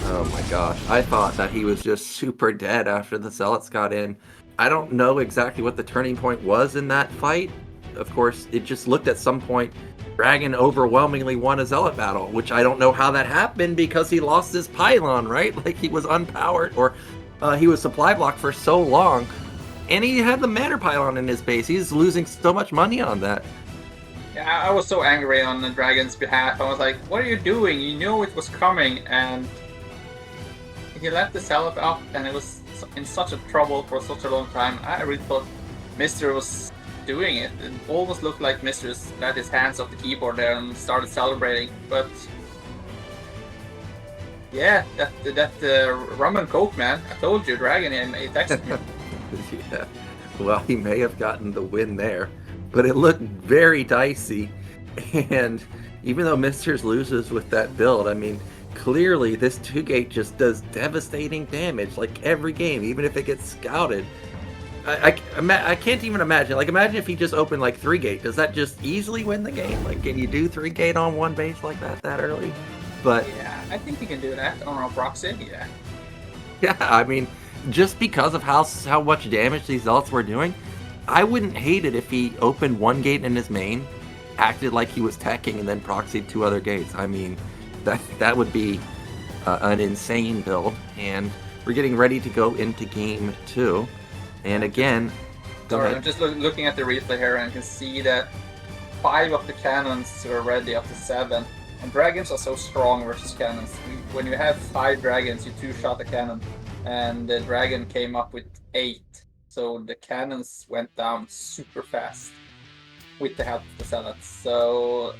Oh my gosh. I thought that he was just super dead after the Zealots got in. I don't know exactly what the turning point was in that fight. Of course, it just looked at some point DragOn overwhelmingly won a Zealot battle, which I don't know how that happened because he lost his pylon, right? Like he was unpowered, or he was supply blocked for so long. And he had the Matter pylon in his base. He's losing so much money on that.
Yeah, I was so angry on the DragOn's behalf. I was like, what are you doing? You knew it was coming, and he let the Zealot up, and it was in such a trouble for such a long time. I really thought Mr. was doing it. It almost looked like Mr. got his hands off the keyboard there and started celebrating. But yeah, that rum and coke, man. I told you, DragOn, he texted me.
Yeah, well, he may have gotten the win there, but it looked very dicey.
And even though Misters loses with that build, I mean, clearly this 2-gate just does devastating damage, like every game, even if it gets scouted. I can't even imagine. Like, imagine if he just opened like 3-gate. Does that just easily win the game? Like, can you do 3-gate on one base like that early? But
Yeah, I think you can do that on a proxy. Yeah.
yeah, I mean, just because of how much damage these ults were doing, I wouldn't hate it if he opened 1-gate in his main, acted like he was teching, and then proxied 2 other gates. I mean, that would be an insane build. And we're getting ready to go into game 2. And again,
Sorry, I'm just looking at the replay here, and I can see that 5 of the cannons were ready up to 7. And dragons are so strong versus cannons. When you have 5 dragons, you 2-shot a cannon. And the dragon came up with 8. So the cannons went down super fast with the help of the zealots. So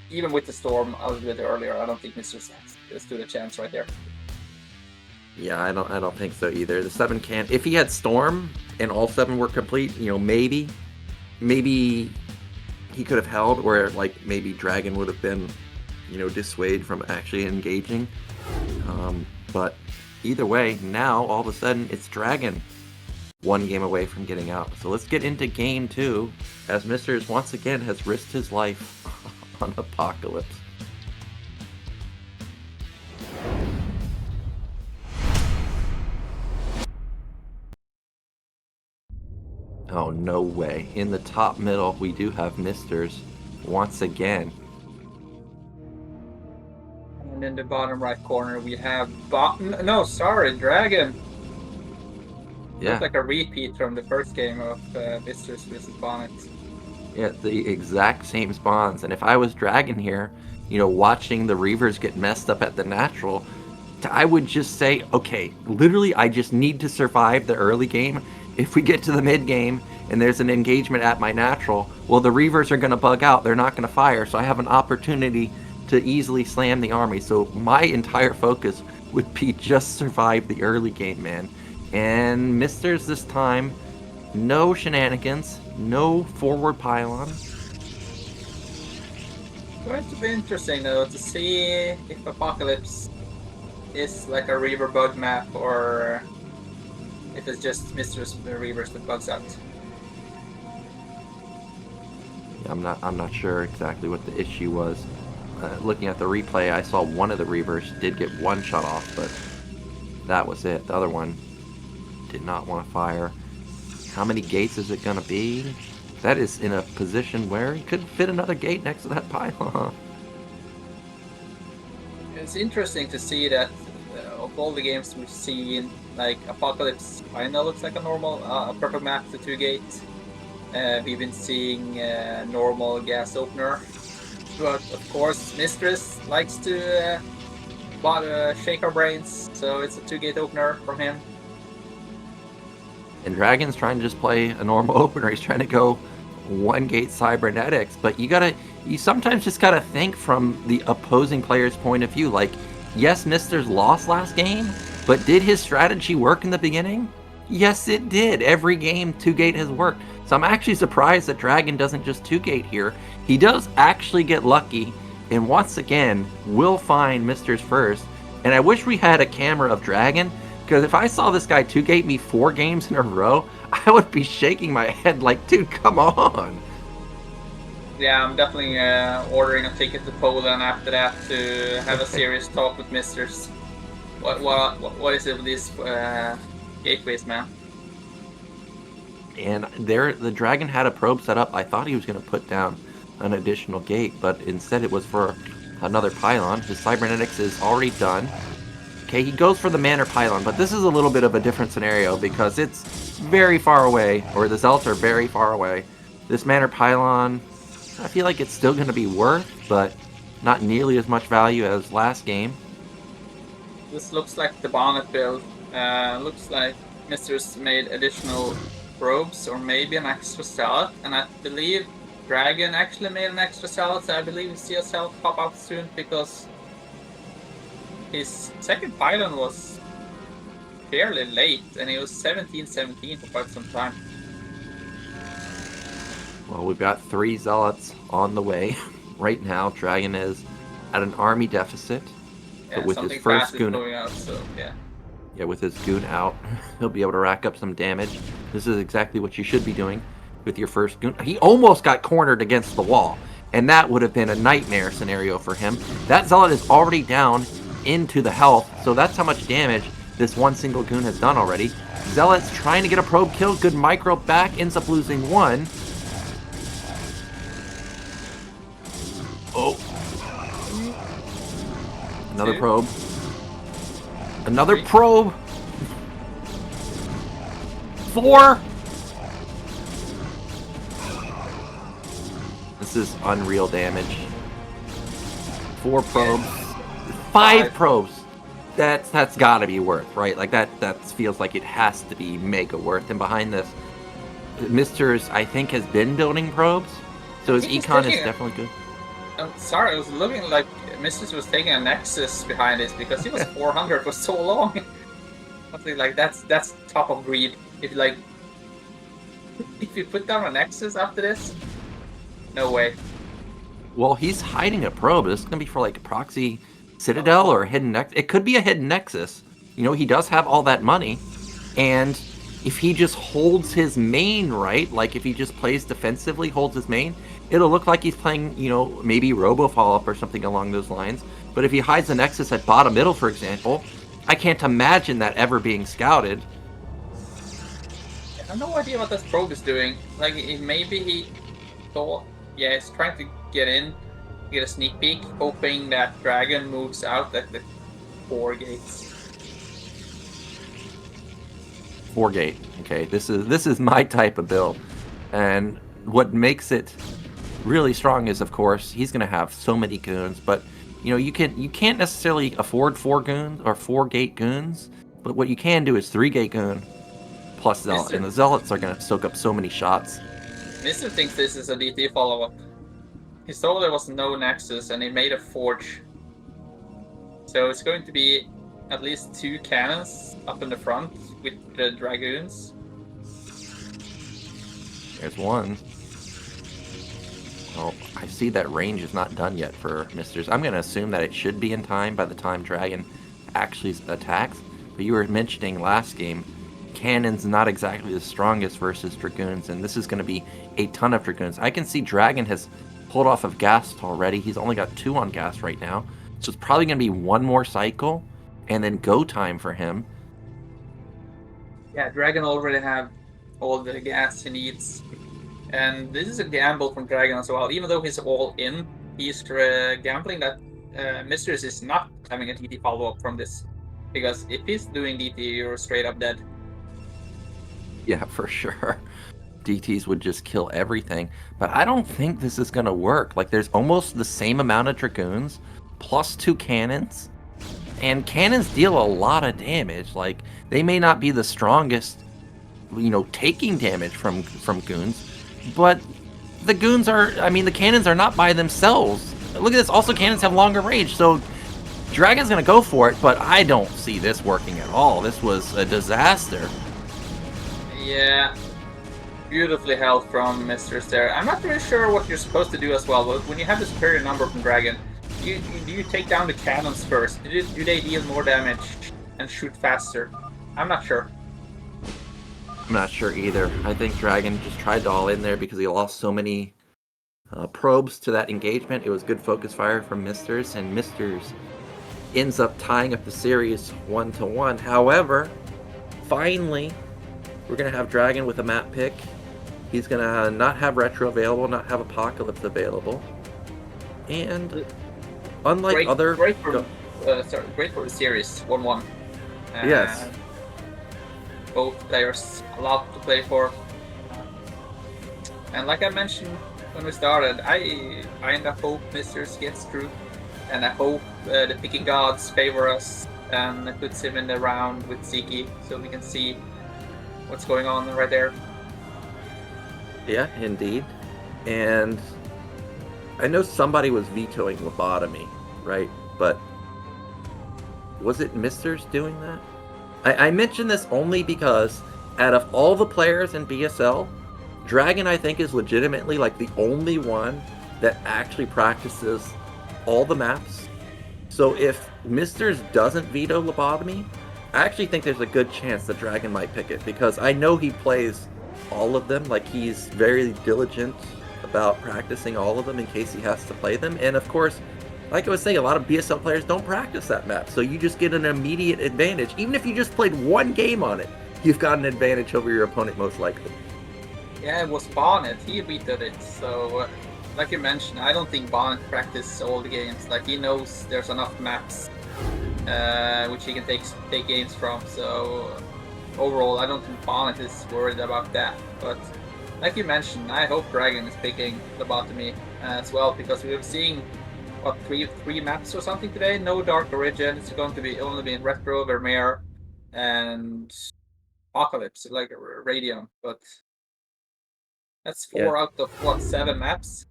even with the storm a little bit earlier, I don't think Mr. stood a chance right there.
Yeah, I don't think so either. The 7 can. If he had storm and all 7 were complete, you know, maybe he could have held, or like maybe dragon would have been, you know, dissuade from actually engaging. But either way, now all of a sudden it's dragon 1 game away from getting out. So let's get into game 2, as Misters once again has risked his life on Apocalypse. Oh, no way. In the top middle, we do have Misters once again.
And in the bottom right corner, we have Dragon.
Yeah.
Looks like a repeat from the first game of Misters versus Bonth.
Yeah, the exact same spawns. And if I was Dragon here, you know, watching the Reavers get messed up at the natural, I would just say, okay, literally I just need to survive the early game. If we get to the mid game and there's an engagement at my natural, well, the Reavers are going to bug out. They're not going to fire. So I have an opportunity to easily slam the army. So my entire focus would be just survive the early game, man. And Misters this time, no shenanigans, no forward pylon.
It's going to be interesting though to see if Apocalypse is like a Reaver bug map, or if it's just Misters Reavers that bugs out.
I'm not sure exactly what the issue was. Looking at the replay, I saw one of the Reavers did get 1 shot off, but that was it. The other one did not want to fire. How many gates is it going to be? That is in a position where he could fit another gate next to that pylon.
It's interesting to see that of all the games we've seen, like Apocalypse kinda looks like a normal, a perfect map to 2-gate. We've been seeing normal gas opener, but of course Mistress likes to shake our brains, so it's a 2-gate opener from him.
And Dragon's trying to just play a normal opener. He's trying to go 1-gate cybernetics, but you sometimes just gotta think from the opposing player's point of view. Like, yes, Misters lost last game, but did his strategy work in the beginning? Yes, it did. Every game 2-gate has worked. So I'm actually surprised that Dragon doesn't just 2-gate here. He does actually get lucky, and once again will find Misters first. And I wish we had a camera of Dragon, because if I saw this guy 2-gate me 4 games in a row, I would be shaking my head like, dude, come on.
Yeah, I'm definitely ordering a ticket to Poland after that to have a serious talk with Misters. What is it with these gateways, man?
And there, the Dragon had a probe set up. I thought he was going to put down an additional gate, but instead it was for another pylon. His cybernetics is already done. Okay, he goes for the Manor pylon, but this is a little bit of a different scenario because it's very far away, or the Zealots are very far away. This Manor pylon, I feel like it's still going to be worth, but not nearly as much value as last game.
This looks like the Bonnet build. Looks like Misters made additional probes or maybe an extra Zealot, and I believe Dragon actually made an extra Zealot, so I believe we see a Zealot pop out soon because his second pylon was fairly late, and he was 17-17 for quite some time.
Well, we've got 3 Zealots on the way. Right now, DragOn is at an army deficit.
Yeah,
but with
something
his first
fast is
goon,
going out, so yeah.
yeah, with his goon out, he'll be able to rack up some damage. This is exactly what you should be doing with your first goon. He almost got cornered against the wall, and that would have been a nightmare scenario for him. That Zealot is already down into the health, so that's how much damage this one single goon has done already. Zealot's trying to get a probe kill. Good micro back, ends up losing 1. Oh. Another
2.
probe. Another
3.
probe. 4. This is unreal damage. 4 probes. 5 probes. That's gotta be worth, right? Like that feels like it has to be mega worth. And behind this, MiStrZZZ, I think, has been building probes. So his econ is definitely good.
I'm sorry, it was looking like MiStrZZZ was taking a Nexus behind this because he was 400 for so long. Something like that's top of greed. If you put down a Nexus after this, no way.
Well, he's hiding a probe. This is gonna be for like a proxy Citadel or a hidden Nexus. It could be a hidden Nexus. You know, he does have all that money, and if he just holds his main right, like if he just plays defensively, holds his main, it'll look like he's playing, you know, maybe Robo Follow-Up or something along those lines. But if he hides the Nexus at bottom middle, for example, I can't imagine that ever being scouted.
I have no idea what this probe is doing. Like, maybe he thought, yeah, he's trying to get in, get a sneak peek, hoping that DragOn moves out at the 4 gates.
4 gate. Okay, this is my type of build, and what makes it really strong is, of course, he's going to have so many goons. But you know, you can't necessarily afford 4 goons or 4 gate goons. But what you can do is 3 gate goon plus Zealot, and the Zealots are going to soak up so many shots.
Mr. thinks this is a DT follow-up. He saw there was no Nexus, and he made a Forge. So it's going to be at least 2 cannons up in the front with the Dragoons.
There's 1. Oh, I see that range is not done yet for MiStrZZZ. I'm going to assume that it should be in time by the time DragOn actually attacks. But you were mentioning last game, cannon's not exactly the strongest versus Dragoons, and this is going to be a ton of Dragoons. I can see DragOn has pulled off of Ghast already. He's only got 2 on Ghast right now. So it's probably going to be 1 more cycle, and then go time for him.
Yeah, DragOn already have all the gas he needs. And this is a gamble from DragOn as well. Even though he's all in, he's gambling that MiStrZZZ is not having a DT follow-up from this. Because if he's doing DT, you're straight up dead.
Yeah, for sure. DTs would just kill everything. But I don't think this is going to work. Like, there's almost the same amount of Dragoons, plus 2 cannons. And cannons deal a lot of damage. Like, they may not be the strongest, you know, taking damage from goons. But the goons are, I mean, the cannons are not by themselves. Look at this. Also, cannons have longer range. So, DragOn's going to go for it. But I don't see this working at all. This was a disaster.
Yeah. Beautifully held from MiStrZZZ there. I'm not really sure what you're supposed to do as well, but when you have the superior number from DragOn, do you take down the cannons first? Do they deal more damage and shoot faster? I'm not sure.
I'm not sure either. I think DragOn just tried to all in there because he lost so many probes to that engagement. It was good focus fire from MiStrZZZ, and MiStrZZZ ends up tying up the series 1-1. However, finally, we're going to have DragOn with a map pick. He's going to not have Retro available, not have Apocalypse available. And unlike
great for the series, 1-1.
Yes.
Both players allowed to play for. And like I mentioned when we started, I kind of hope MiStrZZZ gets through. And I hope the picking gods favor us and puts him in the round with Ziki so we can see what's going on right there.
Yeah, indeed. And I know somebody was vetoing lobotomy, right? But was it MiStrZZZ doing that? I mention this only because out of all the players in BSL, DragOn, I think, is legitimately like the only one that actually practices all the maps. So if MiStrZZZ doesn't veto Lobotomy, I actually think there's a good chance that DragOn might pick it, because I know he plays all of them. Like, he's very diligent about practicing all of them in case he has to play them. And of course, like I was saying, a lot of BSL players don't practice that map, so you just get an immediate advantage. Even if you just played one game on it, you've got an advantage over your opponent most likely.
Yeah, it was Bonth. He vetoed it. So, like you mentioned, I don't think Bonth practices all the games. Like, he knows there's enough maps which he can take games from. So, overall, I don't think Bonth is worried about that. But, like you mentioned, I hope DragOn is picking Lobotomy as well, because we've seen what, three maps or something today. No Dark Origin. It's going to be only in Retro, Vermeer, and Apocalypse, like Radion. But that's 4 out of what, 7 maps?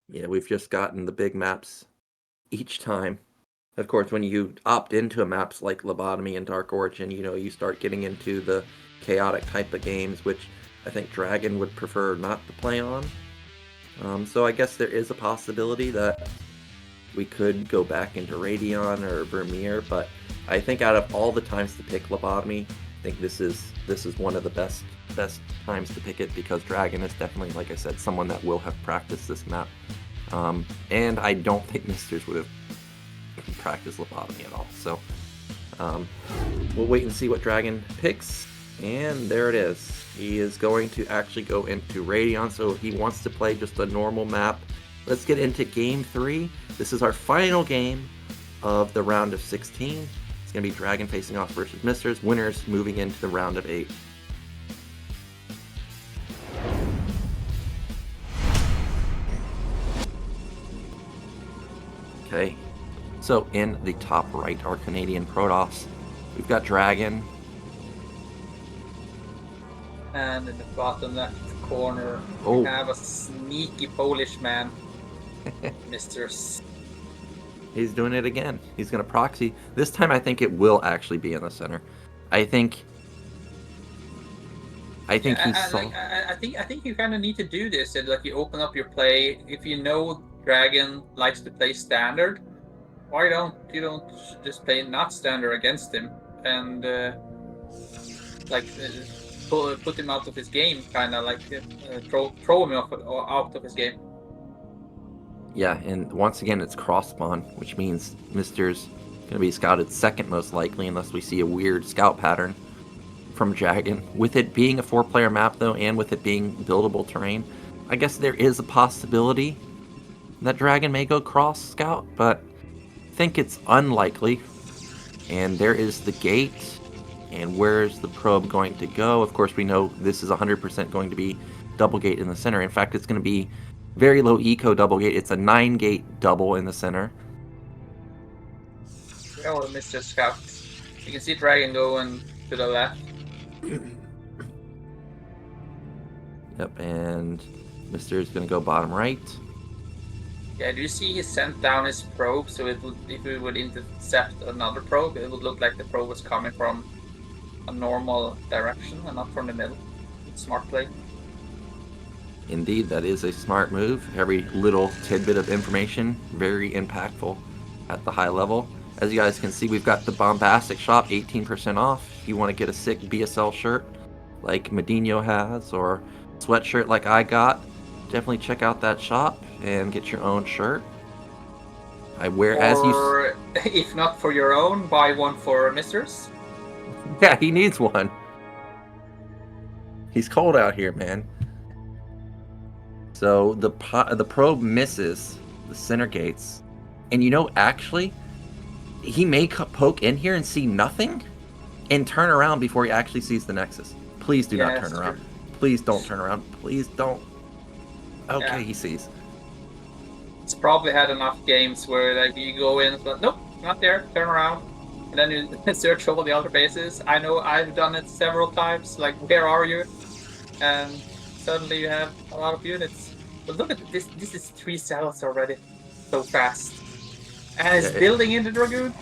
Yeah, we've just gotten the big maps each time. Of course, when you opt into maps like Lobotomy and Dark Origin, you know, you start getting into the chaotic type of games, which I think DragOn would prefer not to play on. So I guess there is a possibility that we could go back into Radion or Vermeer, but I think out of all the times to pick Lobotomy, I think this is one of the best times to pick it, because DragOn is definitely, like I said, someone that will have practiced this map. And I don't think MiStrZZZ would have practiced Lobotomy at all. So we'll wait and see what DragOn picks. And there it is. He is going to actually go into Radion, so he wants to play just a normal map. Let's get into Game 3. This is our final game of the round of 16. It's going to be DragOn facing off versus MiStrZZZ. Winners moving into the round of 8. Okay, so in the top right, our Canadian Protoss, we've got DragOn.
And in the bottom left corner, we have a sneaky Polish man, MiStrZZZ.
He's doing it again. He's going to proxy. This time I think it will actually be in the center. I think I think
you kind of need to do this. And like, you open up your play. If you know DragOn likes to play standard, why don't you just play not standard against him and put him out of his game, kind of like throw him out of his game.
Yeah, and once again it's cross spawn, which means MiStrZZZ going to be scouted second most likely, unless we see a weird scout pattern from DragOn. With it being a 4-player map though, and with it being buildable terrain, I guess there is a possibility that DragOn may go cross scout, but I think it's unlikely. And there is the gate. And where's the probe going to go? Of course, we know this is 100% going to be double gate in the center. In fact, it's going to be very low eco double gate. It's a 9-gate double in the center.
Oh, Mr. Scout. You can see DragOn going to the left.
Yep, and MiStrZZZ is going to go bottom right.
Yeah, do you see he sent down his probe? So it would, if we would intercept another probe, it would look like the probe was coming from a normal direction and not from the middle. Smart play.
Indeed, that is a smart move. Every little tidbit of information, very impactful at the high level. As you guys can see, we've got the Bombastic shop, 18% off. If you want to get a sick BSL shirt like MadiNho has, or sweatshirt like I got, definitely check out that shop and get your own shirt. I wear,
or, if not for your own, buy one for MiStrZZZ.
Yeah, he needs one. He's cold out here, man. So the probe misses the center gates. And you know, actually, he may poke in here and see nothing and turn around before he actually sees the Nexus. Please do not turn around. Please don't turn around. Please don't. Okay, yeah. He sees.
It's probably had enough games where like you go in, but nope, not there, turn around. And then you search all the other bases. I know I've done it several times, like, where are you? And suddenly you have a lot of units. But look at this, this is 3 cells already. So fast. And it's building into Dragoon.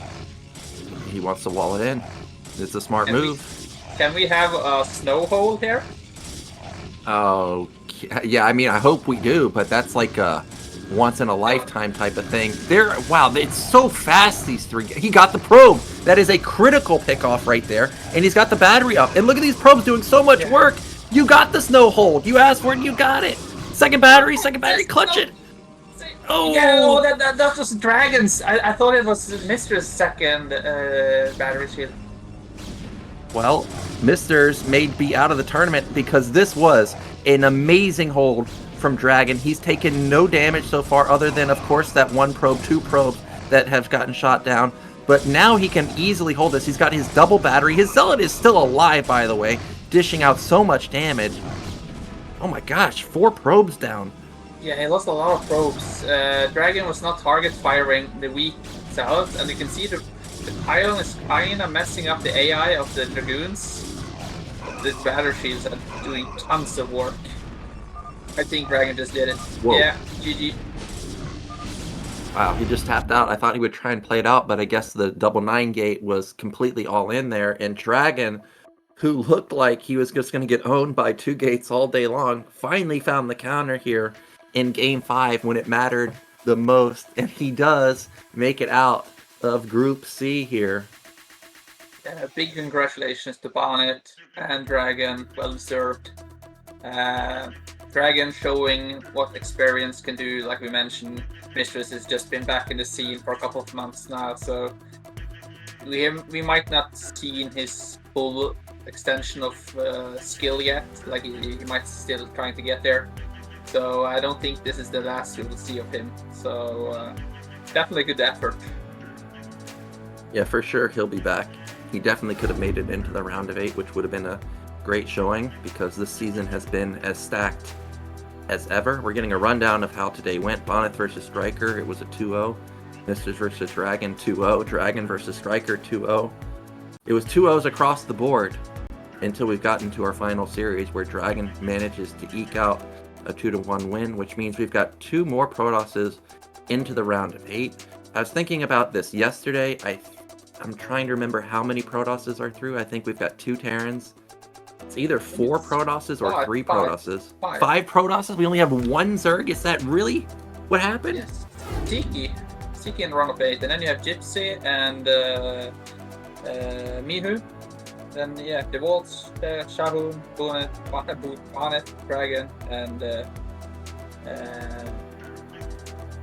He wants to wall it in. It's a smart move.
Can we have a snow hole here?
Oh, yeah. I mean, I hope we do, but that's like a once in a lifetime type of thing. Wow, it's so fast. These three. He got the probe. That is a critical pickoff right there, and he's got the battery up. And look at these probes doing so much work. You got the snow hold. You asked for it, and you got it. Second battery, clutch it. Oh,
yeah, no, that was Dragon's. I thought it was Mr's second battery shield.
Well, Misters may be out of the tournament because this was an amazing hold from DragOn. He's taken no damage so far other than, of course, that one probe, two probes that have gotten shot down. But now he can easily hold this. He's got his double battery. His Zealot is still alive, by the way, dishing out so much damage. Oh my gosh, 4 probes down.
Yeah, he lost a lot of probes. DragOn was not target firing the weak Zealot, and you can see the pylon is kind of messing up the AI of the Dragoons. The battle shields are doing tons of work. I think DragOn just did it. Whoa. Yeah, GG.
Wow, he just tapped out. I thought he would try and play it out, but I guess the double 9 gate was completely all in there. And DragOn, who looked like he was just going to get owned by 2 gates all day long, finally found the counter here in Game 5 when it mattered the most. And he does make it out of Group C here.
Yeah, big congratulations to Bonyth and DragOn. Well deserved. DragOn showing what experience can do. Like we mentioned, MiStrZZZ has just been back in the scene for a couple of months now, so we might not see his full extension of skill yet. Like he might still trying to get there. So I don't think this is the last we will see of him. So definitely good effort.
Yeah, for sure he'll be back. He definitely could have made it into the round of 8, which would have been a great showing because this season has been as stacked as ever. We're getting a rundown of how today went. Bonth versus StRyKeR, it was a 2-0. MiStrZZZ versus DragOn, 2-0. DragOn versus StRyKeR, 2-0. It was 2-0s across the board until we've gotten to our final series where DragOn manages to eke out a 2-1 win, which means we've got 2 more Protosses into the round of 8. I was thinking about this yesterday. I'm trying to remember how many Protosses are through. I think we've got 2 Terrans. It's either 4 Protosses or 3 Protosses. 5 Protosses? We only have 1 Zerg? Is that really what happened?
Yes. Tiki in round of 8. And then you have Gypsy and MadiNho. Then, yeah, the Waltz, Shahoon, Bonyth, DragOn, and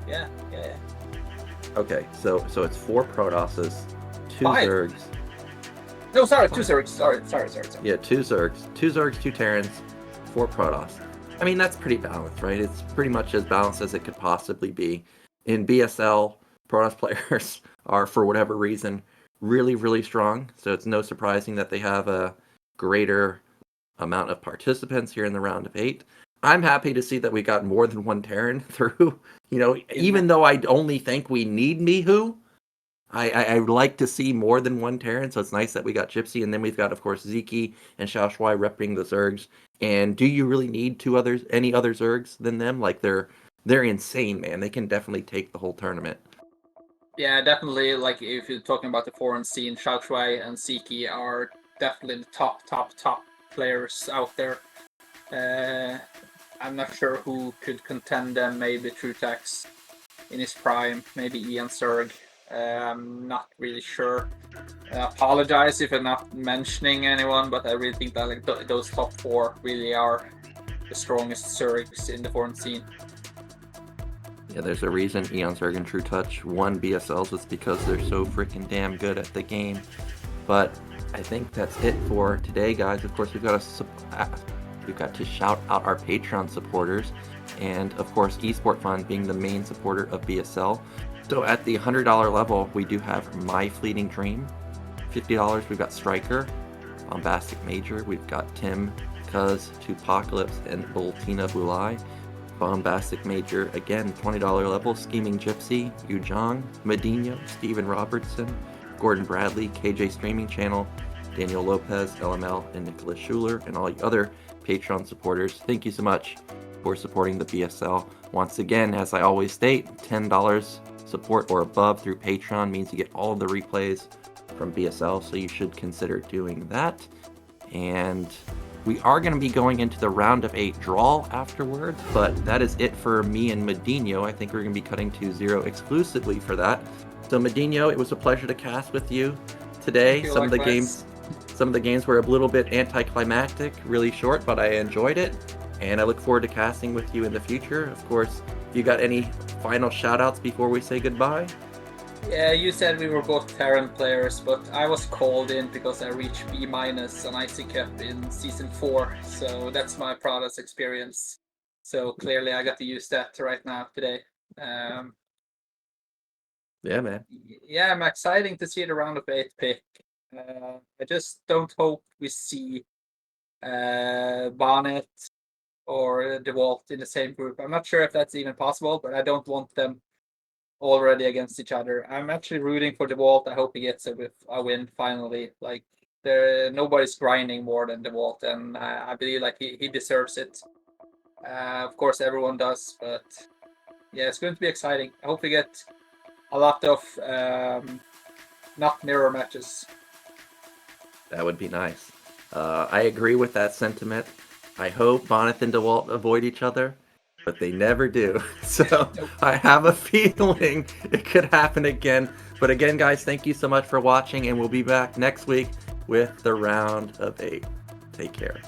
yeah.
Okay, so it's 4 Protosses, 2
5.
Zergs.
No, sorry, 2 Zergs. Sorry.
Yeah, 2 Zergs. 2 Zergs, 2 Terrans, 4 Protoss. I mean, that's pretty balanced, right? It's pretty much as balanced as it could possibly be. In BSL, Protoss players are, for whatever reason, really, really strong. So it's no surprising that they have a greater amount of participants here in the round of 8. I'm happy to see that we got more than 1 Terran through. You know, even though I only think we need MadiNho, I like to see more than 1 Terran, so it's nice that we got Gypsy, and then we've got, of course, Zeke and Xiaoshuai repping the Zergs. And do you really need any other Zergs than them? Like, they're insane, man. They can definitely take the whole tournament.
Yeah, definitely. Like, if you're talking about the foreign scene, Xiaoshuai and Zeke are definitely the top players out there. I'm not sure who could contend them. Maybe TrueTax in his prime, maybe Ian Zerg. I'm not really sure. I apologize if I'm not mentioning anyone, but I really think that like those top 4 really are the strongest Zergs in the foreign scene.
Yeah, there's a reason Eon Zerg and True Touch won BSLs. It's because they're so freaking damn good at the game. But I think that's it for today, guys. Of course, we've got to shout out our Patreon supporters, and of course, Esport Fund being the main supporter of BSL. So at the $100 level, we do have My Fleeting Dream. $50, we've got StRyKeR. Bombastic Major, we've got Tim, Cuz, Tupacalypse, and Bultina Bulai. Bombastic Major, again, $20 level, Scheming Gypsy, Yujong, MadiNho, Steven Robertson, Gordon Bradley, KJ Streaming Channel, Daniel Lopez, LML, and Nicholas Schuler, and all you other Patreon supporters. Thank you so much for supporting the BSL. Once again, as I always state, $10 support or above through Patreon means you get all the replays from BSL, so you should consider doing that. And we are going to be going into the round of 8 draw afterwards, but that is it for me and MadiNho. I think we're going to be cutting to Zero exclusively for that. So MadiNho, it was a pleasure to cast with you today. Some of the games were a little bit anticlimactic, really short, but I enjoyed it. And I look forward to casting with you in the future. Of course, you got any final shout-outs before we say goodbye?
Yeah, you said we were both Terran players, but I was called in because I reached B- on IC Cup in Season 4, so that's my proudest experience. So clearly I got to use that right now today.
Yeah, man.
Yeah, I'm excited to see the round of 8 pick. I just don't hope we see Bonyth or DeWalt in the same group. I'm not sure if that's even possible, but I don't want them already against each other. I'm actually rooting for DeWalt. I hope he gets it with a win finally. Like nobody's grinding more than DeWalt, and I believe like he deserves it. Of course, everyone does, but yeah, it's going to be exciting. I hope we get a lot of not mirror matches.
That would be nice. I agree with that sentiment. I hope Bonith and DeWalt avoid each other, but they never do. So I have a feeling it could happen again. But again, guys, thank you so much for watching, and we'll be back next week with the round of 8. Take care.